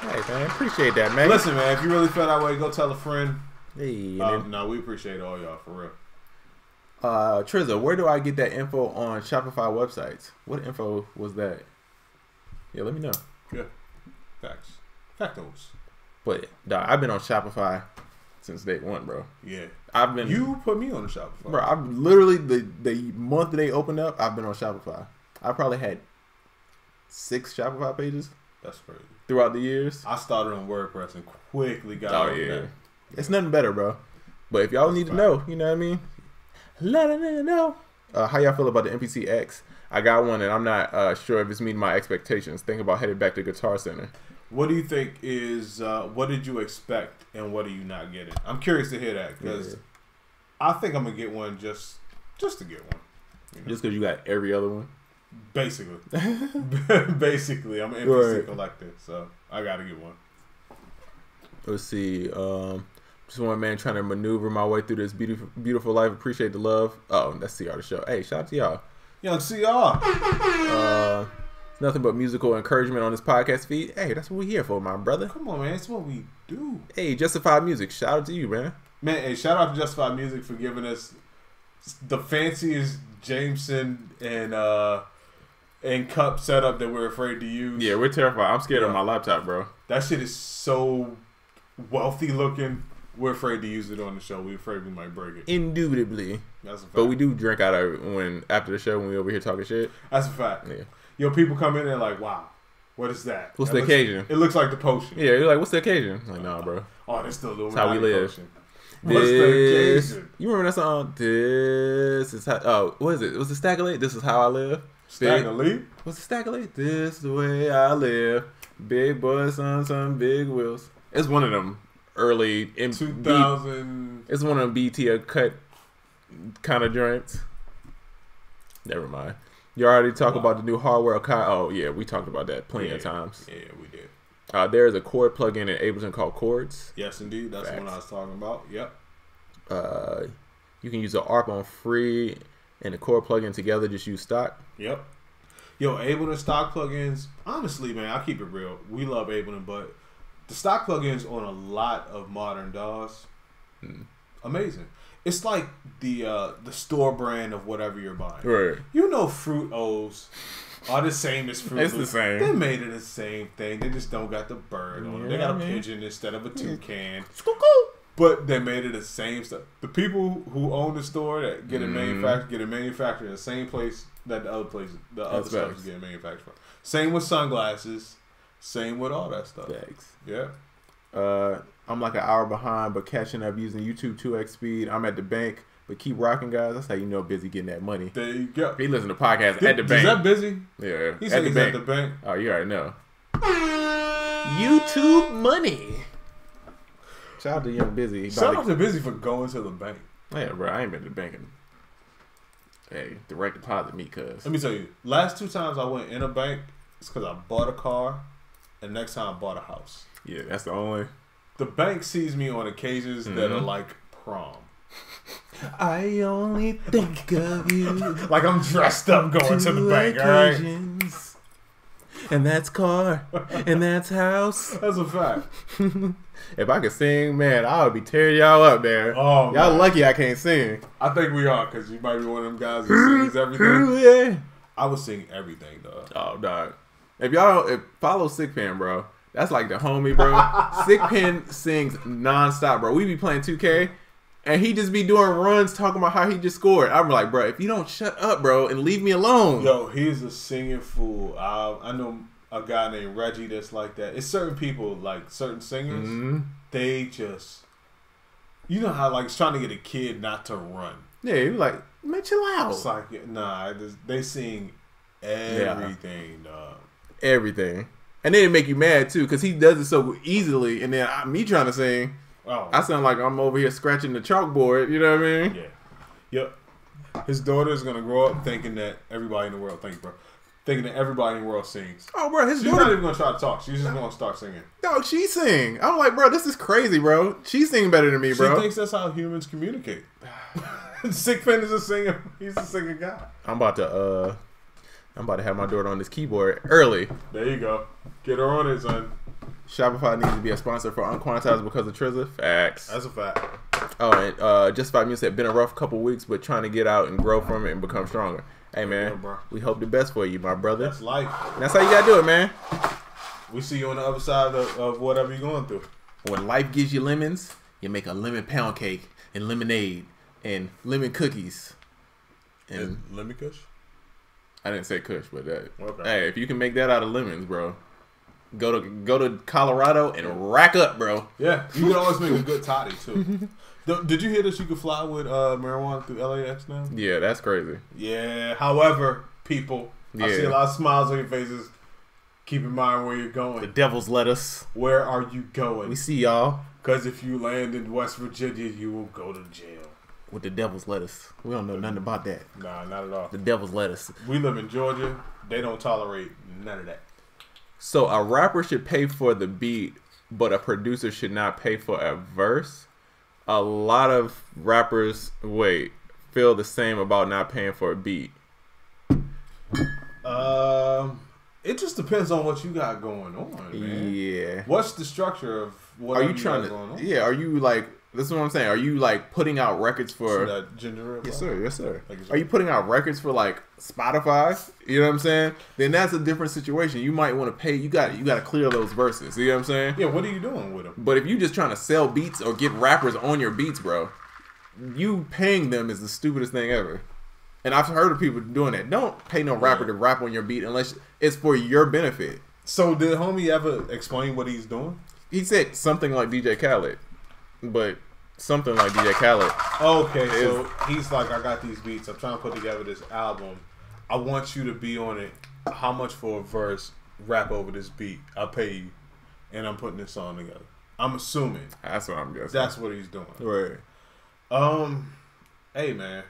Hey, man. Appreciate that, man. Listen, man. If you really feel that way, go tell a friend. Hey, no, we appreciate all y'all for real. Trizza, where do I get that info on Shopify websites? What info was that? Yeah, let me know. Yeah, facts. Factos. But I've been on Shopify since day one, bro. Yeah, I've been. You put me on the Shopify, bro. I've literally the month that they opened up, I've been on Shopify. I probably had 6 Shopify pages. That's crazy. Throughout the years, I started on WordPress and quickly got over that. It's nothing better, bro. But if y'all need to know, you know what I mean? Let a nigga know. How y'all feel about the MPC X? I got one, and I'm not sure if it's meeting my expectations. Think about headed back to Guitar Center. What do you think is? What did you expect, and what are you not getting? I'm curious to hear that because I think I'm gonna get one just to get one. You know? Just because you got every other one. Basically, basically, I'm an MPC collector, so I gotta get one. Let's see. Just one man trying to maneuver my way through this beautiful life. Appreciate the love. Oh, that's CR the show. Hey, shout out to y'all. Young CR. Nothing but musical encouragement on this podcast feed. Hey, that's what we're here for, my brother. Come on, man. That's what we do. Hey, Justified Music. Shout out to you, man. Man, hey, shout out to Justified Music for giving us the fanciest Jameson and cup setup that we're afraid to use. Yeah, we're terrified. I'm scared of my laptop, bro. That shit is so wealthy looking. We're afraid to use it on the show. We're afraid we might break it. Indubitably. That's a fact. But we do drink out of it after the show when we over here talking shit. That's a fact. Yeah. Yo, people come in and like, wow, what is that? What's the occasion? It looks like the potion. Yeah, you're like, what's the occasion? I'm like, nah, bro. Oh, this the Illuminati That's how we live. potion. What's the occasion? You remember that song? This is how. Oh, what is it? Was it Staggerlate? This is how I live. Staggerlate? What's the Staggerlate? This is the way I live. Big boys on some big wheels. It's one of them early 2000. It's one of them BT cut kind of joints. Never mind. You already talked about the new hardware. Oh yeah, we talked about that plenty of times. Yeah, we did. There is a chord plugin in Ableton called Chords. Yes, indeed. That's the one I was talking about. Yep. You can use the ARP on free and the chord plugin together. Just use stock. Yep. Yo, Ableton stock plugins. Honestly, man, I'll keep it real. We love Ableton, but the stock plugins on a lot of modern DAWs, amazing. It's like the store brand of whatever you're buying. Right. You know, Fruit O's are the same as Fruit Loops. It's the same. They made it the same thing. They just don't got the bird on them. They got a pigeon instead of a toucan. But they made it the same stuff. The people who own the store that get it manufactured in the same place that the other stuff is getting manufactured from. Same with sunglasses. Same with all that stuff. Thanks. Yeah. I'm like an hour behind, but catching up using YouTube 2x speed. I'm at the bank, but keep rocking, guys. That's how you know Busy getting that money. There you go. He listens to podcasts at the bank. Is that Busy? Yeah. He said he's at the bank. Oh, you already know. YouTube money. Shout out to Young Busy. Shout out to Busy for going to the bank. Yeah, bro. I ain't been to the bank in. Hey, direct deposit me, cuz. Let me tell you. Last 2 times I went in a bank, it's because I bought a car, and next time I bought a house. Yeah, that's the only. The bank sees me on occasions that are like prom. I only think of you. Like I'm dressed up going to the bank, alright? And that's car. And that's house. That's a fact. If I could sing, man, I would be tearing y'all up, man. Oh, y'all lucky I can't sing. I think we are, because you might be one of them guys who sings everything. Yeah. I would sing everything, dog. Oh, dog. If y'all follow Sick Pen, bro, that's like the homie, bro. Sick Pen sings nonstop, bro. We be playing 2K, and he just be doing runs talking about how he just scored. I'm like, bro, if you don't shut up, bro, and leave me alone. Yo, he's a singing fool. I know a guy named Reggie that's like that. It's certain people, like certain singers, they just, you know how like it's trying to get a kid not to run. Yeah, you like, man, chill out. It's like, nah, they sing everything, dog. Everything. And then it make you mad too, because he does it so easily, and then me trying to sing, I sound like I'm over here scratching the chalkboard, you know what I mean? Yeah. Yep. His daughter is going to grow up thinking that everybody in the world, thinking that everybody in the world sings. Oh, bro, she's not even going to try to talk. She's just going to start singing. Dog, she sing. I'm like, bro, this is crazy, bro. She's singing better than me, bro. She thinks that's how humans communicate. Sick Pen is a singer. He's a singer guy. I'm about to have my daughter on this keyboard early. There you go. Get her on it, son. Shopify needs to be a sponsor for UnQuantized because of Trizza. Facts. That's a fact. Oh, and Just 5 Minutes had been a rough couple weeks, but trying to get out and grow from it and become stronger. Hey, man, we hope the best for you, my brother. That's life. And that's how you got to do it, man. We see you on the other side of whatever you're going through. When life gives you lemons, you make a lemon pound cake and lemonade and lemon cookies. And lemon kush? I didn't say kush, but okay. Hey, if you can make that out of lemons, bro, go to Colorado and rack up, bro. Yeah, you can always make a good toddy too. Did you hear that you could fly with marijuana through LAX now? Yeah, that's crazy. Yeah. However, people, I see a lot of smiles on your faces. Keep in mind where you're going. The devil's lettuce. Where are you going? We see y'all. Because if you land in West Virginia, you will go to jail. With the devil's lettuce. We don't know nothing about that. Nah, not at all. The devil's lettuce. We live in Georgia. They don't tolerate none of that. So a rapper should pay for the beat, but a producer should not pay for a verse? A lot of rappers, feel the same about not paying for a beat. It just depends on what you got going on, man. Yeah. What's the structure of what are you trying to? Going on? Yeah. Are you like? This is what I'm saying. Are you like putting out records for? That ginger ale, yes, sir. Yes, sir. Like are you putting out records for like Spotify? You know what I'm saying? Then that's a different situation. You might want to pay. You got to clear those verses. You know what I'm saying? Yeah. What are you doing with them? But if you just trying to sell beats or get rappers on your beats, bro, you paying them is the stupidest thing ever. And I've heard of people doing that. Don't pay no rapper to rap on your beat unless it's for your benefit. So did homie ever explain what he's doing? He said something like DJ Khaled, but something like DJ Khaled. Okay, so he's like, I got these beats. I'm trying to put together this album. I want you to be on it. How much for a verse? Rap over this beat. I'll pay you. And I'm putting this song together. I'm assuming. That's what I'm guessing. That's what he's doing. Right. Hey, man.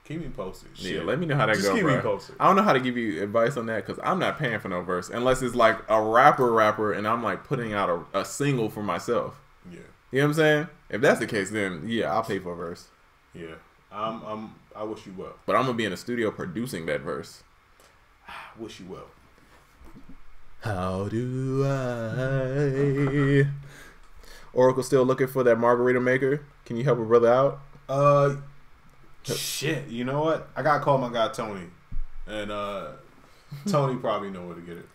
Keep me posted. Shit. Yeah, let me know how that goes, bro. Keep me posted. I don't know how to give you advice on that because I'm not paying for no verse unless it's like a rapper and I'm like putting out a single for myself. Yeah. You know what I'm saying? If that's the case, then yeah, I'll pay for a verse. Yeah. I wish you well. But I'm gonna be in the studio producing that verse. Wish you well. How do I? Oracle still looking for that margarita maker. Can you help a brother out? Shit, you know what? I gotta call my guy Tony, and Tony probably know where to get it.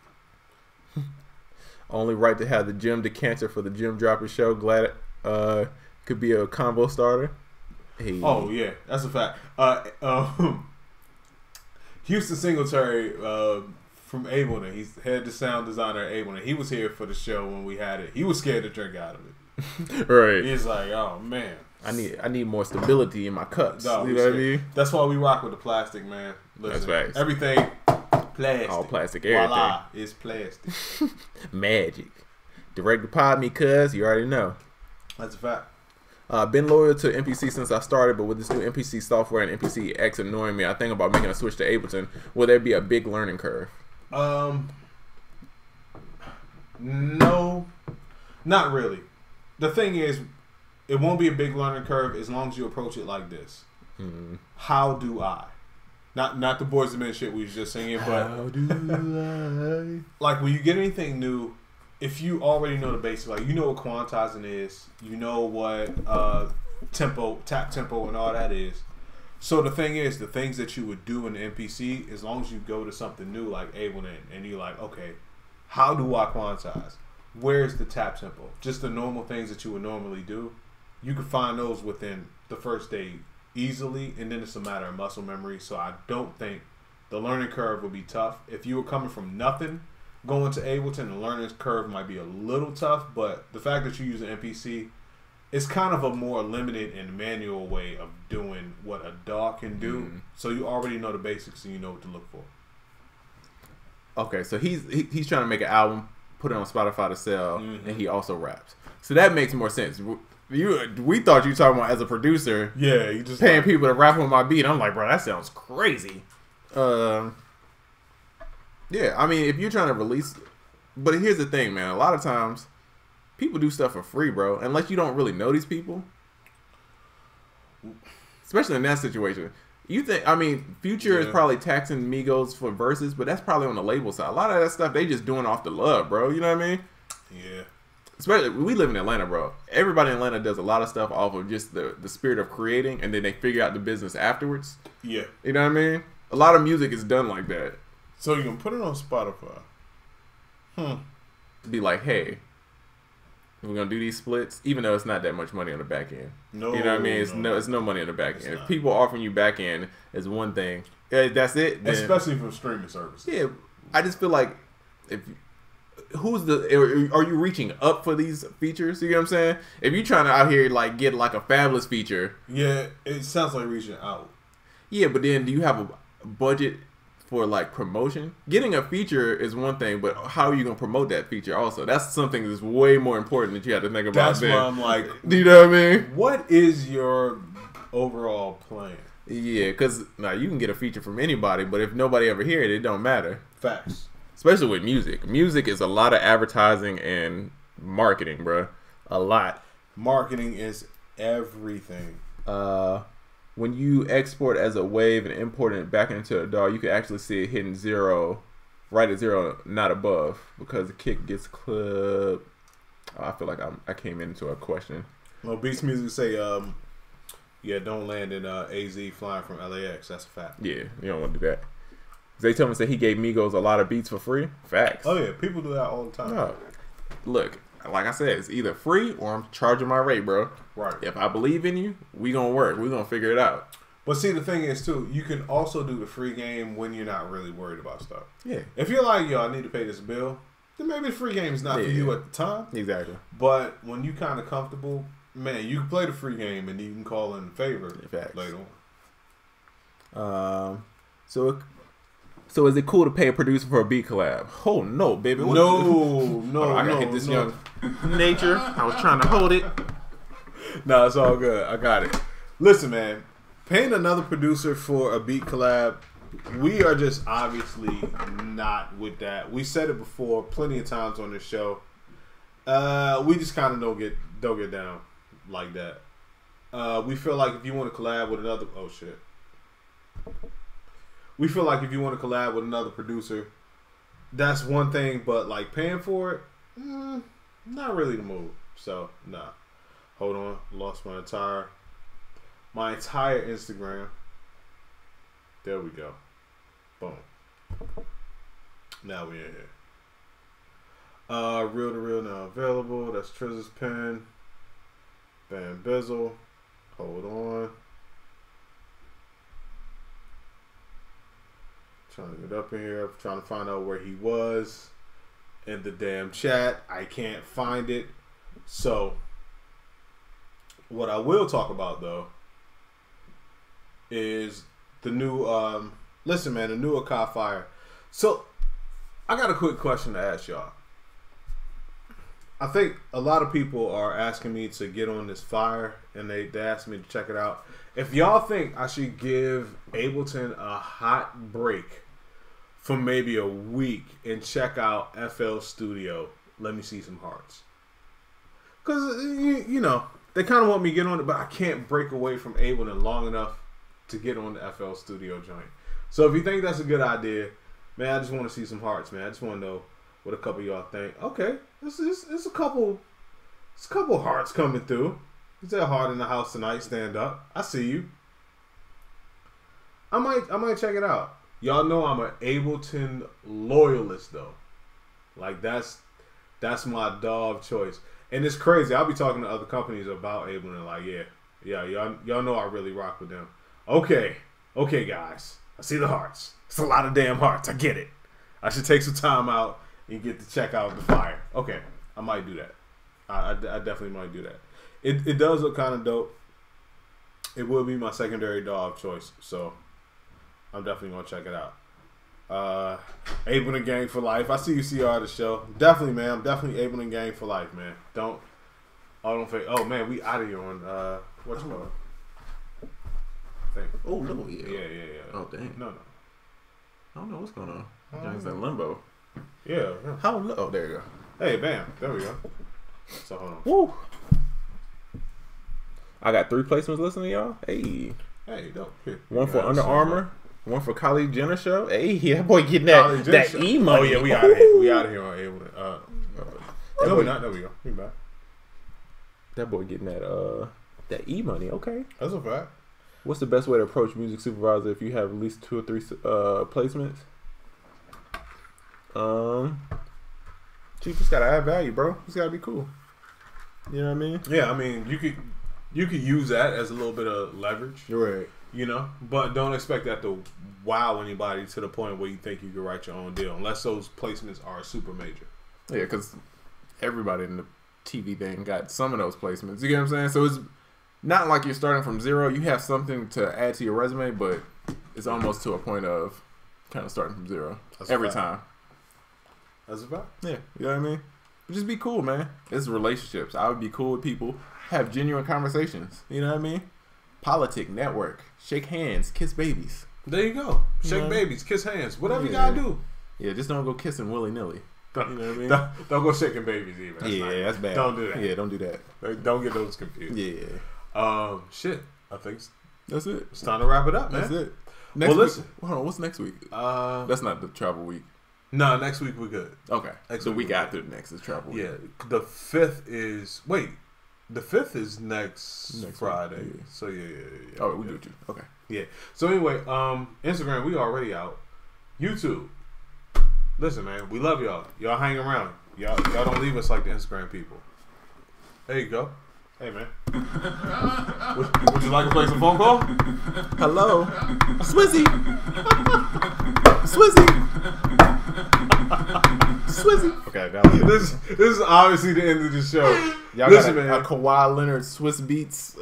Only right to have the gym decanter for the Gym Dropper show. Glad could be a combo starter. Hey. Oh yeah, that's a fact. Houston Singletary from Ableton. He's head to sound designer at Ableton. He was here for the show when we had it. He was scared to drink out of it. Right. He's like, oh man, I need more stability in my cups. No, you know what I mean? That's why we rock with the plastic, man. Listen, that's right. Everything plastic. All plastic, everything. Voila, it's plastic. Magic. Direct deposit me, cuz. You already know. That's a fact. Been loyal to MPC since I started, but with this new MPC software and MPC X annoying me, I think about making a switch to Ableton. Will there be a big learning curve? No, not really. The thing is, it won't be a big learning curve as long as you approach it like this. How do I? Not the Boys II Men shit we was just singing, but how do I? Like when you get anything new, if you already know the basics, like you know what quantizing is, you know what tempo, tap tempo, and all that is. So the thing is, the things that you would do in the MPC, as long as you go to something new like Ableton, and you're like, okay, how do I quantize? Where's the tap tempo? Just the normal things that you would normally do. You can find those within the first day easily, and then it's a matter of muscle memory. So I don't think the learning curve will be tough. If you were coming from nothing, going to Ableton, the learning curve might be a little tough, but the fact that you use an MPC, it's kind of a more limited and manual way of doing what a DAW can do. So you already know the basics and you know what to look for. Okay, so he's trying to make an album, put it on Spotify to sell, and he also raps. So that makes more sense. We thought you were talking about as a producer. Yeah, you just paying people to rap on my beat. I'm like, bro, that sounds crazy. Yeah, I mean, if you're trying to release, but here's the thing, man. A lot of times, people do stuff for free, bro. Unless you don't really know these people, especially in that situation. You think? I mean, Future is probably taxing Migos for verses, but that's probably on the label side. A lot of that stuff they just doing off the love, bro. You know what I mean? Yeah. Especially we live in Atlanta, bro. Everybody in Atlanta does a lot of stuff off of just the spirit of creating, and then they figure out the business afterwards. Yeah. You know what I mean? A lot of music is done like that. So you can put it on Spotify. Be like, hey, we're gonna do these splits, even though it's not that much money on the back end. No, you know what I mean? It's no money on the back end. Not. If people offering you back end is one thing, that's it. Then, especially from streaming services. Yeah, I just feel like if are you reaching up for these features? You know what I'm saying? If you're trying to out here like get like a fabulous feature, yeah, it sounds like reaching out. Yeah, but then do you have a budget for like promotion? Getting a feature is one thing, but how are you gonna promote that feature also? That's something that's way more important that you have to think about. That's why I'm like, do you know what I mean? What is your overall plan? Yeah, because now you can get a feature from anybody, but if nobody ever hear it, it don't matter. Facts. Especially with music. Music is a lot of advertising and marketing, bro. A lot. Marketing is everything. When you export as a wave and import it back into a DAW, you can actually see it hitting zero, right at zero, not above, because the kick gets clipped. I feel like I came into a question. Well, Beats Music say, yeah, don't land in AZ flying from LAX. That's a fact. Yeah, you don't want to do that. They told me that he gave Migos a lot of beats for free. Facts. Oh yeah, people do that all the time. No. Look, like I said, it's either free or I'm charging my rate, bro. Right. If I believe in you, we gonna work. We gonna figure it out. But see, the thing is too, you can also do the free game when you're not really worried about stuff. Yeah. If you're like, yo, I need to pay this bill, then maybe the free game is not for you at the time. Exactly. But when you kind of comfortable, man, you can play the free game and you can call in favor later on. So is it cool to pay a producer for a beat collab? Oh no, baby. No, I gotta hit this young nature. I was trying to hold it. No, it's all good. I got it. Listen, man, paying another producer for a beat collab, we are just obviously not with that. We said it before plenty of times on this show. We just kind of don't get down like that. We feel like if you want to collab with another, we feel like if you want to collab with another producer, that's one thing, but like paying for it, not really the move. So nah. Hold on, lost my entire Instagram. There we go. Boom. Now we're in here. Real to real now available. That's Triz's pen. Van Bizzle. Hold on. Trying to get up in here. Trying to find out where he was in the damn chat. I can't find it. So, what I will talk about, though, is the new, listen, man, the new Akai Fire. So, I got a quick question to ask y'all. I think a lot of people are asking me to get on this fire, and they asked me to check it out. If y'all think I should give Ableton a hot break for maybe a week and check out FL Studio, let me see some hearts. Because, you know, they kind of want me to get on it, but I can't break away from Ableton long enough to get on the FL Studio joint. So if you think that's a good idea, man, I just want to see some hearts, man. I just want to know what a couple of y'all think. Okay, it's a couple hearts coming through. Is there a heart in the house tonight? Stand up. I see you. I might check it out. Y'all know I'm an Ableton loyalist though. Like that's my dog choice. And it's crazy. I'll be talking to other companies about Ableton. Like, yeah, y'all know I really rock with them. Okay, guys. I see the hearts. It's a lot of damn hearts. I get it. I should take some time out and get to check out the fire. Okay, I might do that. I definitely might do that. It does look kind of dope. It will be my secondary DAW of choice, so I'm definitely gonna check it out. Ableton Gang for life. I see you see the show. Definitely, man. I'm definitely Ableton Gang for life, man. Don't fake. Oh man, we out of here on what's it called? Oh no, yeah. Yeah. Oh dang. No. I don't know what's going on. It's in limbo. Yeah. How low? Oh, there you go. Hey, bam. There we go. So hold on. Woo. I got 3 placements listening to y'all. Hey, dope. Here. One for Under Armour. One for Kylie Jenner show. Hey, that boy getting that E money. Oh yeah, we out of here. We out of here on Ableton. No, we're not. There we go. We back. That boy getting that E money. Okay, that's a fact. What's the best way to approach Music Supervisor if you have at least 2 or 3 placements? You just gotta add value, bro. It's gotta be cool. You know what I mean? Yeah, I mean you could use that as a little bit of leverage. You're right. You know, but don't expect that to wow anybody to the point where you think you can write your own deal, unless those placements are super major. Yeah, because everybody in the TV thing got some of those placements. You get what I'm saying? So it's not like you're starting from zero. You have something to add to your resume, but it's almost to a point of kind of starting from zero. That's every time. That's a fact. Yeah, you know what I mean? Just be cool, man. It's relationships. I would be cool with people. Have genuine conversations. You know what I mean? Politic, network, shake hands, kiss babies. There you go. Shake babies, kiss hands, whatever you gotta do. Yeah, just don't go kissing willy nilly. You know what I mean? Don't go shaking babies either. That's bad. Don't do that. Yeah, don't do that. Don't get those confused. Yeah. Shit. I think that's it. It's time to wrap it up, man. That's it. Next week, listen. Hold on. What's next week? That's not the travel week. No, next week we're good. Okay. The week after next is travel week. Yeah. The 5th is next Friday. Week, yeah. So yeah. Oh, we do it too. Okay. Yeah. So anyway, Instagram, we already out. YouTube. Listen, man, we love y'all. Y'all hang around. Y'all don't leave us like the Instagram people. There you go. Hey, man. Would you like to play some phone call? Hello. Swizzy. Swizzy. Okay, this is obviously the end of the show. Y'all listen, got a Kawhi Leonard Swiss Beats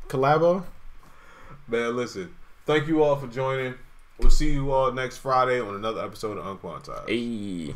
collabo. Man, listen. Thank you all for joining. We'll see you all next Friday on another episode of UnQuantized. Hey.